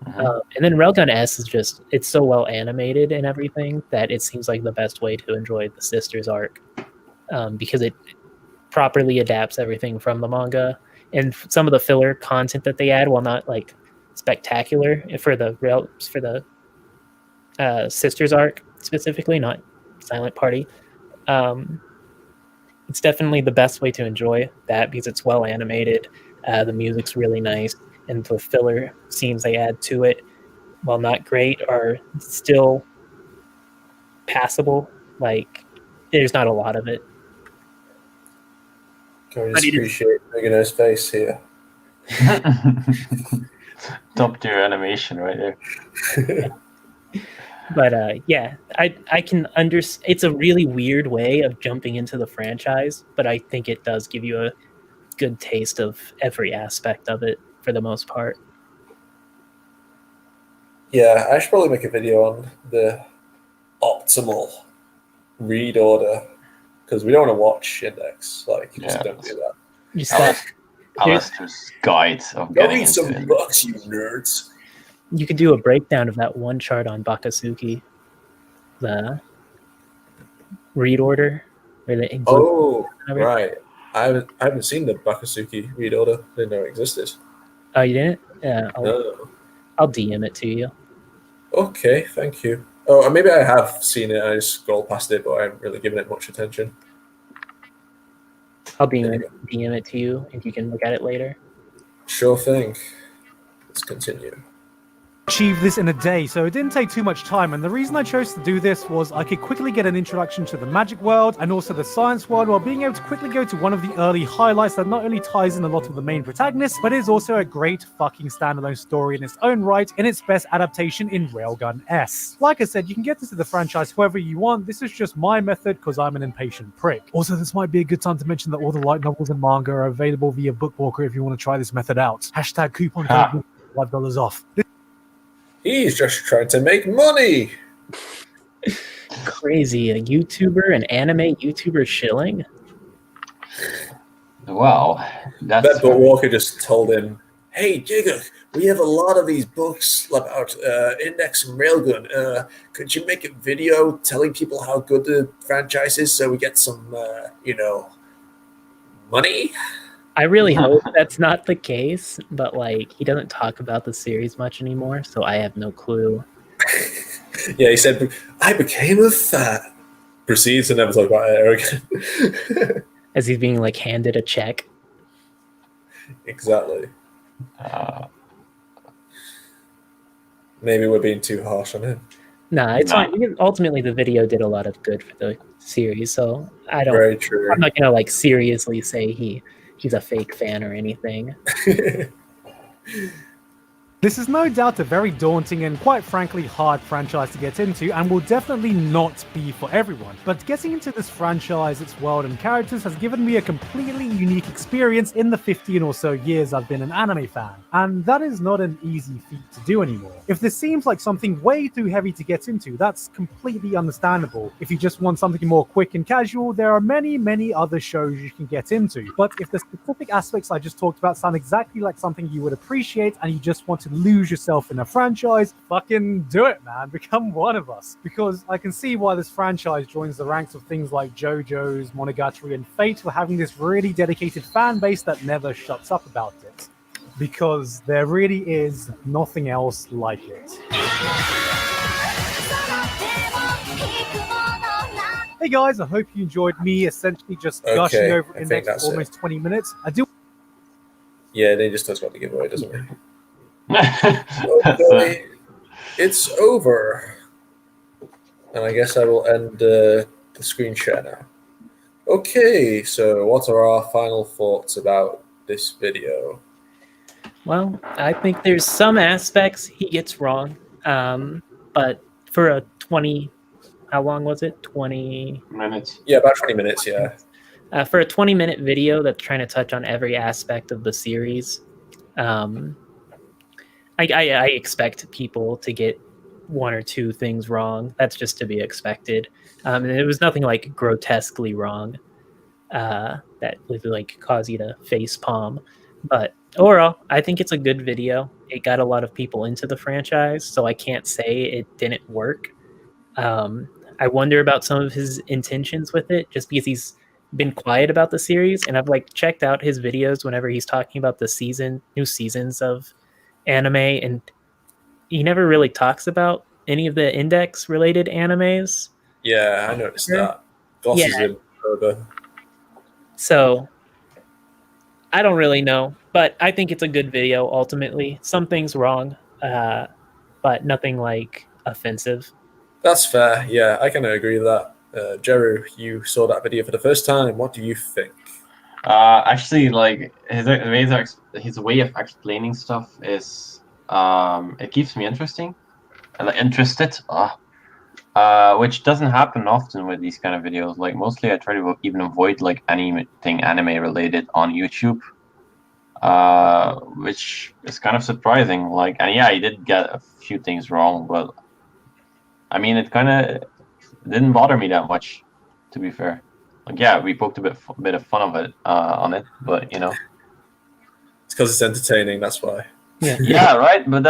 And then Railgun S is just, it's so well animated and everything that it seems like the best way to enjoy the Sisters arc, because it properly adapts everything from the manga. And some of the filler content that they add, while not like spectacular for the Sisters arc specifically, not Silent Party, it's definitely the best way to enjoy that because it's well animated. The music's really nice, and the filler scenes they add to it, while not great, are still passable. Like, there's not a lot of it. Can we just appreciate Regular's face here? Top tier animation right there. But yeah, I can understand. It's a really weird way of jumping into the franchise, but I think it does give you a good taste of every aspect of it for the most part. Yeah, I should probably make a video on the optimal read order because we don't want to watch index. Like, just don't do that. Just Alistair's guide of Go getting read into some it. books, you nerds. You could do a breakdown of that one chart on Bakasuki, the read order. Oh, right. I haven't seen the Bakasuki read order. Didn't know it existed. Oh, you didn't? Yeah, No. I'll DM it to you. Okay, thank you. Oh, maybe I have seen it. I just scrolled past it, but I haven't really given it much attention. I'll DM it to you if you can look at it later. Sure thing. Let's continue. Achieve this in a day, so it didn't take too much time, and the reason I chose to do this was I could quickly get an introduction to the magic world and also the science world while being able to quickly go to one of the early highlights that not only ties in a lot of the main protagonists, but is also a great fucking standalone story in its own right in its best adaptation in Railgun S. Like I said, you can get into the franchise however you want. This is just my method because I'm an impatient prick. Also, this might be a good time to mention that all the light novels and manga are available via Bookwalker if you want to try this method out. Hashtag coupon code $5 off. He's just trying to make money. Crazy. A YouTuber, an anime YouTuber shilling? Wow. That Walker just told him, hey, Gigguk, we have a lot of these books about Index and Railgun. Could you make a video telling people how good the franchise is so we get some, money? I really hope that's not the case, but like, he doesn't talk about the series much anymore, so I have no clue. Yeah, he said, I became a fan. Proceeds to never talk about it again. As he's being like handed a check. Exactly. Maybe we're being too harsh on him. Nah, it's fine. Ultimately, the video did a lot of good for the series, so I don't. Very true. I'm not gonna like seriously say he's a fake fan or anything. This is no doubt a very daunting and quite frankly hard franchise to get into and will definitely not be for everyone. But getting into this franchise, its world and characters has given me a completely unique experience in the 15 or so years I've been an anime fan. And that is not an easy feat to do anymore. If this seems like something way too heavy to get into, that's completely understandable. If you just want something more quick and casual, there are many other shows you can get into. But if the specific aspects I just talked about sound exactly like something you would appreciate and you just want to lose yourself in a franchise, fucking do it, man. Become one of us. Because I can see why this franchise joins the ranks of things like JoJo's, Monogatari, and Fate for having this really dedicated fan base that never shuts up about it. Because there really is nothing else like it. Hey guys, I hope you enjoyed me essentially just gushing over Index for almost 20 minutes. Yeah, they just talks about the giveaway, doesn't he? it's over. And I guess I will end the screen share now. Okay, so what are our final thoughts about this video? Well, I think there's some aspects he gets wrong, but for a 20, how long was it? 20 minutes. Yeah, about 20 minutes, yeah. For a 20-minute video that's trying to touch on every aspect of the series, I expect people to get one or two things wrong. That's just to be expected. And it was nothing like grotesquely wrong that would like cause you to face palm. But overall, I think it's a good video. It got a lot of people into the franchise, so I can't say it didn't work. I wonder about some of his intentions with it, just because he's been quiet about the series, and I've like checked out his videos whenever he's talking about the new seasons of anime, and he never really talks about any of the index related animes. Yeah, I noticed Sure. that. Glosses Yeah. in further. So I don't really know, but I think it's a good video ultimately. Some things wrong, but nothing like offensive. That's fair. Yeah, I kind of agree with that. Jeru, you saw that video for the first time. What do you think? Actually, like his way of explaining stuff is it keeps me interesting and interested. Which doesn't happen often with these kind of videos. Like mostly, I try to even avoid like anything anime related on YouTube, which is kind of surprising. Like, and yeah, he did get a few things wrong, but I mean, it kind of didn't bother me that much, to be fair. Like, yeah, we poked a bit of fun of it on it, but you know. It's because it's entertaining, that's why. Yeah, right. But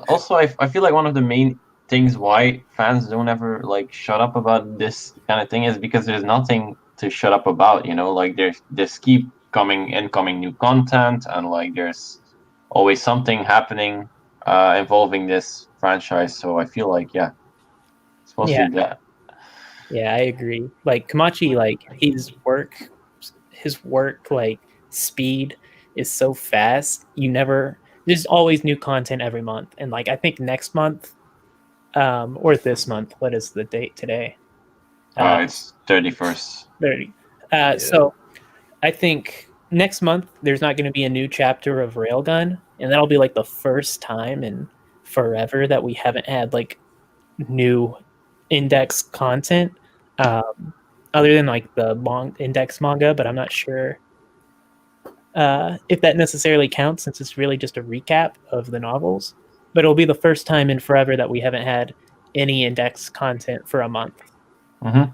also I feel like one of the main things why fans don't ever like shut up about this kind of thing is because there's nothing to shut up about. You know, like there's keep incoming new content, and like there's always something happening involving this franchise. So I feel like it's mostly that. Yeah, I agree. Like Kamachi, like his work like speed is so fast. There's always new content every month. And like I think next month, or this month, what is the date today? It's 31st. 30. Yeah. So I think next month there's not going to be a new chapter of Railgun, and that'll be like the first time in forever that we haven't had like new index content, other than like the index manga, but I'm not sure if that necessarily counts since it's really just a recap of the novels. But it'll be the first time in forever that we haven't had any index content for a month. Mm-hmm.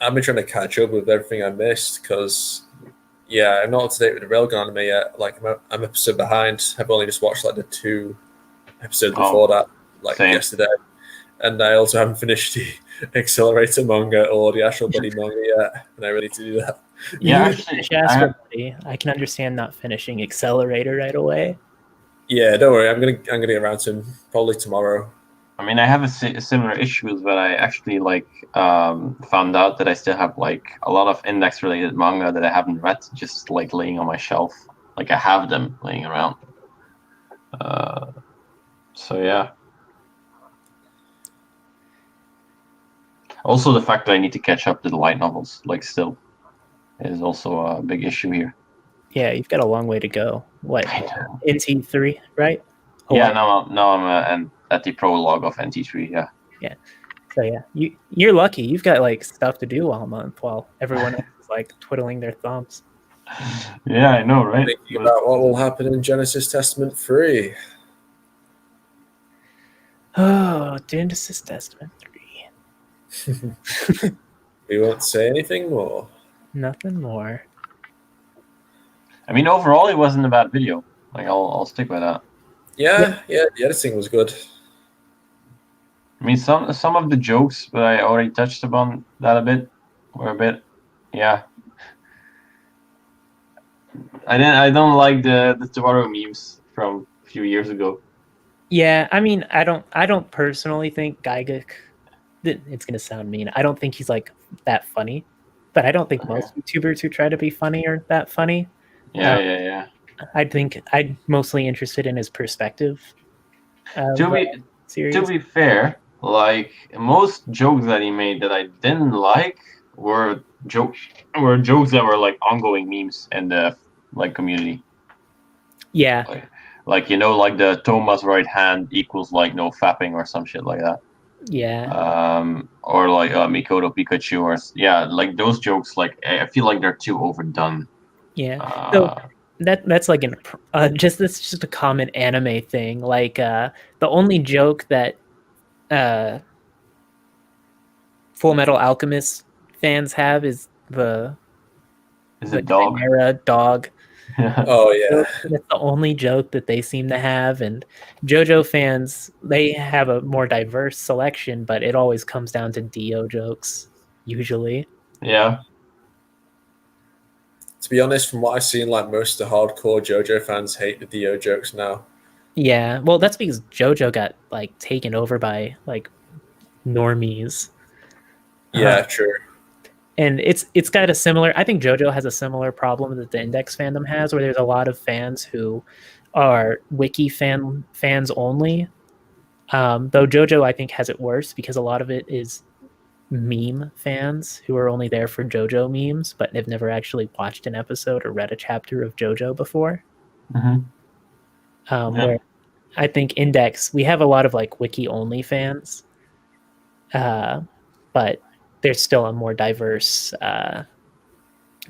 I've been trying to catch up with everything I missed because, yeah, I'm not up to date with the Railgun anime yet. Like, I'm episode behind. I've only just watched like the 2 episodes before that, like same. yesterday. And I also haven't finished the Accelerator manga or the Astral Body manga yet, and I really need to do that. Yeah, You finish Astral Body. I can understand not finishing Accelerator right away. Yeah, don't worry. I'm gonna get around to him probably tomorrow. I mean, I have a similar issues, but I actually like found out that I still have like a lot of index-related manga that I haven't read, just like laying on my shelf. Like I have them laying around. So yeah. Also, the fact that I need to catch up to the light novels, like still, is also a big issue here. Yeah, you've got a long way to go. What? I know. NT3, right? Oh, Yeah, now I'm at the prologue of NT3. Yeah. Yeah. So yeah, you're lucky. You've got like stuff to do all month while everyone else is like twiddling their thumbs. Yeah, I know, right? Thinking about what will happen in Genesis Testament 3. Oh, Genesis Testament 3. We won't say anything more. Nothing more. I mean, overall, it wasn't a bad video. Like, I'll stick by that. Yeah, the editing was good. I mean, some of the jokes, but I already touched upon that a bit, were a bit, yeah. I don't like the Toaru memes from a few years ago. Yeah, I mean, I don't personally think Gigguk. It's gonna sound mean. I don't think he's like that funny, but I don't think most YouTubers who try to be funny are that funny. Yeah. I think I'm mostly interested in his perspective. of To be the series. to be fair, like most jokes that he made that I didn't like jokes that were like ongoing memes in the like community. Yeah, Like like the Thomas right hand equals like no fapping or some shit like that. yeah, Or like Mikoto Pikachu or like those jokes. Like I feel like they're too overdone. yeah. So Uh, that's like just a common anime thing. Like the only joke that uh Full Metal Alchemist fans have is is the it dog? Chimera dog. Oh yeah, That's the only joke that they seem to have. And JoJo fans, they have a more diverse selection, but it always comes down to Dio jokes, usually. Yeah. to be honest, from what I've seen, like most of the hardcore JoJo fans hate the Dio jokes now. Yeah, well, that's because JoJo got like taken over by like normies. Yeah, true. And it's got a similar. I think JoJo has a similar problem that the Index fandom has, where there's a lot of fans who are wiki fans only. Though JoJo, I think, has it worse because a lot of it is meme fans who are only there for JoJo memes, but they've never actually watched an episode or read a chapter of JoJo before. Yeah. Where I think Index, we have a lot of like wiki only fans, but there's still a more diverse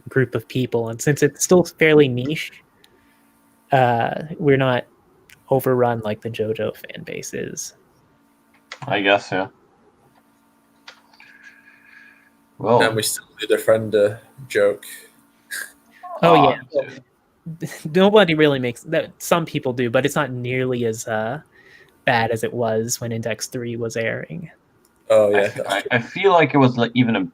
group of people, and since it's still fairly niche, we're not overrun like the JoJo fan base is. I guess, yeah. Well, And we still do the friend joke. Oh yeah, nobody really makes that. Some people do, but it's not nearly as bad as it was when Index 3 was airing. Oh yeah, that's true. I feel like it was like even a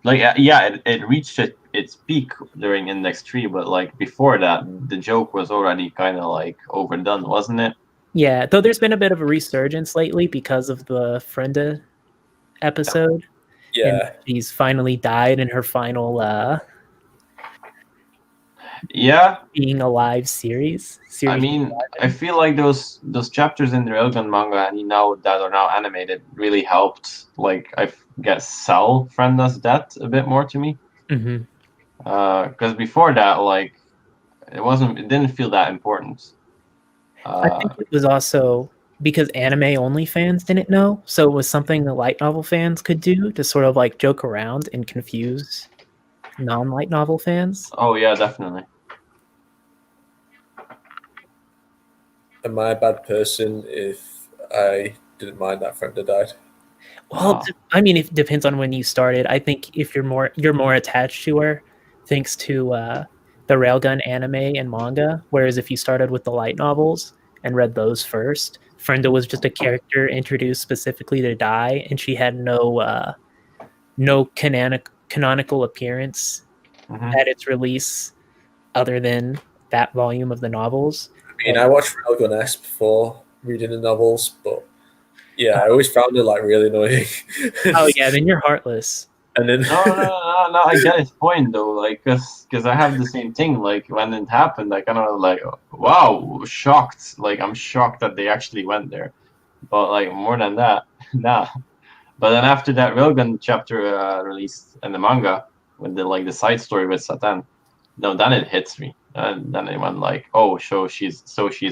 it reached its peak during Index 3, but like before that, the joke was already kind of like overdone, wasn't it? Yeah, though there's been a bit of a resurgence lately because of the Frenda episode, and Yeah, she's finally died in her final Yeah, being alive series. I mean, I feel like those chapters in the Railgun manga and now that are now animated really helped. Like I guess sell Frenda's death a bit more to me. Mhm. Because before that, like it didn't feel that important. I think it was also because anime only fans didn't know, so it was something the light novel fans could do to sort of like joke around and confuse non-light novel fans. Oh yeah, definitely. am I a bad person if I didn't mind that friend that died? Well, I mean, it depends on when you started. I think if you're more attached to her, thanks to the Railgun anime and manga. Whereas if you started with the light novels and read those first, Frenda was just a character introduced specifically to die, and she had no canonical appearance at its release, other than that volume of the novels. I mean, I watched Railgun S before reading the novels, but yeah, I always found it like really annoying. Oh yeah, then you're heartless. And then No, I get his point though. Like, cause I have the same thing. Like when it happened, I kind of like, wow, shocked. Like I'm shocked that they actually went there. But like more than that, nah. But then after that Railgun chapter released in the manga with the side story with Satan, no, then it hits me. And then it went like, oh, so she's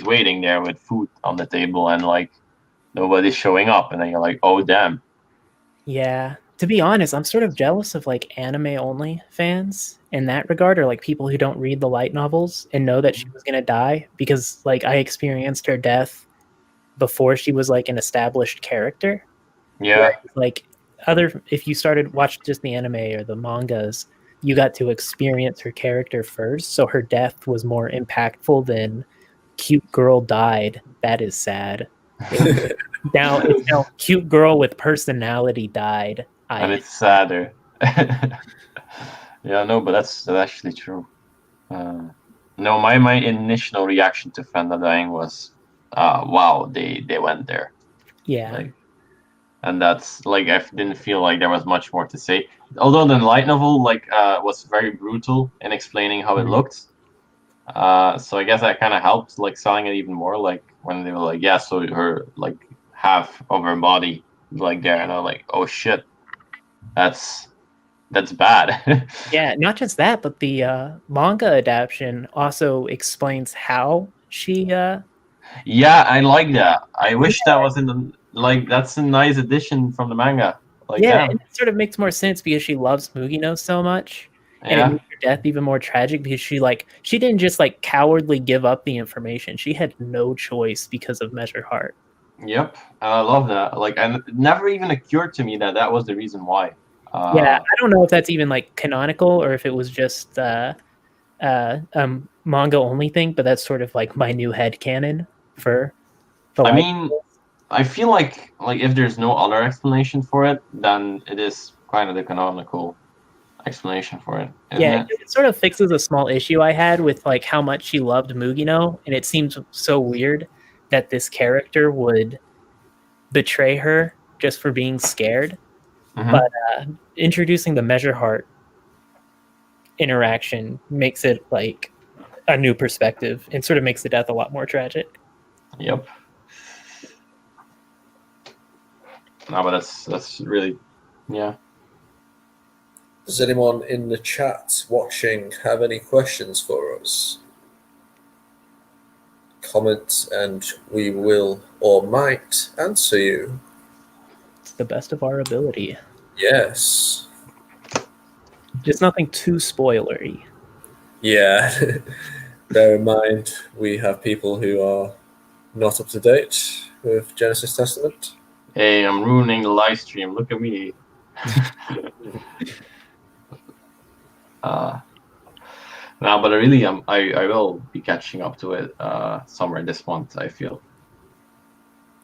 waiting there with food on the table and like nobody's showing up, and then you're like, oh damn. Yeah. To be honest, I'm sort of jealous of like anime only fans in that regard, or like people who don't read the light novels and know that she was gonna die, because like I experienced her death before she was like an established character. Yeah. Like if you started watch just the anime or the mangas, you got to experience her character first, so her death was more impactful than cute girl died. That is sad. Now it's now cute girl with personality died. And it's sadder. Yeah, no, but that's actually true. No, my initial reaction to Fenda dying was, wow, they went there. Yeah. Like, and that's like I didn't feel like there was much more to say. Although the light novel was very brutal in explaining how it looked. So I guess that kind of helped like selling it even more. Like when they were like, yeah, so her like half of her body like there, and I'm like, oh shit, that's bad. Yeah, not just that, but the manga adaptation also explains how she. Yeah, I like that. I wish that was in the like. That's a nice addition from the manga. Like, Yeah, damn. and it sort of makes more sense because she loves Mugino so much, and it Yeah. makes her death even more tragic because she didn't just like cowardly give up the information. She had no choice because of Measure Heart. Yep. And I love that. Like, and it never even occurred to me that that was the reason why. Yeah, I don't know if that's even like canonical or if it was just manga only thing, but that's sort of like my new head canon for the I light. mean, I feel like if there's no other explanation for it, then it is kind of the canonical explanation for it, isn't Yeah, it? it sort of fixes a small issue I had with like how much she loved Mugino, and it seems so weird that this character would betray her just for being scared. Mhm. But introducing the Measure Heart interaction makes it like a new perspective and sort of makes the death a lot more tragic. Yep. No, but that's really, yeah. Does anyone in the chat watching have any questions for us? Comment and we will or might answer you. It's the best of our ability. Yes. Just nothing too spoilery. Yeah. Bear in mind, we have people who are not up to date with Genesis Testament. Hey, I'm ruining the live stream. Look at me. No, but I really am. I will be catching up to it somewhere this month. I feel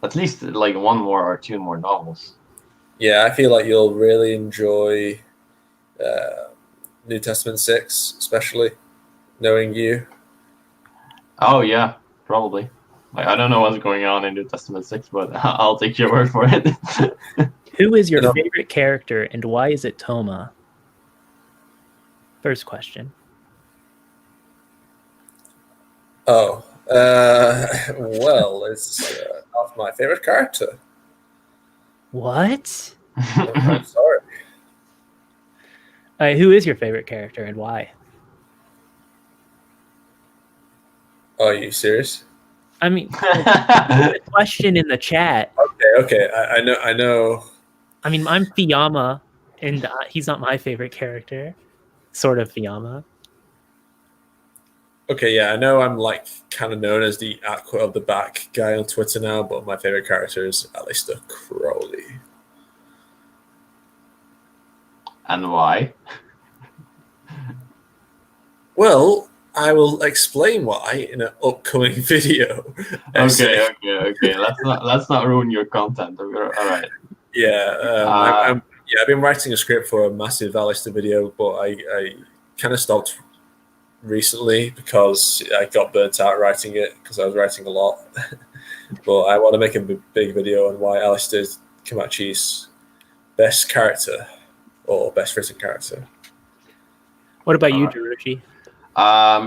at least like one more or two more novels. Yeah, I feel like you'll really enjoy New Testament 6, especially knowing you. Oh yeah, probably. Like, I don't know what's going on in New Testament 6, but I'll take your word for it. Who is your You know- favorite character and why is it Toma? First question. Oh, well, it's not my favorite character. What? I'm sorry. Who is your favorite character and why? Are you serious? I mean, the question in the chat. Okay. I know. I mean, I'm Fiyama, and he's not my favorite character. Sort of Fiyama. Okay, yeah, I know I'm like kind of known as the Aqua of the Back guy on Twitter now, but my favorite character is Aleister Crowley. And why? Well, I will explain why in an upcoming video. Okay. Let's not ruin your content. All right. Yeah, I've been writing a script for a massive Aleister video, but I kind of stopped recently because I got burnt out writing it because I was writing a lot. But I want to make a big video on why Aleister is Kamachi's best character or best written character. What about you, Jerushi?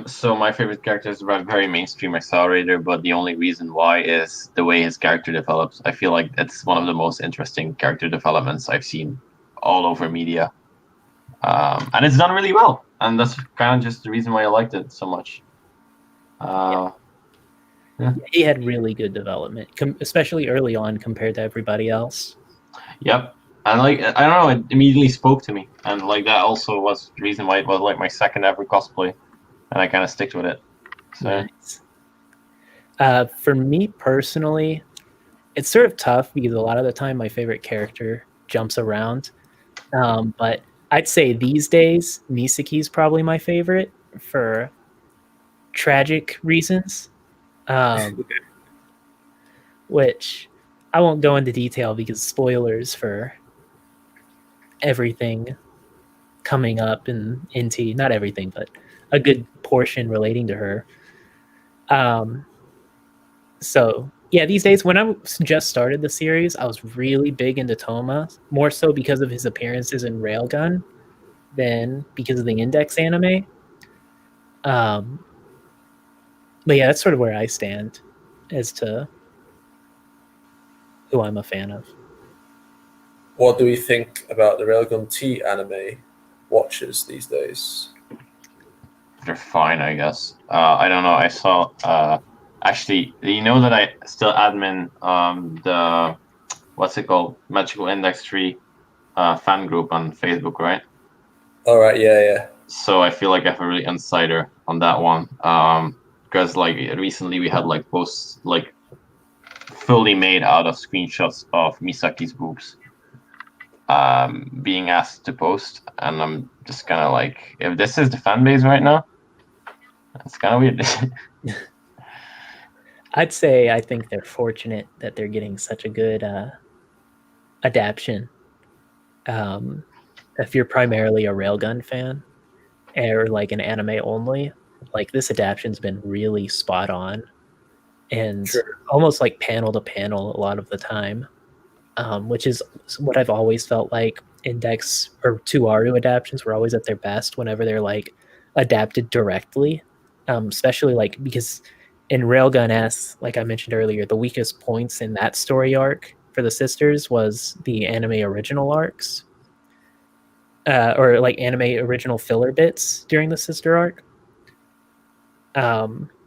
So my favorite character is a very mainstream accelerator, but the only reason why is the way his character develops. I feel like it's one of the most interesting character developments I've seen all over media. And it's done really well. And that's kind of just the reason why I liked it so much. Yeah. He had really good development, especially early on compared to everybody else. Yep. And like, I don't know, it immediately spoke to me. And like that also was the reason why it was like my second ever cosplay. And I kind of sticked with it. So. Nice. For me personally, it's sort of tough because a lot of the time my favorite character jumps around. But I'd say these days, Misaki's probably my favorite for tragic reasons. Which I won't go into detail because spoilers for everything coming up in NT, not everything, but a good portion relating to her. So yeah, these days when I just started the series, I was really big into Toma, more so because of his appearances in Railgun than because of the Index anime. But yeah, that's sort of where I stand. as to who I'm a fan of. What do we think about the Railgun T anime watchers these days? They're fine, I guess. I don't know. I saw. Actually, you know that I still admin the what's it called, Magical Index 3 fan group on Facebook, right? All right, yeah. So I feel like I have a really insider on that one. Because like recently we had like posts like fully made out of screenshots of Misaki's boobs being asked to post, and I'm just kind of like, if this is the fan base right now, that's kind of weird. I'd say I think they're fortunate that they're getting such a good adaptation. If you're primarily a Railgun fan or like an anime only, like this adaptation's been really spot on and Sure. almost like panel to panel a lot of the time, which is what I've always felt like Index or To Aru adaptations were always at their best whenever they're like adapted directly, especially like because in Railgun S, like I mentioned earlier, the weakest points in that story arc for the sisters was the anime original arcs, or like anime original filler bits during the sister arc.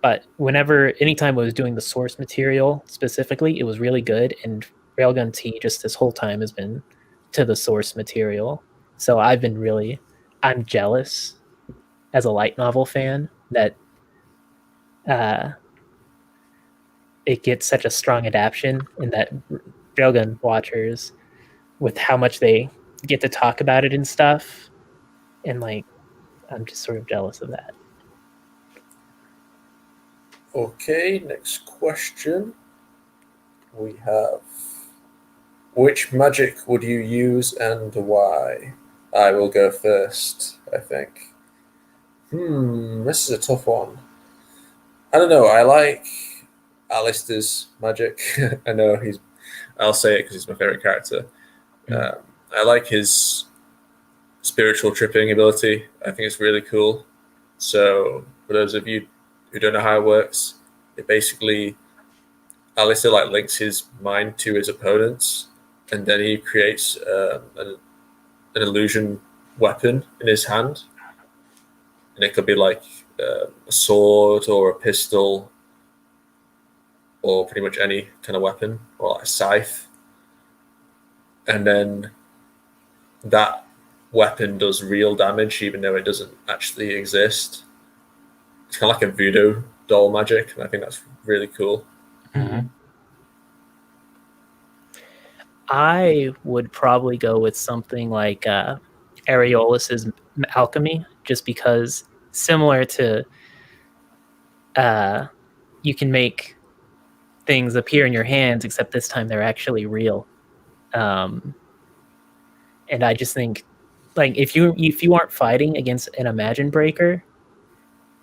But anytime I was doing the source material specifically, it was really good. And Railgun T just this whole time has been to the source material. So I'm jealous as a light novel fan that it gets such a strong adaptation, and that Railgun watchers, with how much they get to talk about it and stuff, and like I'm just sort of jealous of that. Okay, next question. We have, which magic would you use and why? I will go first, I think. This is a tough one. I don't know. I like Alistair's magic. I'll say it because he's my favorite character. I like his spiritual tripping ability. I think it's really cool. So for those of you who don't know how it works, it basically Alistair like links his mind to his opponents, and then he creates an illusion weapon in his hand, and it could be like a sword or a pistol or pretty much any kind of weapon or like a scythe, and then that weapon does real damage even though it doesn't actually exist. It's kind of like a voodoo doll magic, and I think that's really cool. Mm-hmm. I would probably go with something like Areolus's alchemy, just because similar to you can make things appear in your hands, except this time they're actually real. And I just think, like, if you aren't fighting against an Imagine Breaker,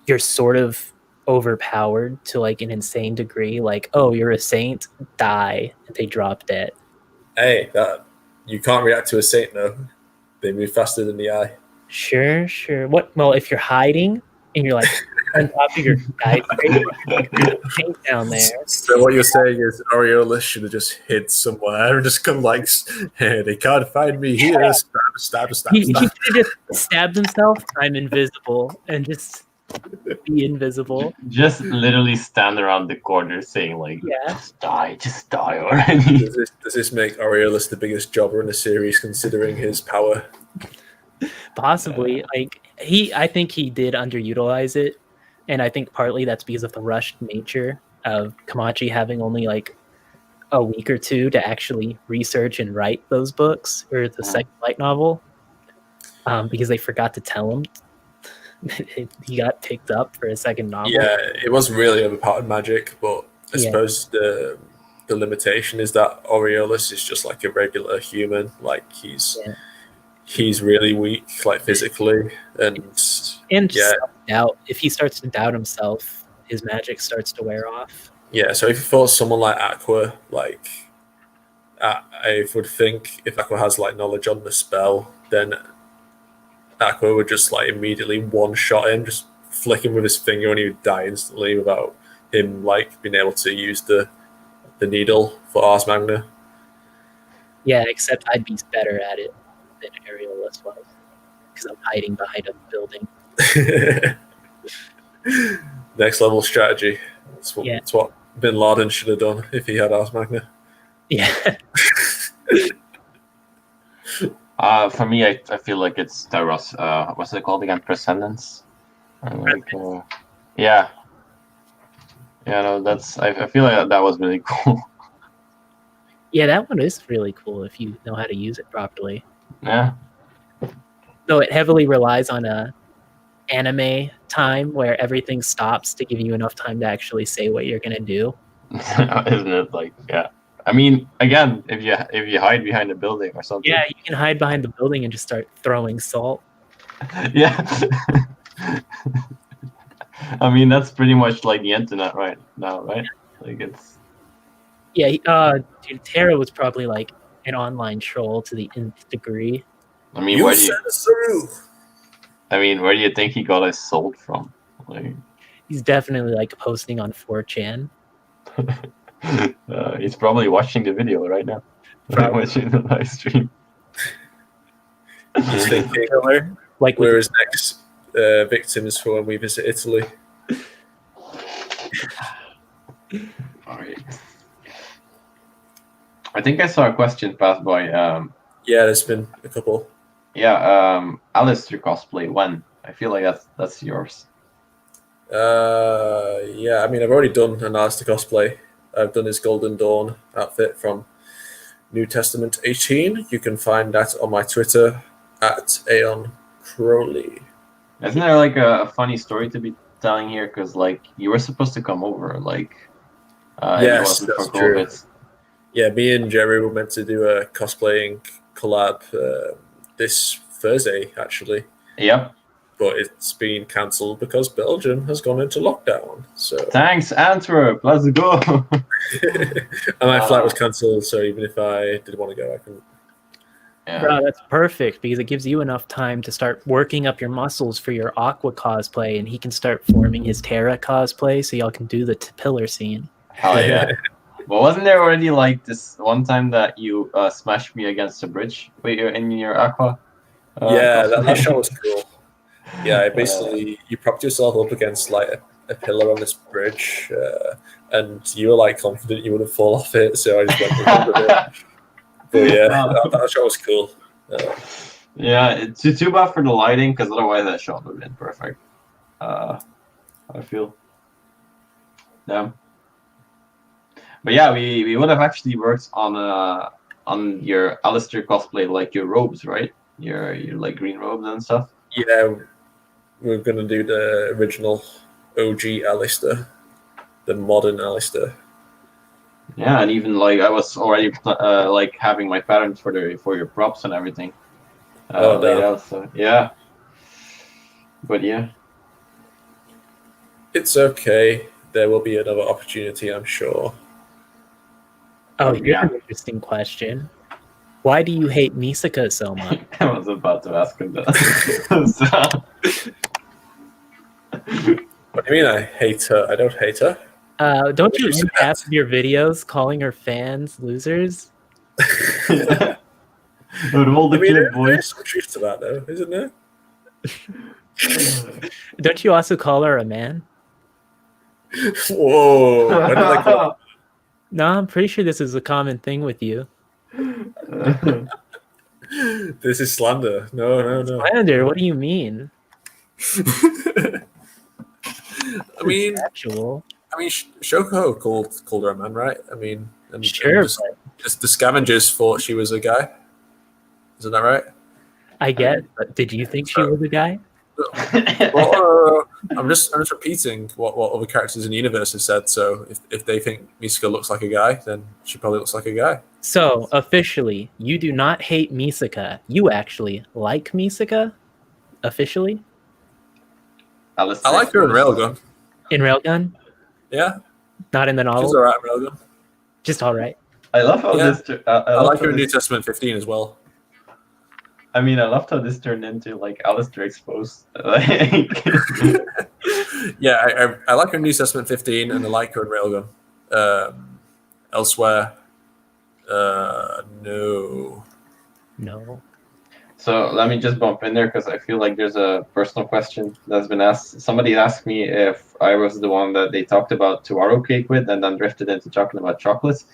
you're sort of overpowered to like an insane degree. Like, oh, you're a saint, die, and they drop dead. Hey, that you can't react to a saint though. They move faster than the eye. Sure. What? Well, if you're hiding and you're like on top of your guy down there. So what you're saying is Aureolus should have just hid somewhere and just come like, hey, they can't find me here. Yeah. Stab. He should have just stabbed himself. I'm invisible, and just be invisible. Just literally stand around the corner saying like, Yeah. just die already. Does this make Aureolus the biggest jobber in the series, considering his power? Possibly. I think he did underutilize it, and I think partly that's because of the rushed nature of Kamachi having only like a week or two to actually research and write those books or the second light novel, because they forgot to tell him he got picked up for a second novel. Yeah, it was really overpowered magic, but I suppose the limitation is that Aureolus is just like a regular human. Like he's really weak, like physically, and doubt. If he starts to doubt himself, his magic starts to wear off. Yeah, so if you thought someone like Aqua, like I would think if Aqua has like knowledge on the spell, then Aqua would just like immediately one shot him, just flick him with his finger, and he would die instantly without him like being able to use the needle for Ars Magna. Yeah, except I'd be better at it than Ariel was, because I'm hiding behind a building. Next level strategy. It's what Bin Laden should have done if he had Ars Magna. Yeah. For me, I feel like it's Taros. What's it called again? Transcendence. Yeah. Yeah, no, that's. I feel like that was really cool. Yeah, that one is really cool if you know how to use it properly. Yeah. Though it heavily relies on a anime time where everything stops to give you enough time to actually say what you're gonna do. Isn't it like, yeah? I mean, again, if you hide behind a building or something. Yeah, you can hide behind the building and just start throwing salt. Yeah. I mean, that's pretty much like the internet right now, right? Like it's. Yeah, dude, Tara was probably like an online troll to the nth degree. I mean, where do you think he got his salt from? Like, He's definitely like posting on 4chan. He's probably watching the video right now. Probably. Watching the live stream. He's thinking, Like where his next victims for when we visit Italy. All right. I think I saw a question pass by. Yeah, there's been a couple. Yeah, Alistair cosplay. When? I feel like that's yours. Yeah, I mean, I've already done an Alistair cosplay. I've done his Golden Dawn outfit from New Testament 18. You can find that on my Twitter at Aeon Crowley. Isn't there like a funny story to be telling here? Because like you were supposed to come over, like yes, that's true. Yeah, me and Jerry were meant to do a cosplaying collab this Thursday, actually. Yep. But it's been cancelled because Belgium has gone into lockdown. So thanks, Antwerp. Let's go. And my flight was cancelled, so even if I did want to go, I couldn't. Yeah. Bro, that's perfect because it gives you enough time to start working up your muscles for your Aqua cosplay, and he can start forming his Terra cosplay, so y'all can do the pillar scene. Hell yeah. Well, wasn't there already like this one time that you smashed me against a bridge in your Aqua? Yeah, that shot was cool. Yeah, basically you propped yourself up against like a pillar on this bridge, and you were like confident you wouldn't fall off it, so I just went over it. But yeah, that shot was cool. Yeah, it's too bad for the lighting, because otherwise that shot would have been perfect. I feel. Yeah. But yeah, we would have actually worked on your Alistair cosplay, like your robes, right? Your like green robes and stuff. Yeah, we're gonna do the original OG Alistair, the modern Alistair. Yeah, and even like I was already like having my patterns for your props and everything laid out. So yeah, but yeah, it's okay. There will be another opportunity, I'm sure. Oh, yeah. An interesting question. Why do you hate Misaka so much? I was about to ask him that. What do you mean I hate her? I don't hate her. Don't you end half of your videos calling her fans losers? I mean, there's some truth to that, though, isn't there? Don't you also call her a man? Whoa! When did I call? No, I'm pretty sure this is a common thing with you. This is slander. No. Slander? What do you mean? I mean, actual. I mean, Shoko called her a man, right? I mean, and sure. Just the scavengers thought she was a guy. Isn't that right? I guess. But did you think she was a guy? Well, I'm just repeating what other characters in the universe have said. So if they think Misaka looks like a guy, then she probably looks like a guy. So officially, you do not hate Misaka. You actually like Misaka. Officially. I like her in Railgun. In Railgun? Yeah. Not in the novel. She's alright in Railgun. Just alright. I love how this. I like her in New Testament 15 as well. I mean, I loved how this turned into like Alistair exposed. Like, Yeah, I like her in New Testament 15, and I like her in Railgun. Elsewhere, no. No. So let me just bump in there because I feel like there's a personal question that's been asked. Somebody asked me if I was the one that they talked about To Aru cake with and then drifted into talking about chocolates.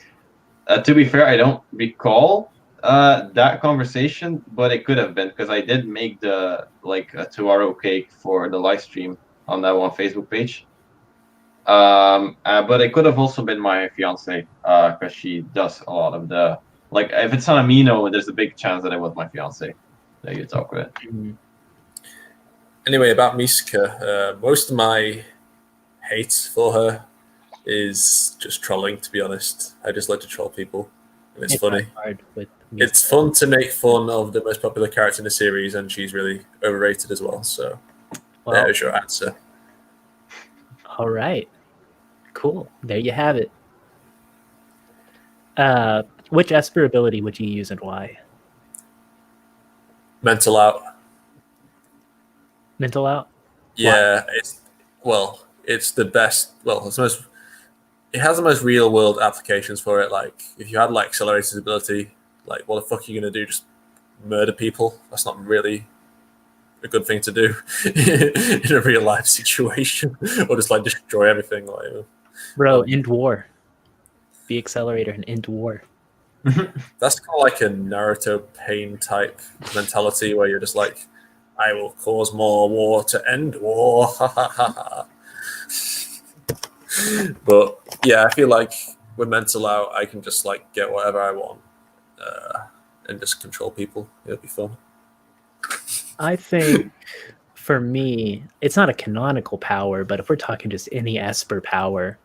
To be fair, I don't recall that conversation, but it could have been because I did make a To Aru cake for the live stream on that one Facebook page. But it could have also been my fiance because she does a lot of the if it's an amino, there's a big chance that it was my fiance that you talk with. Anyway, about Misuka, most of my hate for her is just trolling, to be honest. I just like to troll people, and it's funny. Hard with It's fun to make fun of the most popular character in the series, and she's really overrated as well. So there's your answer. All right. Cool. There you have it. Which Esper ability would you use and why? Mental out. Mental out? Yeah, it's the best. Well, it has the most real world applications for it. Like, if you had like Accelerator's ability, like, what the fuck are you gonna do? Just murder people? That's not really a good thing to do in a real life situation, or just like destroy everything. Like, Bro, end war. Be Accelerator and end war. that's kind of like a Naruto pain type mentality where you're just like, I will cause more war to end war. But yeah, I feel like with mental out, I can just like get whatever I want and just control people. It'll be fun. I think for me, it's not a canonical power, but if we're talking just any Esper power,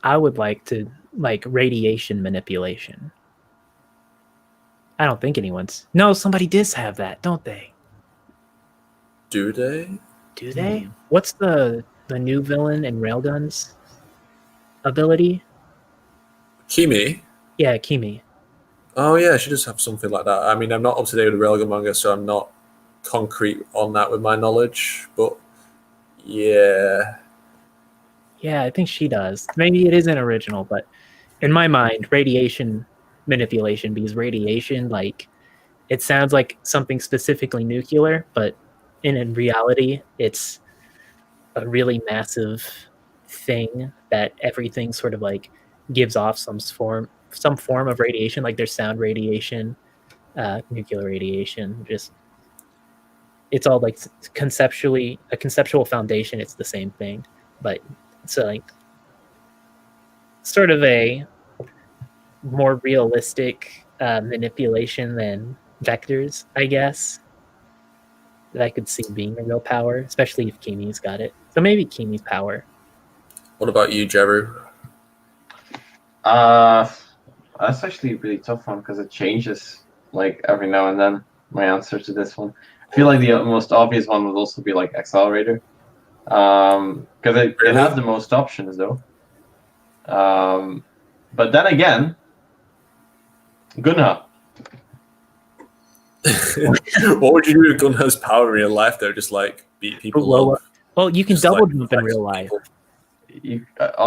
I would like to like radiation manipulation. I don't think anyone's. No, somebody does have that, don't they? Do they? Do they? What's the new villain in Railgun's ability? Kimi? Yeah, Kimi. Oh yeah, she does have something like that. I mean, I'm not up to date with the Railgun manga, so I'm not concrete on that with my knowledge. But yeah, Yeah, I think she does. Maybe it isn't original, but in my mind, radiation manipulation, because radiation, like, it sounds like something specifically nuclear, but in reality, it's a really massive thing that everything sort of like gives off some form of radiation, like there's sound radiation, nuclear radiation. Just it's all like conceptually a conceptual foundation. It's the same thing, but it's like sort of a more realistic manipulation than vectors, I guess. That I could see being a real power, especially if Kimi's got it. So maybe Kimi's power. what about you, Jeru? That's actually a really tough one because it changes like every now and then. My answer to this one, I feel like the most obvious one would also be like Accelerator, because it had the most options though. But then again, Gunha. What would you do with Gunha's power in real life, though? Just like beat people up? Well, you can Just, double like, jump in real life.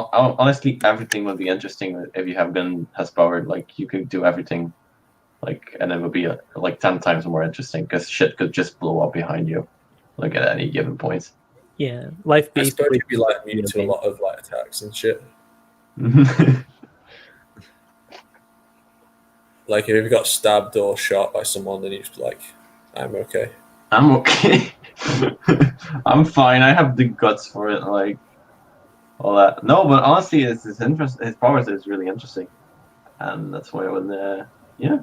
Honestly, everything would be interesting if you have Gun has power. Like you could do everything, like, and it would be like 10 times more interesting because shit could just blow up behind you, like at any given point. Yeah, life I suppose basically. you'd be like immune to a lot of like attacks and shit. Like if you got stabbed or shot by someone, then you just be like, I'm okay. I'm okay. I'm fine. I have the guts for it. Like all that. No, but honestly, it's interesting. His powers is really interesting, and that's why I would. Yeah.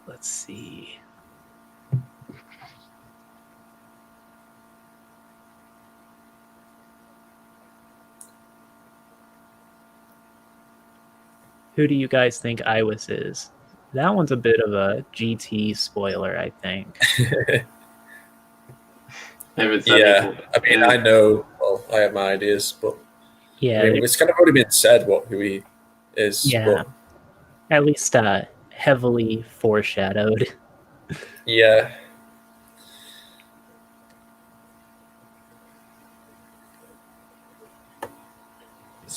Let's see. Who do you guys think Iwas is? That one's a bit of a GT spoiler, I think. Yeah, I mean, I know. Well, I have my ideas, but Yeah, I mean, it's kind of already been said who he is. yeah. But At least heavily foreshadowed. yeah,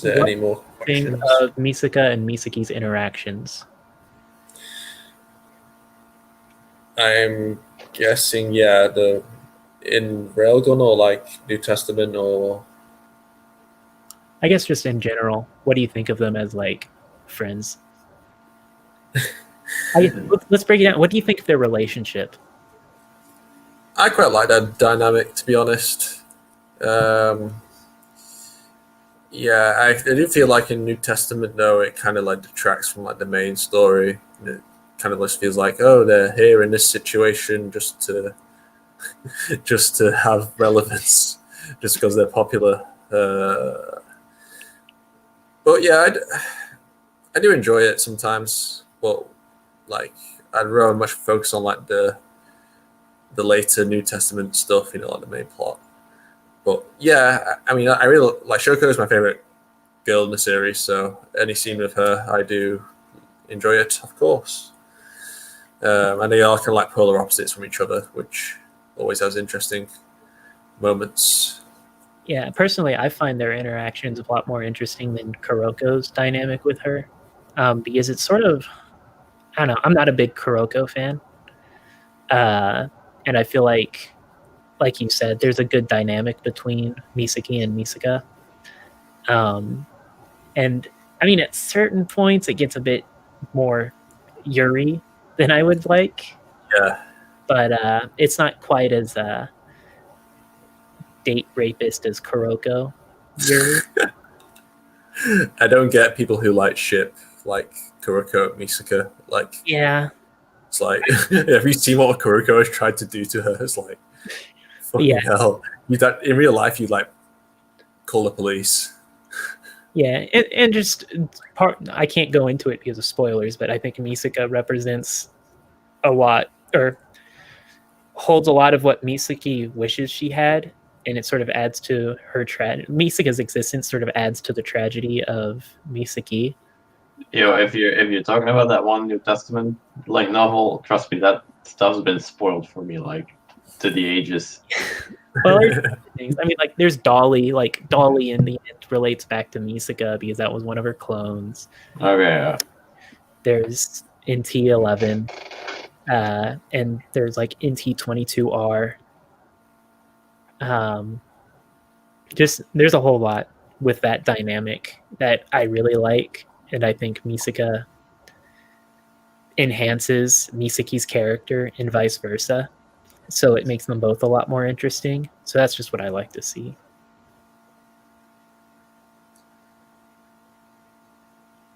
there any more Thing questions? of Misaka and Misaki's interactions. I'm guessing, yeah, in Railgun or like New Testament or I guess just in general, what do you think of them as like friends? Let's break it down. What do you think of their relationship? I quite like that dynamic, to be honest. Yeah, I do feel like in New Testament, though, it kind of like detracts from like the main story. And it kind of just feels like, oh, they're here in this situation just to just to have relevance, just because they're popular. But yeah, I do enjoy it sometimes. But like, I'd rather much focus on like the later New Testament stuff, like the main plot. But yeah, I mean, I really like Shoko is my favorite girl in the series, so any scene with her, I do enjoy it, of course. And they are kind of like polar opposites from each other, which always has interesting moments. Yeah, personally, I find their interactions a lot more interesting than Kuroko's dynamic with her, because it's sort of, I don't know, I'm not a big Kuroko fan, and I feel like you said, there's a good dynamic between Misaki and Misaka. And I mean, at certain points, it gets a bit more Yuri than I would like. Yeah. But it's not quite as date rapist as Kuroko Yuri. I don't get people who like ship like Kuroko and Misaka. Like, Yeah. it's like, have you seen what Kuroko has tried to do to her? It's like, fucking hell. In real life, you'd like call the police. Yeah, and just I can't go into it because of spoilers, but I think Misaka represents a lot, or holds a lot of what Misaki wishes she had, and it sort of adds to her Misaka's existence sort of adds to the tragedy of Misaki. If you're talking about that one New Testament like novel, trust me, that stuff's been spoiled for me like to the ages. Well, things. I mean, like there's Dolly. Like Dolly in the end relates back to Misaka because that was one of her clones. Okay. Yeah. There's NT11, and there's like NT22R. Just there's a whole lot with that dynamic that I really like, and I think Misaka enhances Misaki's character and vice versa. So it makes them both a lot more interesting. So that's just what I like to see.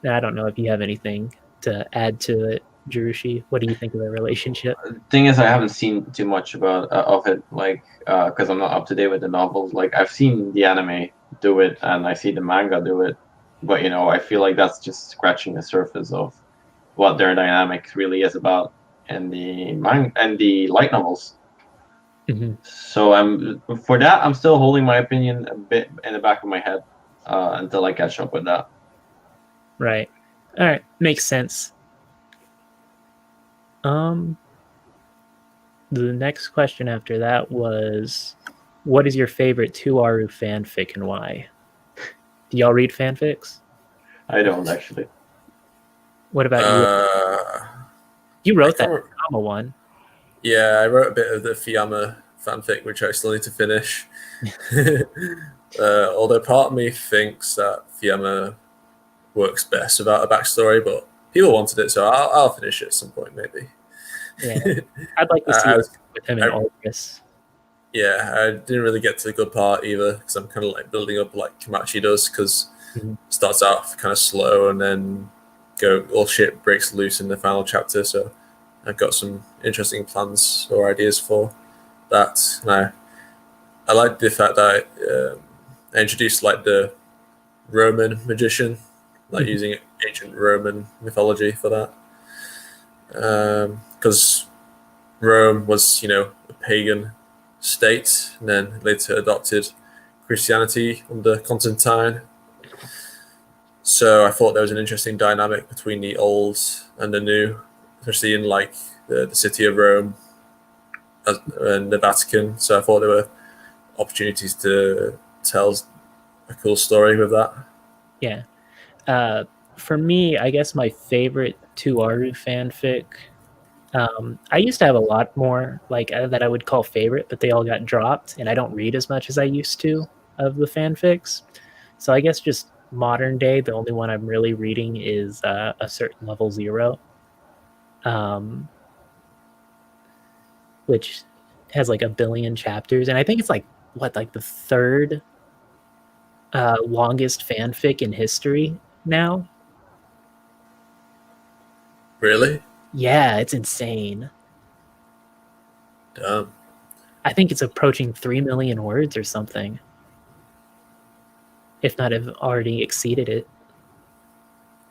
Now, I don't know if you have anything to add to it, Jerushi. What do you think of their relationship? Thing is, I haven't seen too much about of it, like because I'm not up to date with the novels. Like I've seen the anime do it, and I see the manga do it, but I feel like that's just scratching the surface of what their dynamic really is about in the manga and the light novels. Mm-hmm. So I'm still holding my opinion a bit in the back of my head until I catch up with that. Right. All right. Makes sense. The next question after that was, what is your favorite To Aru fanfic and why? Do y'all read fanfics? I don't actually. What about you? You wrote that Fiyama one. Yeah, I wrote a bit of the Fiyama fanfic, which I still need to finish. Although part of me thinks that Fiyama works best without a backstory, but people wanted it, so I'll finish it at some point, maybe. Yeah, I'd like to see it with him and Ulrich. Yeah, I didn't really get to the good part either, because I'm kind of like building up like Komachi does, because it starts out kind of slow and then all shit breaks loose in the final chapter. So I've got some interesting plans or ideas for that. And I like the fact that I introduced like the Roman magician, like using ancient Roman mythology for that. Because Rome was, a pagan state, and then later adopted Christianity under Constantine. So I thought there was an interesting dynamic between the old and the new, especially in like the city of Rome and the Vatican. So I thought there were opportunities to tell a cool story with that. Yeah. For me, I guess my favorite To Aru fanfic. I used to have a lot more that I would call favorite, but they all got dropped, and I don't read as much as I used to of the fanfics. So I guess just modern day, the only one I'm really reading is a certain level 0, which has like a billion chapters, and I think it's like the third longest fanfic in history now. Really? Yeah, it's insane. Damn. I think it's approaching 3 million words or something. If not, have already exceeded it.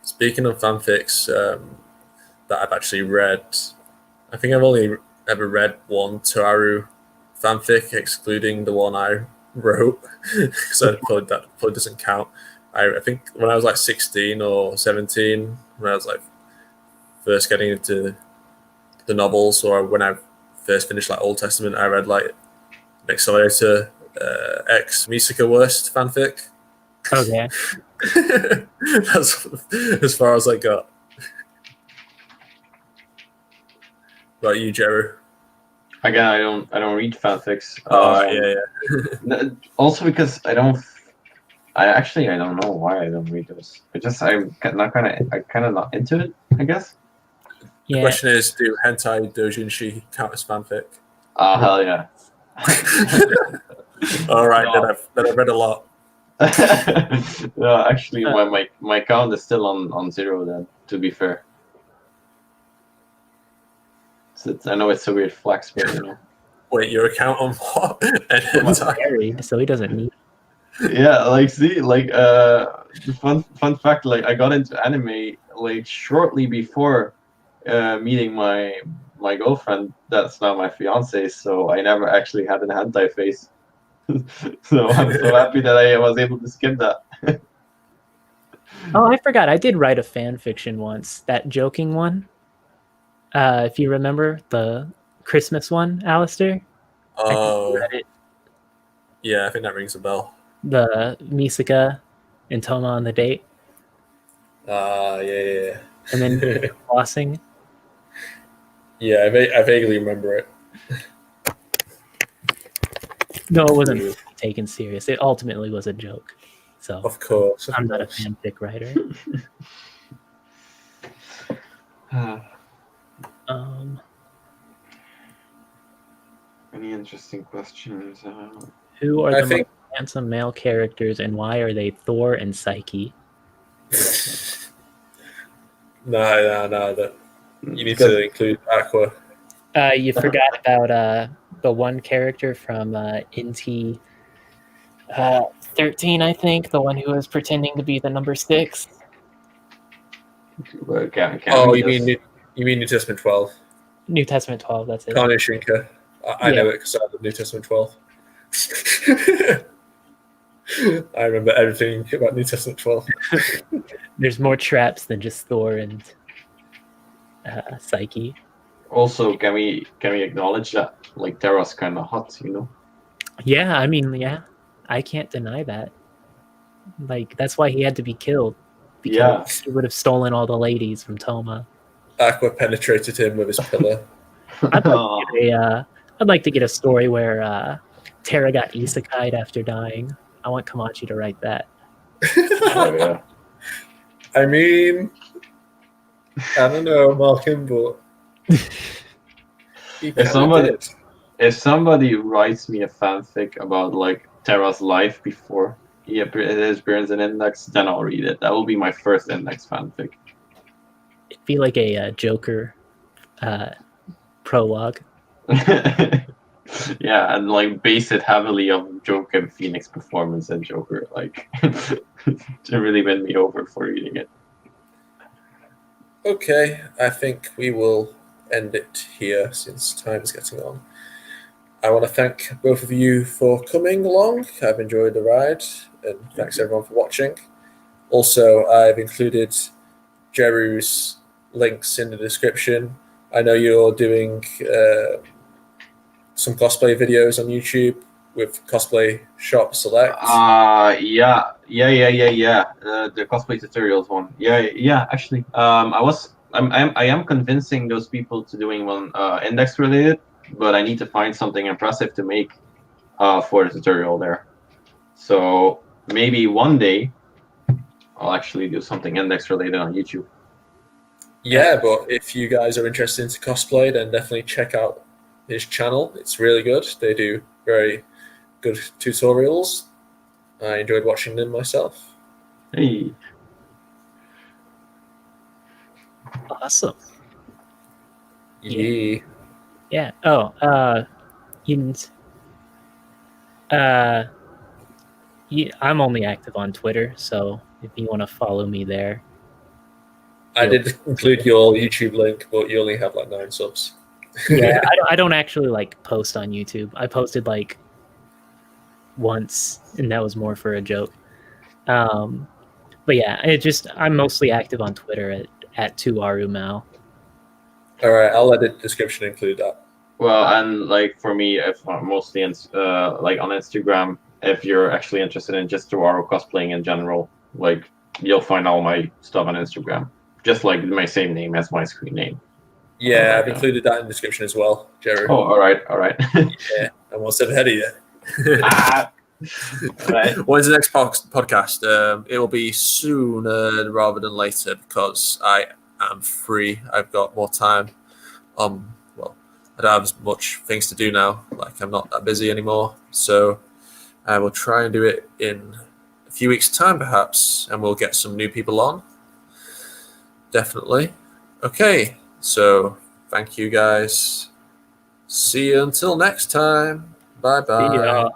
Speaking of fanfics that I've actually read, I think I've only ever read one To Aru fanfic, excluding the one I wrote, so that probably doesn't count. I think when I was like 16 or 17, when I was like first getting into the novels, or when I first finished like Old Testament, I read like Accelerator X Misaka Worst fanfic. Okay. That's as far as I got. About you, Jeru? Again, I don't read fanfics. Yeah. Also because I don't know why I don't read those. I'm kind of not into it, I guess. The Yeah. question is, do hentai doujinshi count as fanfic? Hell yeah. All right, No. then I've read a lot. No, actually, my count is still on 0. Then, to be fair, I know it's a weird flex, but you know. Wait, your account on what? He's married, so he doesn't need. Yeah, like see, like fun fact, like I got into anime like shortly before meeting my girlfriend. That's now my fiance. So I never actually had an hentai face. So I'm so happy that I was able to skip that. Oh, I forgot. I did write a fan fiction once. That joking one. If you remember the Christmas one, Alistair. Oh, I read it. yeah, I think that rings a bell. The Misaka and Toma on the date, Yeah. and then flossing. Yeah, I vaguely remember it. No, it wasn't taken serious. It ultimately was a joke. So Of course. I'm not a fanfic writer. Any interesting questions? Who are the most handsome male characters, and why are they Thor and Psyche? No. You need to include Aqua. You forgot about the one character from Inti 13, I think, the one who was pretending to be the number 6. You mean New Testament 12? New Testament 12, that's it. Kanye Shrinker. I know it because I have New Testament 12. I remember everything about New Testament 12. There's more traps than just Thor and Psyche. Also, can we acknowledge that like Terra's kind of hot, you know? Yeah, I mean, yeah, I can't deny that. Like, that's why he had to be killed. Because he would have stolen all the ladies from Toma. Aqua penetrated him with his pillow. I'd like to get a story where Terra got isekai'd after dying. I want Kamachi to write that. Oh, yeah. I mean, I don't know, Malcolm, but if somebody writes me a fanfic about like Terra's life before he appears in Index, then I'll read it. That will be my first Index fanfic. It'd be like a Joker prologue. Yeah, and like base it heavily on Joker Phoenix performance and Joker, like to really win me over for reading it. Okay, I think we will end it here since time is getting on. I want to thank both of you for coming along. I've enjoyed the ride, and thanks everyone for watching. Also, I've included Jeru's links in the description. I know you're doing some cosplay videos on YouTube with Cosplay Shop Select? Yeah. The cosplay tutorials one. Yeah. Actually, I am convincing those people to doing one index related, but I need to find something impressive to make for the tutorial there. So maybe one day I'll actually do something index related on YouTube. Yeah, but if you guys are interested into cosplay, then definitely check out his channel. It's really good. They do very good tutorials. I enjoyed watching them myself. Hey. Awesome. Yeah. Yeah. Oh, I'm only active on Twitter, so if you want to follow me there. I did include your YouTube link, but you only have like 9 subs. Yeah, I don't actually like post on YouTube. I posted like once, and that was more for a joke. But yeah, I'm mostly active on Twitter at To Aru Mal. All right, I'll let the description include that. Well, and like for me, if mostly like on Instagram, if you're actually interested in just To Aru cosplaying in general, like you'll find all my stuff on Instagram, just like my same name as my screen name. Yeah, I've included that in the description as well, Jerry. Oh, all right. Yeah, I'm 1 step ahead of you. Right. When's the next podcast? It will be sooner rather than later because I am free. I've got more time. Well, I don't have as much things to do now. Like I'm not that busy anymore. So I will try and do it in a few weeks' time, perhaps, and we'll get some new people on. Definitely. Okay. So thank you guys. See you until next time. Bye bye. Yeah.